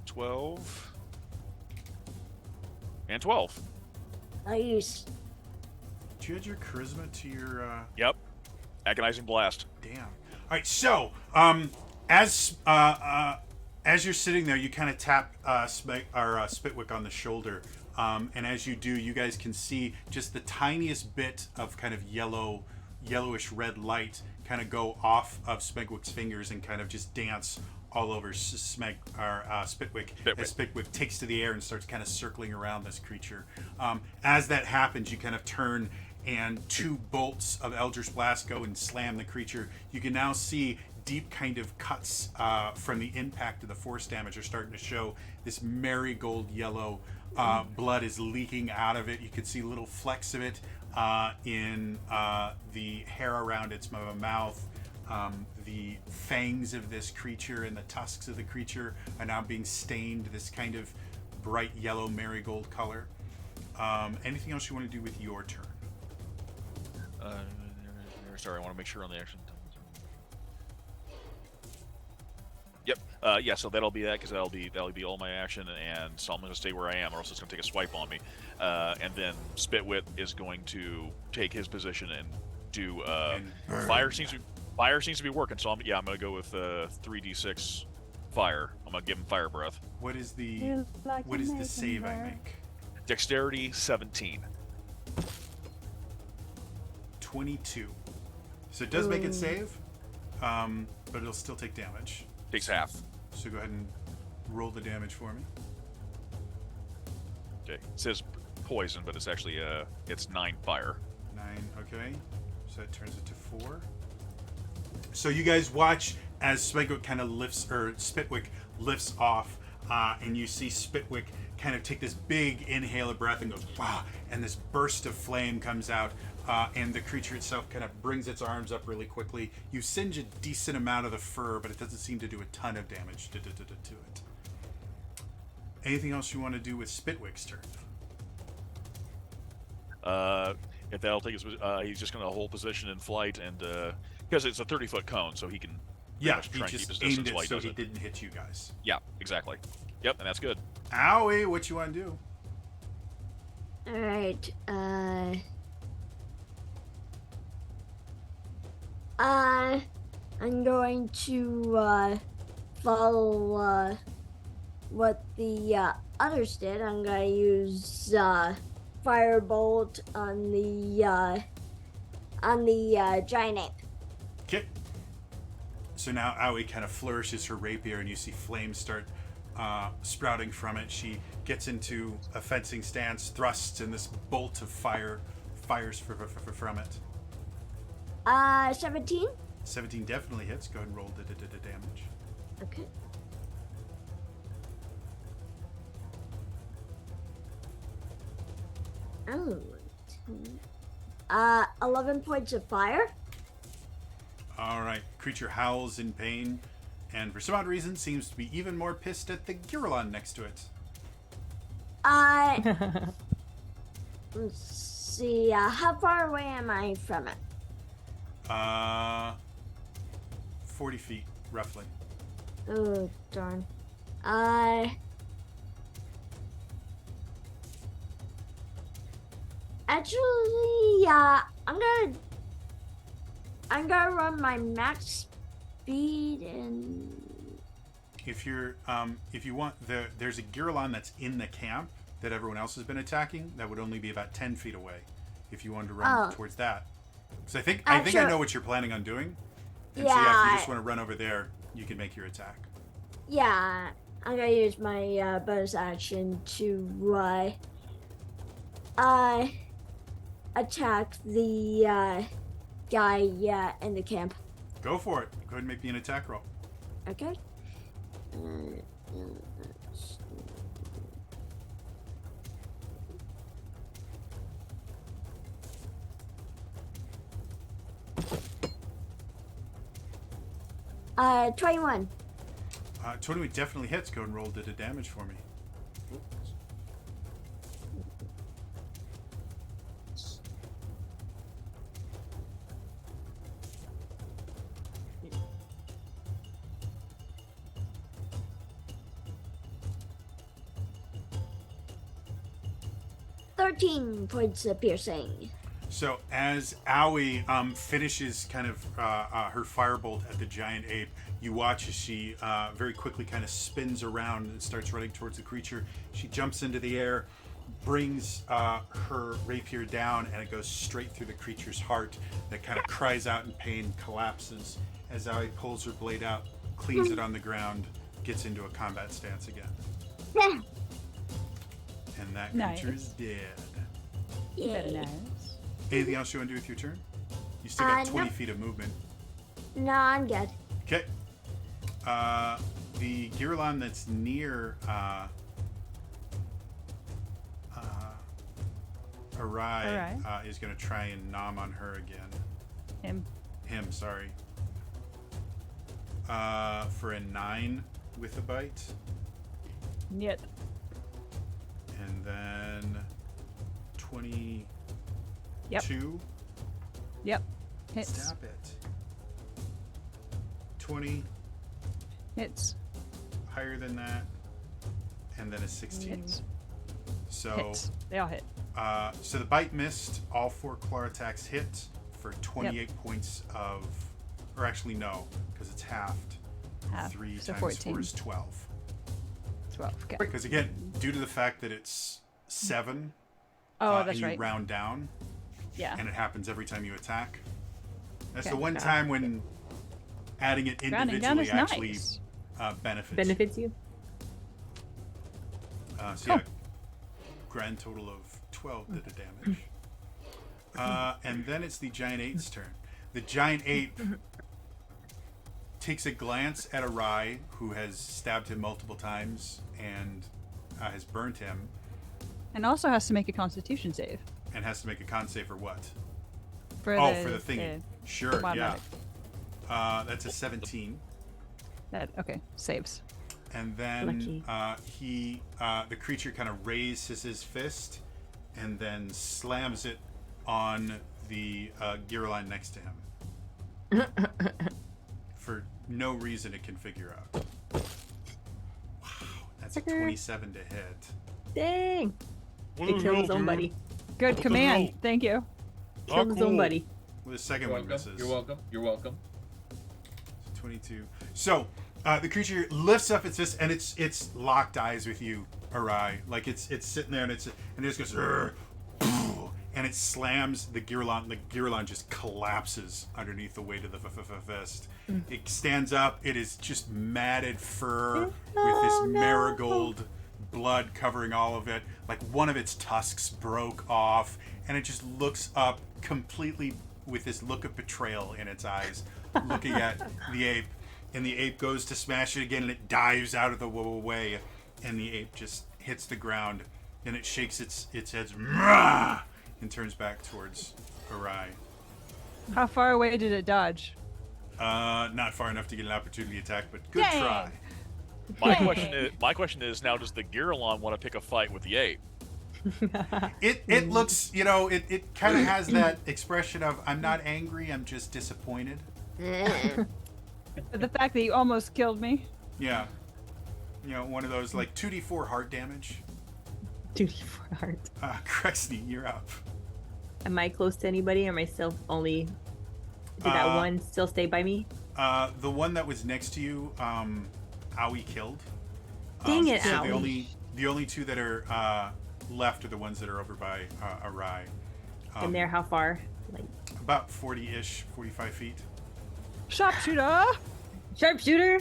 12. And 12. Nice. Did you add your charisma to your Yep. Agonizing Blast. damn. All right, so as you're sitting there, you kind of tap Spitwick on the shoulder, and as you do, you guys can see just the tiniest bit of kind of yellowish red light kind of go off of Spitwick's fingers and kind of just dance all over Spitwick as Spitwick takes to the air and starts kind of circling around this creature. As that happens, you kind of turn and two bolts of Eldritch Blast go and slam the creature. You can now see deep kind of cuts from the impact of the force damage are starting to show. This marigold yellow blood is leaking out of it. You can see little flecks of it in the hair around its mouth. The fangs of this creature and the tusks of the creature are now being stained this kind of bright yellow marigold color. Anything else you want to do with your turn? Sorry, I want to make sure on the action. Yep. Yeah. So that'll be that because that'll be all my action, and so I'm going to stay where I am, or else it's going to take a swipe on me. And then Spitwit is going to take his position and do fire. Seems to be working. So I'm going to go with 3d6 fire. I'm going to give him fire breath. What is the save I make? Dexterity 17. 22. So it does make it save, but it'll still take damage. Takes half. So go ahead and roll the damage for me. Okay. It says poison, but it's actually it's 9 fire. 9, okay. So that turns it to 4. So you guys watch as Spitwick kind of Spitwick lifts off, and you see Spitwick kind of take this big inhale of breath and goes, wow, and this burst of flame comes out, and the creature itself kind of brings its arms up really quickly. You singe a decent amount of the fur, but it doesn't seem to do a ton of damage to it. Anything else you want to do with Spitwick's turn? If that'll take his, he's just going to hold position in flight, and because it's a 30-foot cone, so he can Yeah, much he try and keep just his aimed distance it while he so does he it. didn't hit you guys. Yeah, exactly. Yep, and that's good. Owie, what you want to do? All right. I'm going to follow what the others did. I'm gonna use firebolt on the giant ape. Okay. So now Aoi kind of flourishes her rapier, and you see flames start sprouting from it. She gets into a fencing stance, thrusts, and this bolt of fire fires from it. 17. 17 definitely hits. Go ahead and roll the damage. Okay. Oh. 11 points of fire. All right. Creature howls in pain, and for some odd reason seems to be even more pissed at the Girlon next to it. Let's see. How far away am I from it? 40 feet, roughly. Oh, darn. Actually, I'm gonna run my max speed and. If you're, if you want, there's a Girlon that's in the camp that everyone else has been attacking. That would only be about 10 feet away. If you wanted to run towards that, because I think I know what you're planning on doing. And so if you just want to run over there, you can make your attack. Yeah, I'm gonna use my bonus action to attack the guy in the camp. Go for it. Go ahead and make me an attack roll. Okay. 21. 21 definitely hits. Go ahead and roll the damage for me. 13 points of piercing. So as Aoi finishes kind of her firebolt at the giant ape, you watch as she very quickly kind of spins around and starts running towards the creature. She jumps into the air, brings her rapier down, and it goes straight through the creature's heart. That kind of cries out in pain, collapses as Aoi pulls her blade out, cleans it on the ground, gets into a combat stance again. Yeah. And that Nice. creature is dead. Very Yay. nice. Anything else you want to do with your turn? You still got 20 no. feet of movement. No, I'm good. Okay. The Girlon that's near Arai is going to try and nom on her again. Him, sorry. For a 9 with a bite. Yet. And then 22. Yep. Hits. Stop it. 20, Hits. higher than that. And then a 16. Hits. So, Hits. They all hit. so the bite missed. All 4 claw attacks hit for 28 points of, or actually no, because it's halved. Half. 3 So times 14. 4 is 12. 12. Okay. Because again, due to the fact that it's 7, Oh, and that's you right. round down, Yeah. and it happens every time you attack. That's Okay. the one time when adding it Rounding down individually is actually nice. Benefits you. So yeah, grand total of 12 did the damage. And then it's the giant ape's turn. The giant ape takes a glance at Arai, who has stabbed him multiple times and has burnt him, And also has to make a Constitution save. and has to make a con save for what? For For the thingy. Sure, yeah. automatic. That's a 17. That okay, saves. And then Lucky. the creature kind of raises his fist and then slams it on the gear line next to him. For no reason it can figure out. Wow, that's a 27 to hit. Dang. He killed his own buddy. Good command. Thank you. Killed his own buddy. With a second You're one welcome. misses. You're welcome. You're welcome. 22. So the creature lifts up its fist and it's locked eyes with you, Arai. Like it's sitting there and it just goes "Rrr," and it slams the Girlon. The Girlon just collapses underneath the weight of the fist. It stands up. It is just matted fur with this marigold blood covering all of it. Like one of its tusks broke off, and it just looks up completely with this look of betrayal in its eyes, looking at the ape. And the ape goes to smash it again, and it dives out of the way, and the ape just hits the ground, and it shakes its head and turns back towards Arai. How far away did it dodge? Not far enough to get an opportunity attack, but good Dang. try. My question is now: does the Giralon want to pick a fight with the ape? It looks, it kind of has that expression of I'm not angry, I'm just disappointed. The fact that you almost killed me. Yeah. One of those like 2d4 heart damage. Duty for heart. Crexney, you're up. Am I close to anybody, or am I still only? Did that one still stay by me? The one that was next to you, Owie killed. Dang it, so Owie. the only two that are left are the ones that are over by Arai. And they're how far? Like About 40-ish, 45 feet. Sharpshooter! sharpshooter.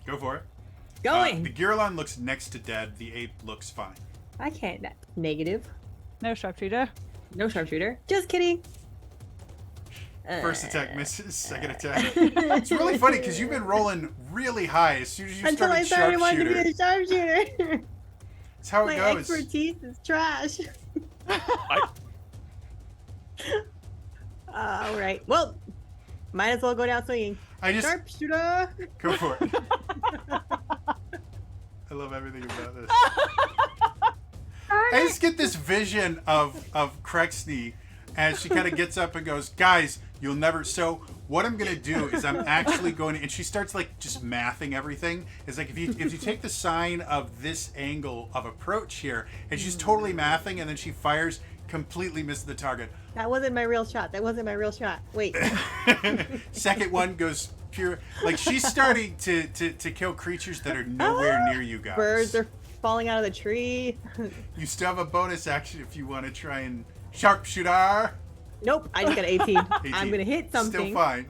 Go for it. Going. The Girlon looks next to dead. The ape looks fine. I can't. Negative. No sharpshooter. No sharpshooter. Just kidding. First attack misses. Second attack. It's really funny because you've been rolling really high as soon as you Until I started started wanting to be sharpshooter. a sharpshooter. That's how it My goes. expertise is trash. All right. Well, might as well go down swinging. I just Sharpshooter. go for it. I love everything about this. I just get this vision of Crexney as she kind of gets up and goes, "Guys, you'll never." So what I'm gonna do is I'm actually going to, and she starts like just mathing everything. It's like if you take the sine of this angle of approach here, and she's totally mathing, and then she fires, completely misses the target. That wasn't my real shot. That wasn't my real shot. Wait. Second one goes pure. Like she's starting to kill creatures that are nowhere near you guys. Birds are falling out of the tree. You still have a bonus action if you want to try and sharpshooter. Nope. I just got 18. 18. I'm gonna hit something Still fine.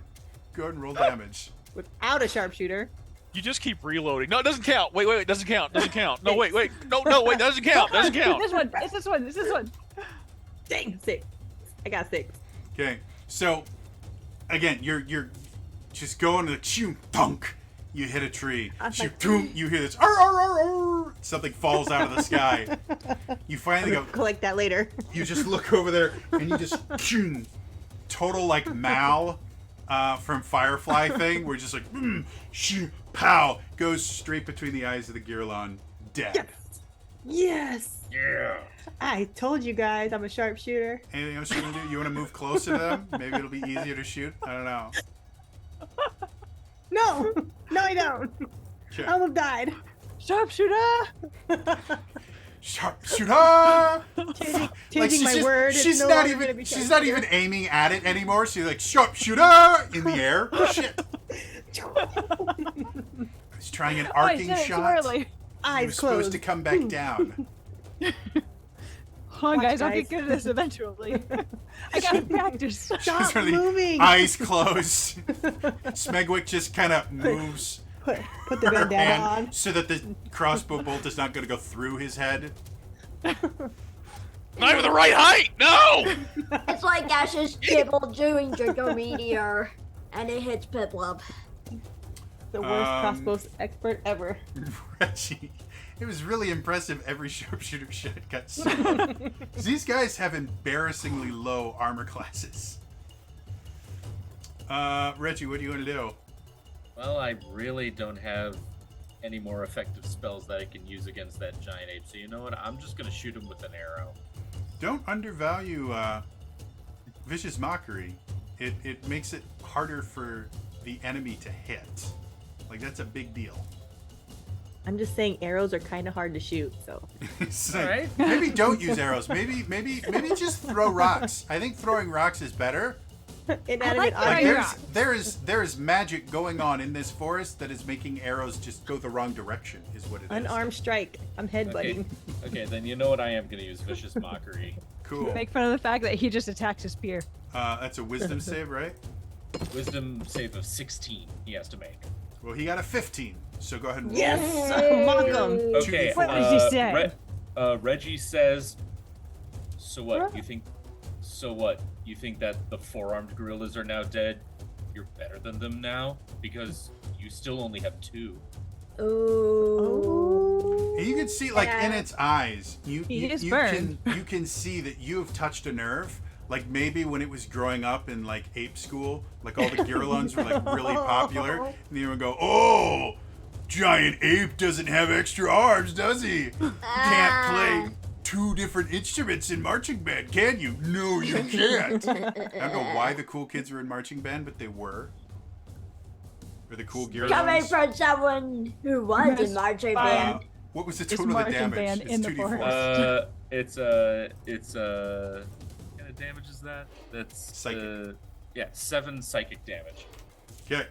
Go ahead and roll damage. without a sharpshooter. You just keep reloading. No, it doesn't count. Wait, doesn't count. Doesn't count. No, wait. No, wait, doesn't count. Doesn't count. This one. It's this one. It's this one. Dang, 6. I got 6. Okay, so again, you're just going to chew thunk. You hit a tree. I was Shoot, like, boom, you hear this. Arr, arr, arr, arr. Something falls out of the sky. You finally go. Collect that later. You just look over there and you just chew. Total like Mal from Firefly thing, where just like shoo, pow, goes straight between the eyes of the Girlon, dead. Yes. Yeah. I told you guys I'm a sharpshooter. Anything else you want to do? You want to move closer to them? Maybe it'll be easier to shoot. I don't know. No, I don't. Okay. I almost died. Sharpshooter! Sharpshooter! Changing my word. She's It's no not longer gonna even. be She's not even aiming at it anymore. She's like sharpshooter in the air. Shit. I was trying an Oh, I arcing said it too shot. early. It Eyes was supposed closed. to come back down. Hold on, Watch, guys. I'll get guys. good at this eventually. I gotta practice. Stop Sort of moving. Eyes closed. Smegwick just kind of moves Put the her bandana hand on. so that the crossbow bolt is not going to go through his head. Not even the right height. No. It's like Ash's Jibble doing Dragometeor, and it hits Piplup. The worst crossbow expert ever. Reggie, it was really impressive every sharpshooter shot got so. These guys have embarrassingly low armor classes. Reggie, what do you want to do? Well, I really don't have any more effective spells that I can use against that giant ape. So you know what? I'm just gonna shoot him with an arrow. Don't undervalue Vicious Mockery. It makes it harder for the enemy to hit. Like, that's a big deal. I'm just saying arrows are kind of hard to shoot, so. So All right. maybe don't use arrows. Maybe just throw rocks. I think throwing rocks is better. Inanimate throwing objects. rocks. There is magic going on in this forest that is making arrows just go the wrong direction, is what it is. Unarmed strike. I'm headbutting. Okay, then you know what? I am gonna use Vicious Mockery. Cool. Make fun of the fact that he just attacked his spear. That's a wisdom save, right? Wisdom save of 16 he has to make. Well, he got a 15, so go ahead and roll. Yes! Mock 'em. Okay. What did he say? Reggie says. So what? You think? So what? You think that the four-armed gorillas are now dead? You're better than them now because you still only have 2. Ooh. And you can see, like, in Yeah. its eyes, you is burned. can see that you have touched a nerve. Like, maybe when it was growing up in, like, ape school, like, all the Giralons were, like, really popular. And they would go, oh, giant ape doesn't have extra arms, does he? Can't play 2 different instruments in marching band, can you? No, you can't. I don't know why the cool kids were in marching band, but they were. Or the cool Giralons. Coming from someone who was in marching band. What was the It's total of marching damage? band It's in the 2d4. forest. It's what kind of damage is that? That's Psychic. 7 psychic damage. Okay.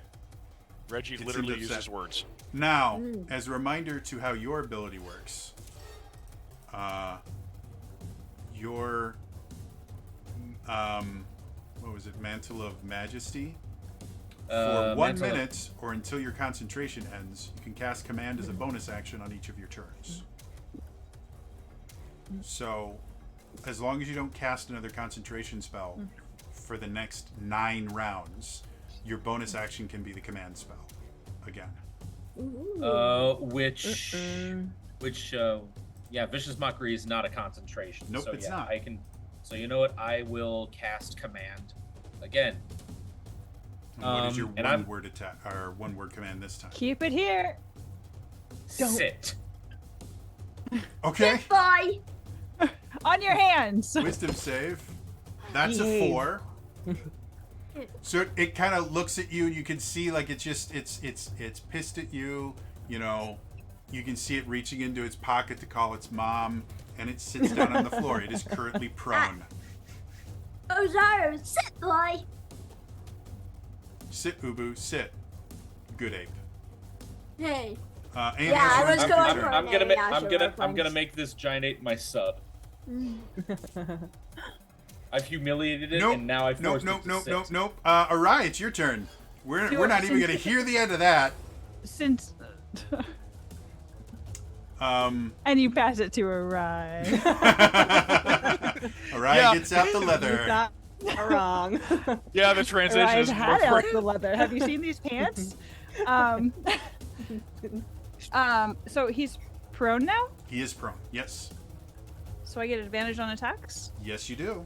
Reggie It literally seems upset. uses words. Now, as a reminder to how your ability works, your what was it, Mantle of Majesty? For 1 Mantle of- minute or until your concentration ends, you can cast command as a bonus action on each of your turns. So, as long as you don't cast another concentration spell for the next 9 rounds, your bonus action can be the command spell again. Vicious Mockery is not a concentration. Nope, so it's yeah, not. I can. So you know what? I will cast command again. And what is your and I'm- one-word attack or one-word command this time? Keep it here. Don't. Sit. Okay. Bye. On your hands. Wisdom save. That's a Behave. 4. So it kind of looks at you, and you can see like it's pissed at you. You know, you can see it reaching into its pocket to call its mom, and it sits down on the floor. It is currently prone. Ozaro, sit, boy. Sit, Ubu. Sit. Good ape. Hey. And Yeah, I was going turn. for I'm an gonna Asher I'm gonna reference. make this giant ape my sub. I've humiliated it, Nope. and now I've Nope. forced Nope. it to Nope. sit. Nope. Nope. Arai, it's your turn. We're not even gonna hear the end of that. Since Um. and you pass it to a ride. Arai Yeah. gets out the leather. Not wrong. Yeah, the transition Ride is had more out the leather. Have you seen these pants? So he's prone now. He is prone. Yes. So I get advantage on attacks. Yes, you do.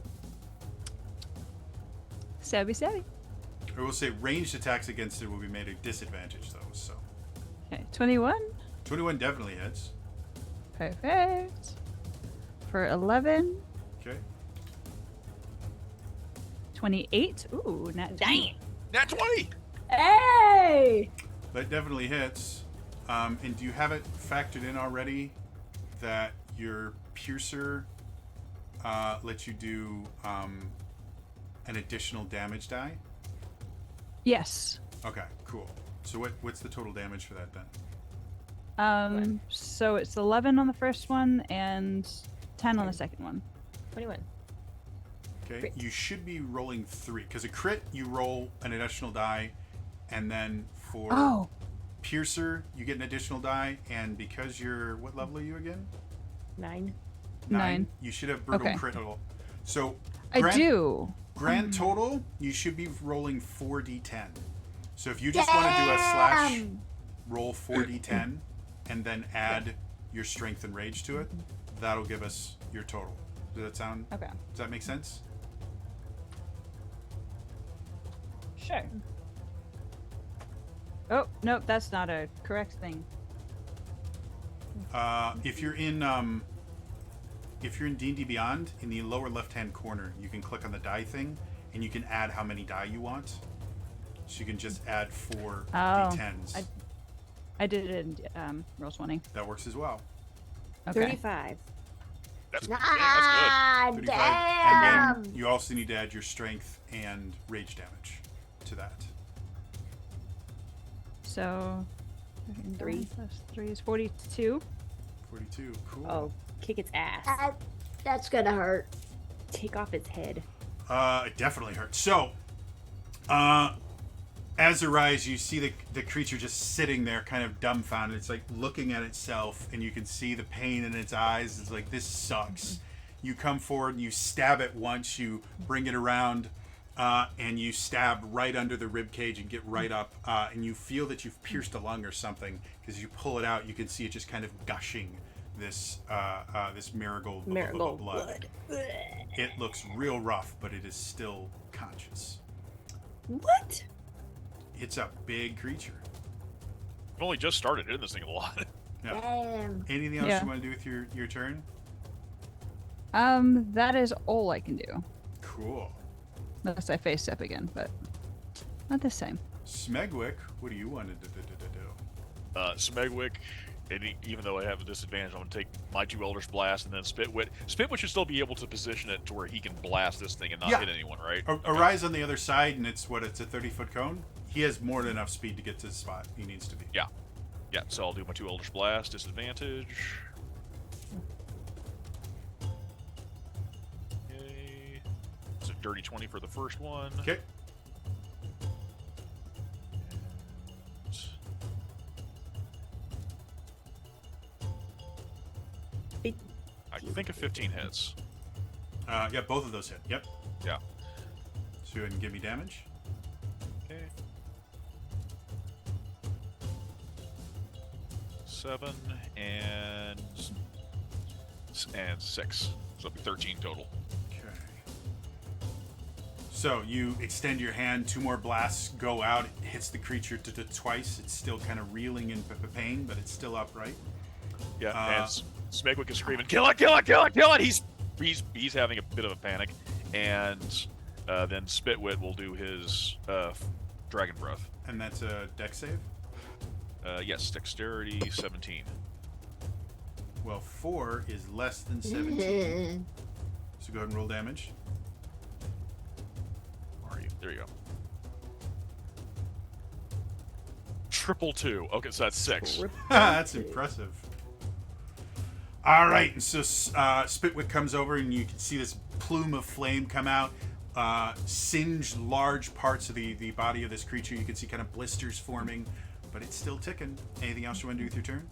Stabby. I will say ranged attacks against it will be made a disadvantage, though. So Okay, 21. 21 definitely hits. Perfect. For 11. Okay. 28. Ooh, not Dang. Nat 20. Hey. That definitely hits. And do you have it factored in already that your piercer lets you do an additional damage die? Yes. Okay, cool. So what's the total damage for that then? So it's 11 on the first one and 10 on the second one. 21. Okay, Crit. you should be rolling 3 because a crit you roll an additional die, and then for Oh, piercer you get an additional die, and because you're what level are you again? 9. 9. You should have brutal Okay. critical. So I do. Grand total, you should be rolling 4d10. So if you just want to do a slash roll 4d10 and then add your strength and rage to it, that'll give us your total. Does that sound? Okay. Does that make sense? Sure. Oh, nope, that's not a correct thing. If you're in D&D Beyond, in the lower left-hand corner, you can click on the die thing, and you can add how many die you want. So you can just add 4 d10s. I did it in Roll20. That works as well. Okay. 35. That's, Ah, 35. damn. And then you also need to add your strength and rage damage to that. So 3 plus 3 is 42. 42. Cool. Oh, kick its ass. That's gonna hurt. Take off its head. It definitely hurts. So, as a rise, you see the creature just sitting there, kind of dumbfounded. It's like looking at itself, and you can see the pain in its eyes. It's like, this sucks. You come forward and you stab it once. You bring it around, and you stab right under the rib cage and get right up. And you feel that you've pierced a lung or something, because you pull it out, you can see it just kind of gushing this marigold blood. It looks real rough, but it is still conscious. What? It's a big creature. I've only just started hitting this thing a lot. Yeah. Damn. Anything else Yeah. you want to do with your turn? That is all I can do. Cool. Unless I face step again, but not this time. Smegwick, what do you want to do? Smegwick, even though I have a disadvantage, I'm going to take my 2 Eldritch Blast and then Spitwit. Spitwit should still be able to position it to where he can blast this thing and not Yeah. hit anyone, right? Arise on the other side, and it's a 30-foot cone. He has more than enough speed to get to the spot he needs to be. Yeah. Yeah, so I'll do my 2 Eldritch Blast, disadvantage. Okay. It's a dirty 20 for the first one. Okay. I think a 15 hits. Yeah, both of those hit. Yep. Yeah. So go ahead and give me damage. Okay. 7 and 6. So it'll be 13 total. Okay. So you extend your hand, 2 more blasts go out. It hits the creature twice. It's still kind of reeling in pain, but it's still upright. Yeah, and Smegwick is screaming, "Kill it! Kill it! Kill it! Kill it!" He's having a bit of a panic, and then Spitwit will do his Dragon Breath. And that's a dex save? Yes, Dexterity 17. Well, 4 is less than 17. So go ahead and roll damage. Where are you? There you go. Triple 2. Okay, so that's 6. That's impressive. All right, and so Spitwick comes over, and you can see this plume of flame come out, singe large parts of the body of this creature. You can see kind of blisters forming, but it's still ticking. Anything else you want to do with your turn?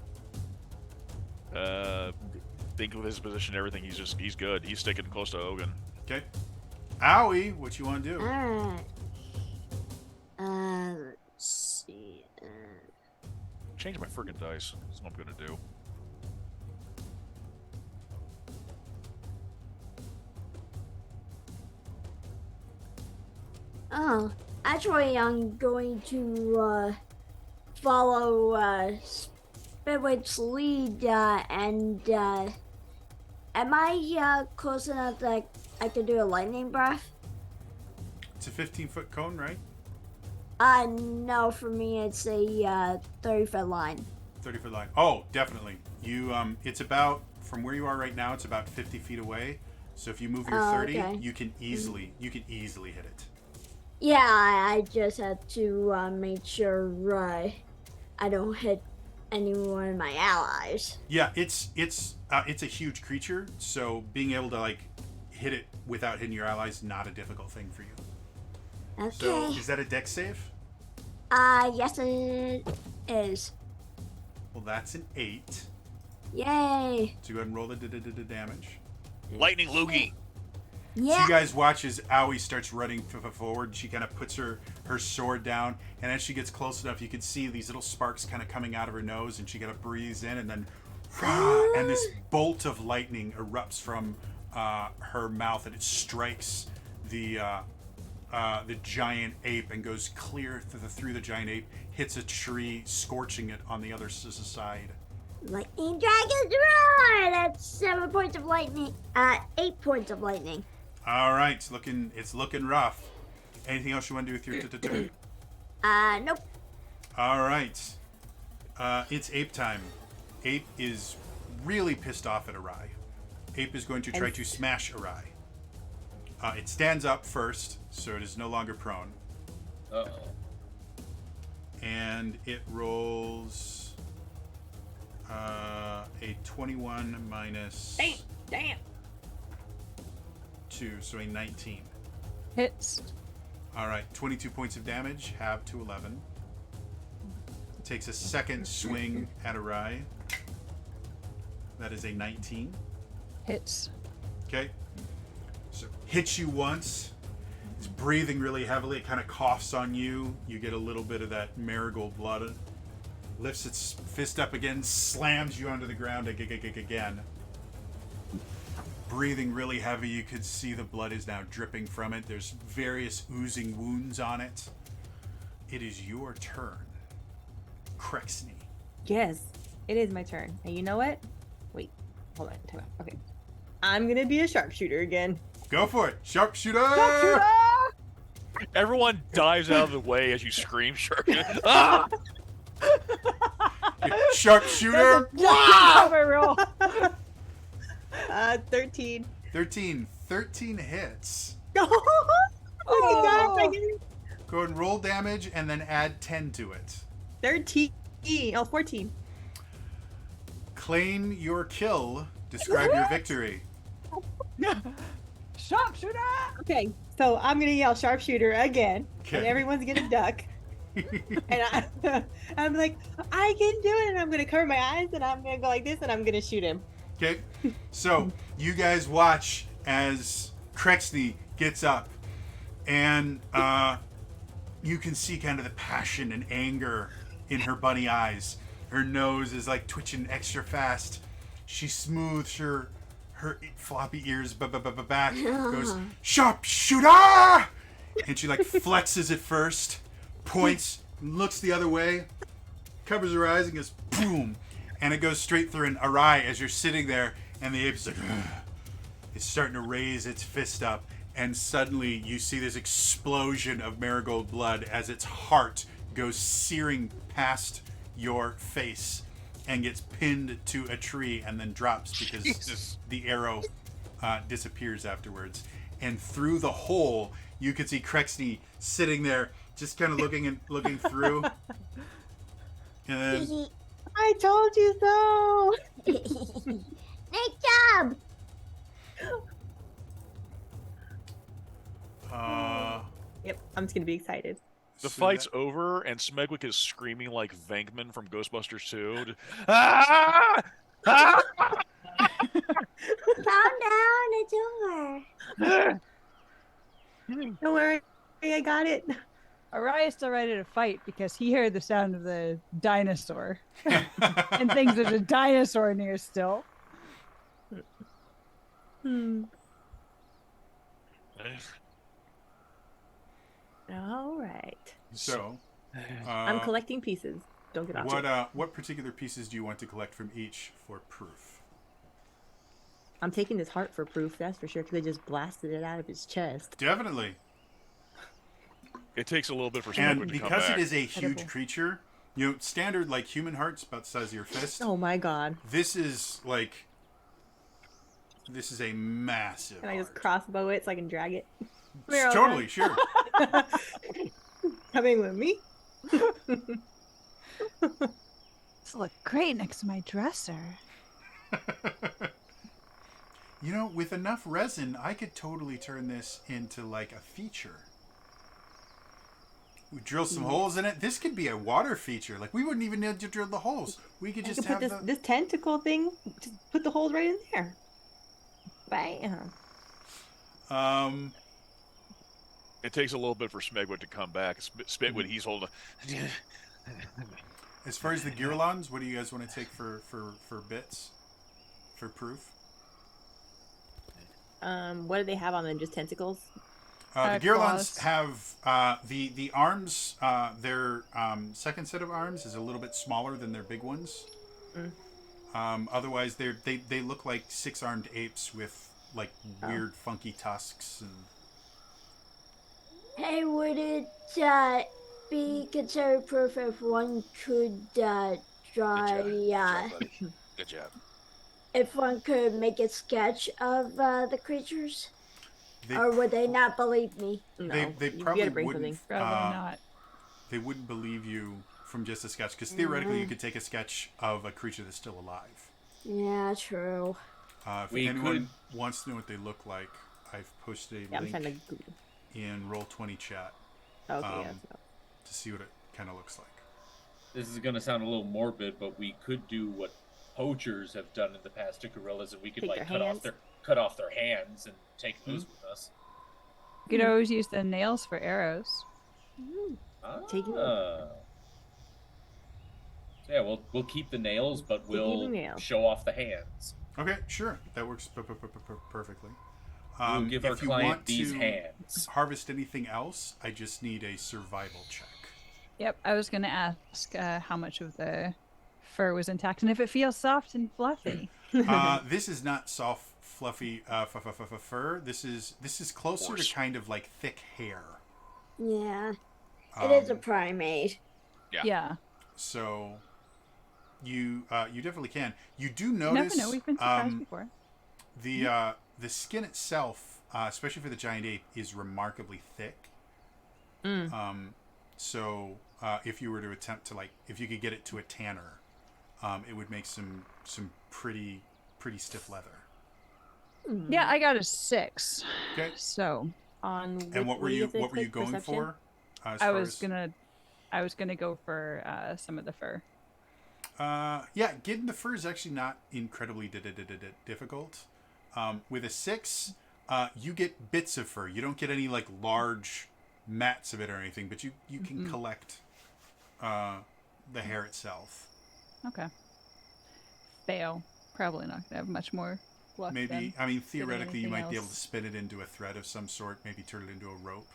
Think of his position and everything. He's good. He's sticking close to Ogun. Okay. Owie, what you want to do? Alright. Let's see. Change my friggin' dice. That's what I'm gonna do. Oh, actually, I'm going to follow Spitwick's lead, and am I close enough that I can do a lightning breath? It's a 15-foot cone, right? No, for me it's a 30-foot line. 30-foot line. Oh, definitely. You, it's about, from where you are right now, it's about 50 feet away. So if you move your 30, okay. you can easily hit it. Yeah, I just had to make sure I don't hit any one of my allies. Yeah, it's a huge creature, so being able to like hit it without hitting your allies not a difficult thing for you. Okay. So is that a dex save? Yes it is. Well, that's an 8. Yay! So go ahead and roll the damage. Lightning Loogie. So Yeah. you guys watch as Aoi starts running forward. She kind of puts her sword down, and as she gets close enough, you can see these little sparks kind of coming out of her nose, and she kind of breathes in, and then, and this bolt of lightning erupts from her mouth, and it strikes the giant ape and goes clear through the giant ape, hits a tree, scorching it on the other side. Lightning Dragon's Roar! That's 7 points of lightning. 8 points of lightning. All right, it's looking rough. Anything else you want to do with your turn? Nope. All right. It's ape time. Ape is really pissed off at Arai. Ape is going to try to smash Arai. It stands up first, so it is no longer prone. Uh-oh. And it rolls a 21 minus Damn. 2, so a 19. Hits. All right, 22 points of damage, halved to 11. Takes a second swing at Arai. That is a 19. Hits. Okay. So hits you once. It's breathing really heavily. It kind of coughs on you. You get a little bit of that marigold blood. Lifts its fist up again, slams you onto the ground again. Breathing really heavy. You could see the blood is now dripping from it. There's various oozing wounds on it. It is your turn, Crexney. Yes, it is my turn. And you know what? Wait, hold on. Time out. Okay. I'm going to be a sharpshooter again. Go for it. Sharpshooter! Everyone dives out of the way as you scream, sharpshooter. Ah! Sharpshooter! Cover roll. 13. 13 hits. Oh my god, I get Go ahead and roll damage and then add 10 to it. 13. Oh, 14. Claim your kill. Describe your victory. Sharpshooter. Okay, so I'm gonna yell sharpshooter again, Okay. and everyone's gonna duck. And I'm like, I can do it, and I'm gonna cover my eyes, and I'm gonna go like this, and I'm gonna shoot him. Okay, so you guys watch as Crexney gets up, and you can see kind of the passion and anger in her bunny eyes. Her nose is like twitching extra fast. She smooths her floppy ears back, goes, sharpshooter! And she like flexes it first, points, looks the other way, covers her eyes and goes, boom! And it goes straight through an Arai as you're sitting there, and the ape's like, ugh. It's starting to raise its fist up, and suddenly you see this explosion of marigold blood as its heart goes searing past your face and gets pinned to a tree and then drops because Jesus. the arrow disappears afterwards. And through the hole, you could see Crexney sitting there, just kind of looking through. And then, I told you so. Nice job! Yep, I'm just gonna be excited. The so fight's that- over, and Smegwick is screaming like Venkman from Ghostbusters 2. Ah! Ah! Calm down, it's over. Don't worry, I got it. Araya is still ready to fight because he heard the sound of the dinosaur and thinks there's a dinosaur near still. All right. So, I'm collecting pieces. Don't get off. what particular pieces do you want to collect from each for proof? I'm taking his heart for proof, that's for sure, because I just blasted it out of his chest. Definitely. It takes a little bit for And Smegwick to come because back. it is a huge Edible. creature, standard like human hearts about the size of your fist. Oh my god. This is a massive. Can I just heart. crossbow it so I can drag it? Come here, Totally, sure. Coming with me? This look great next to my dresser. With enough resin, I could totally turn this into like a feature. We drill some holes in it. This could be a water feature. Like, we wouldn't even need to drill the holes. We could I just could put have this tentacle thing. Just put the holes right in there. Bam. It takes a little bit for Smegwood to come back. Smegwood, he's holding. As far as the Gearlons, what do you guys want to take for bits? For proof? What do they have on them? Just tentacles? The Gearlons Claws. have the arms. Their second set of arms is a little bit smaller than their big ones. Otherwise, they look like 6-armed apes with like weird, funky tusks. And Hey, would it be considered proof if one could Good draw? job, buddy. Good job. If one could make a sketch of the creatures, they or would they not believe me? No. they you probably gotta bring wouldn't. something. Probably not. They wouldn't believe you from just a sketch, because theoretically you could take a sketch of a creature that's still alive. Yeah, true. If We anyone wants to know what they look like, I've posted a Yeah, I'm trying to link Google. in Roll20 chat Okay, Um, yeah. to see what it kind of looks like. This is going to sound a little morbid, but we could do what poachers have done in the past to gorillas, and we could Take like their hands? cut off their hands and take those with us. You could always use the nails for arrows. Take it. So yeah, we'll keep the nails, but Keep the we'll nails. show off the hands. Okay, sure. That works perfectly. We'll give our if you client want these to hands. harvest anything else, I just need a survival check. Yep, I was gonna ask how much of the fur was intact and if it feels soft and fluffy. This is not soft, fluffy fur. This is closer Horse. to kind of like thick hair. Yeah, it is a Um, primate. Yeah. So you definitely can. You do You notice never know. We've been surprised before. the skin itself, especially for the giant ape, is remarkably thick. So if you were to attempt to if you could get it to a tanner, it would make some pretty stiff leather. Yeah, I got a 6. Okay. So On And what were do you have to going click perception? for? As I far was as- gonna go for some of the fur. Yeah, getting the fur is actually not incredibly difficult. With a 6, you get bits of fur. You don't get any like large mats of it or anything, but you can collect the hair itself. Okay. Fail. Probably not gonna have much more luck. Maybe, then. I mean, theoretically, you anything might be able to else. spin it into a thread of some sort. Maybe turn it into a rope.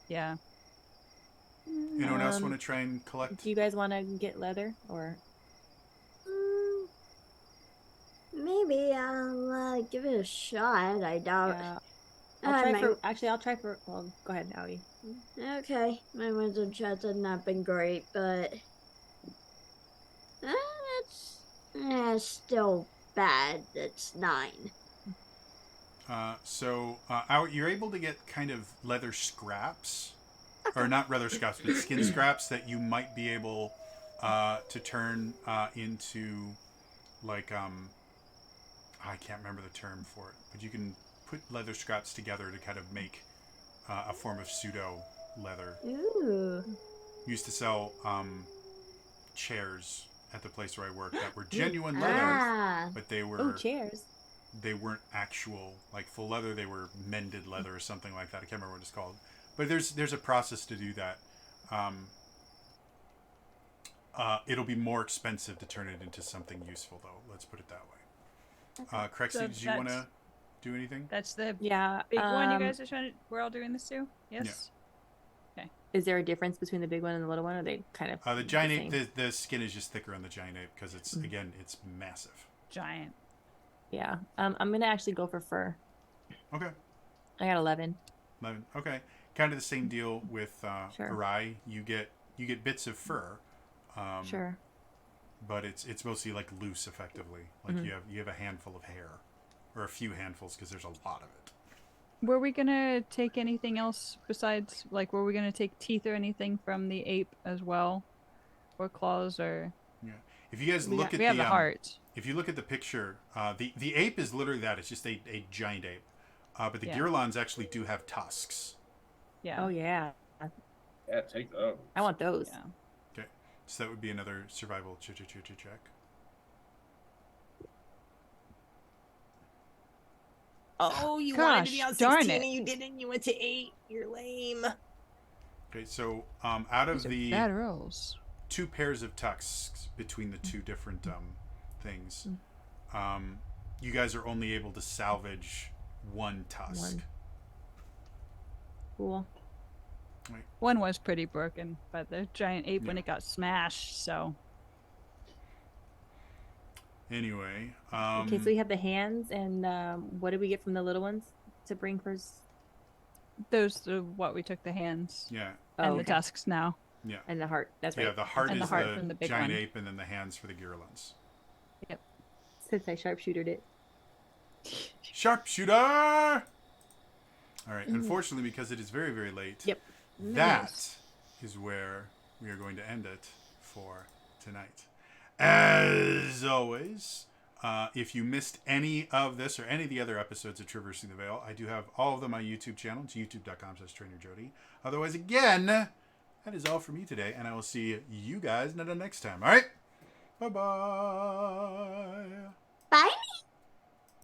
Yeah. Anyone else Um, want to try and collect? Do you guys want to get leather or? Maybe I'll give it a shot. I doubt. Yeah. Uh, I'll try my- for. Actually, I'll try for. Well, go ahead, Aoi. Okay, my wisdom checks have not been great, but it's still bad. It's 9. You're able to get kind of leather scraps, or not leather scraps, but skin scraps that you might be able to turn into like I can't remember the term for it, but you can put leather scraps together to kind of make a form of pseudo leather. Ooh. Used to sell chairs at the place where I worked that were genuine leather, Ah. but they were Oh, chairs. they weren't actual like full leather. They were mended leather or something like that. I can't remember what it's called. But there's a process to do that. It'll be more expensive to turn it into something useful, though. Let's put it that way. Crexy, So did you want to that's- do anything? That's the Yeah. big one you guys are trying to. We're all doing this too. Yes. Is there a difference between the big one and the little one? Or are they kind of The giant same? ape, the skin is just thicker on the giant ape because it's again it's massive. Giant. Yeah. I'm gonna actually go for fur. Okay, I got 11. 11. Okay, kind of the same deal with Sure. Arai. You get bits of fur. Sure. But it's mostly like loose, effectively. Like you have a handful of hair, or a few handfuls because there's a lot of it. Were we gonna take anything else besides, like, were we gonna take teeth or anything from the ape as well, or claws, or Yeah. If you guys we, look got, at we have the the heart? if you look at the picture, the ape is literally that. It's just a giant ape. But the Yeah. Gearlons actually do have tusks. Yeah. Oh yeah. Yeah, take those. I want those. Yeah. Okay, so that would be another survival check. Oh, you wanted to be Gosh, on darn 16 it. and you didn't. You went to 8. You're lame. Okay, so out of These are the bad rolls. 2 pairs of tusks between the 2 different things, you guys are only able to salvage 1 tusk. 1. Cool. One was pretty broken by the giant ape when Yeah. it got smashed. So Anyway, Okay, so we have the hands, and what did we get from the little ones to bring first? those are what we took, the hands yeah, and Oh, the okay. tusks now. yeah, And the heart. That's right. yeah. The heart And is the heart the, from the big giant one. ape, and then the hands for the girlins. Since I sharpshootered it. Sharpshooter! All right, unfortunately, because it is very, very late, Yep. that is where we are going to end it for tonight. As always, if you missed any of this or any of the other episodes of Traversing the Veil, I do have all of them on my YouTube channel. It's youtube.com/TrainerJody. Otherwise, again, that is all for me today, and I will see you guys next time. All right? Bye-bye. Bye.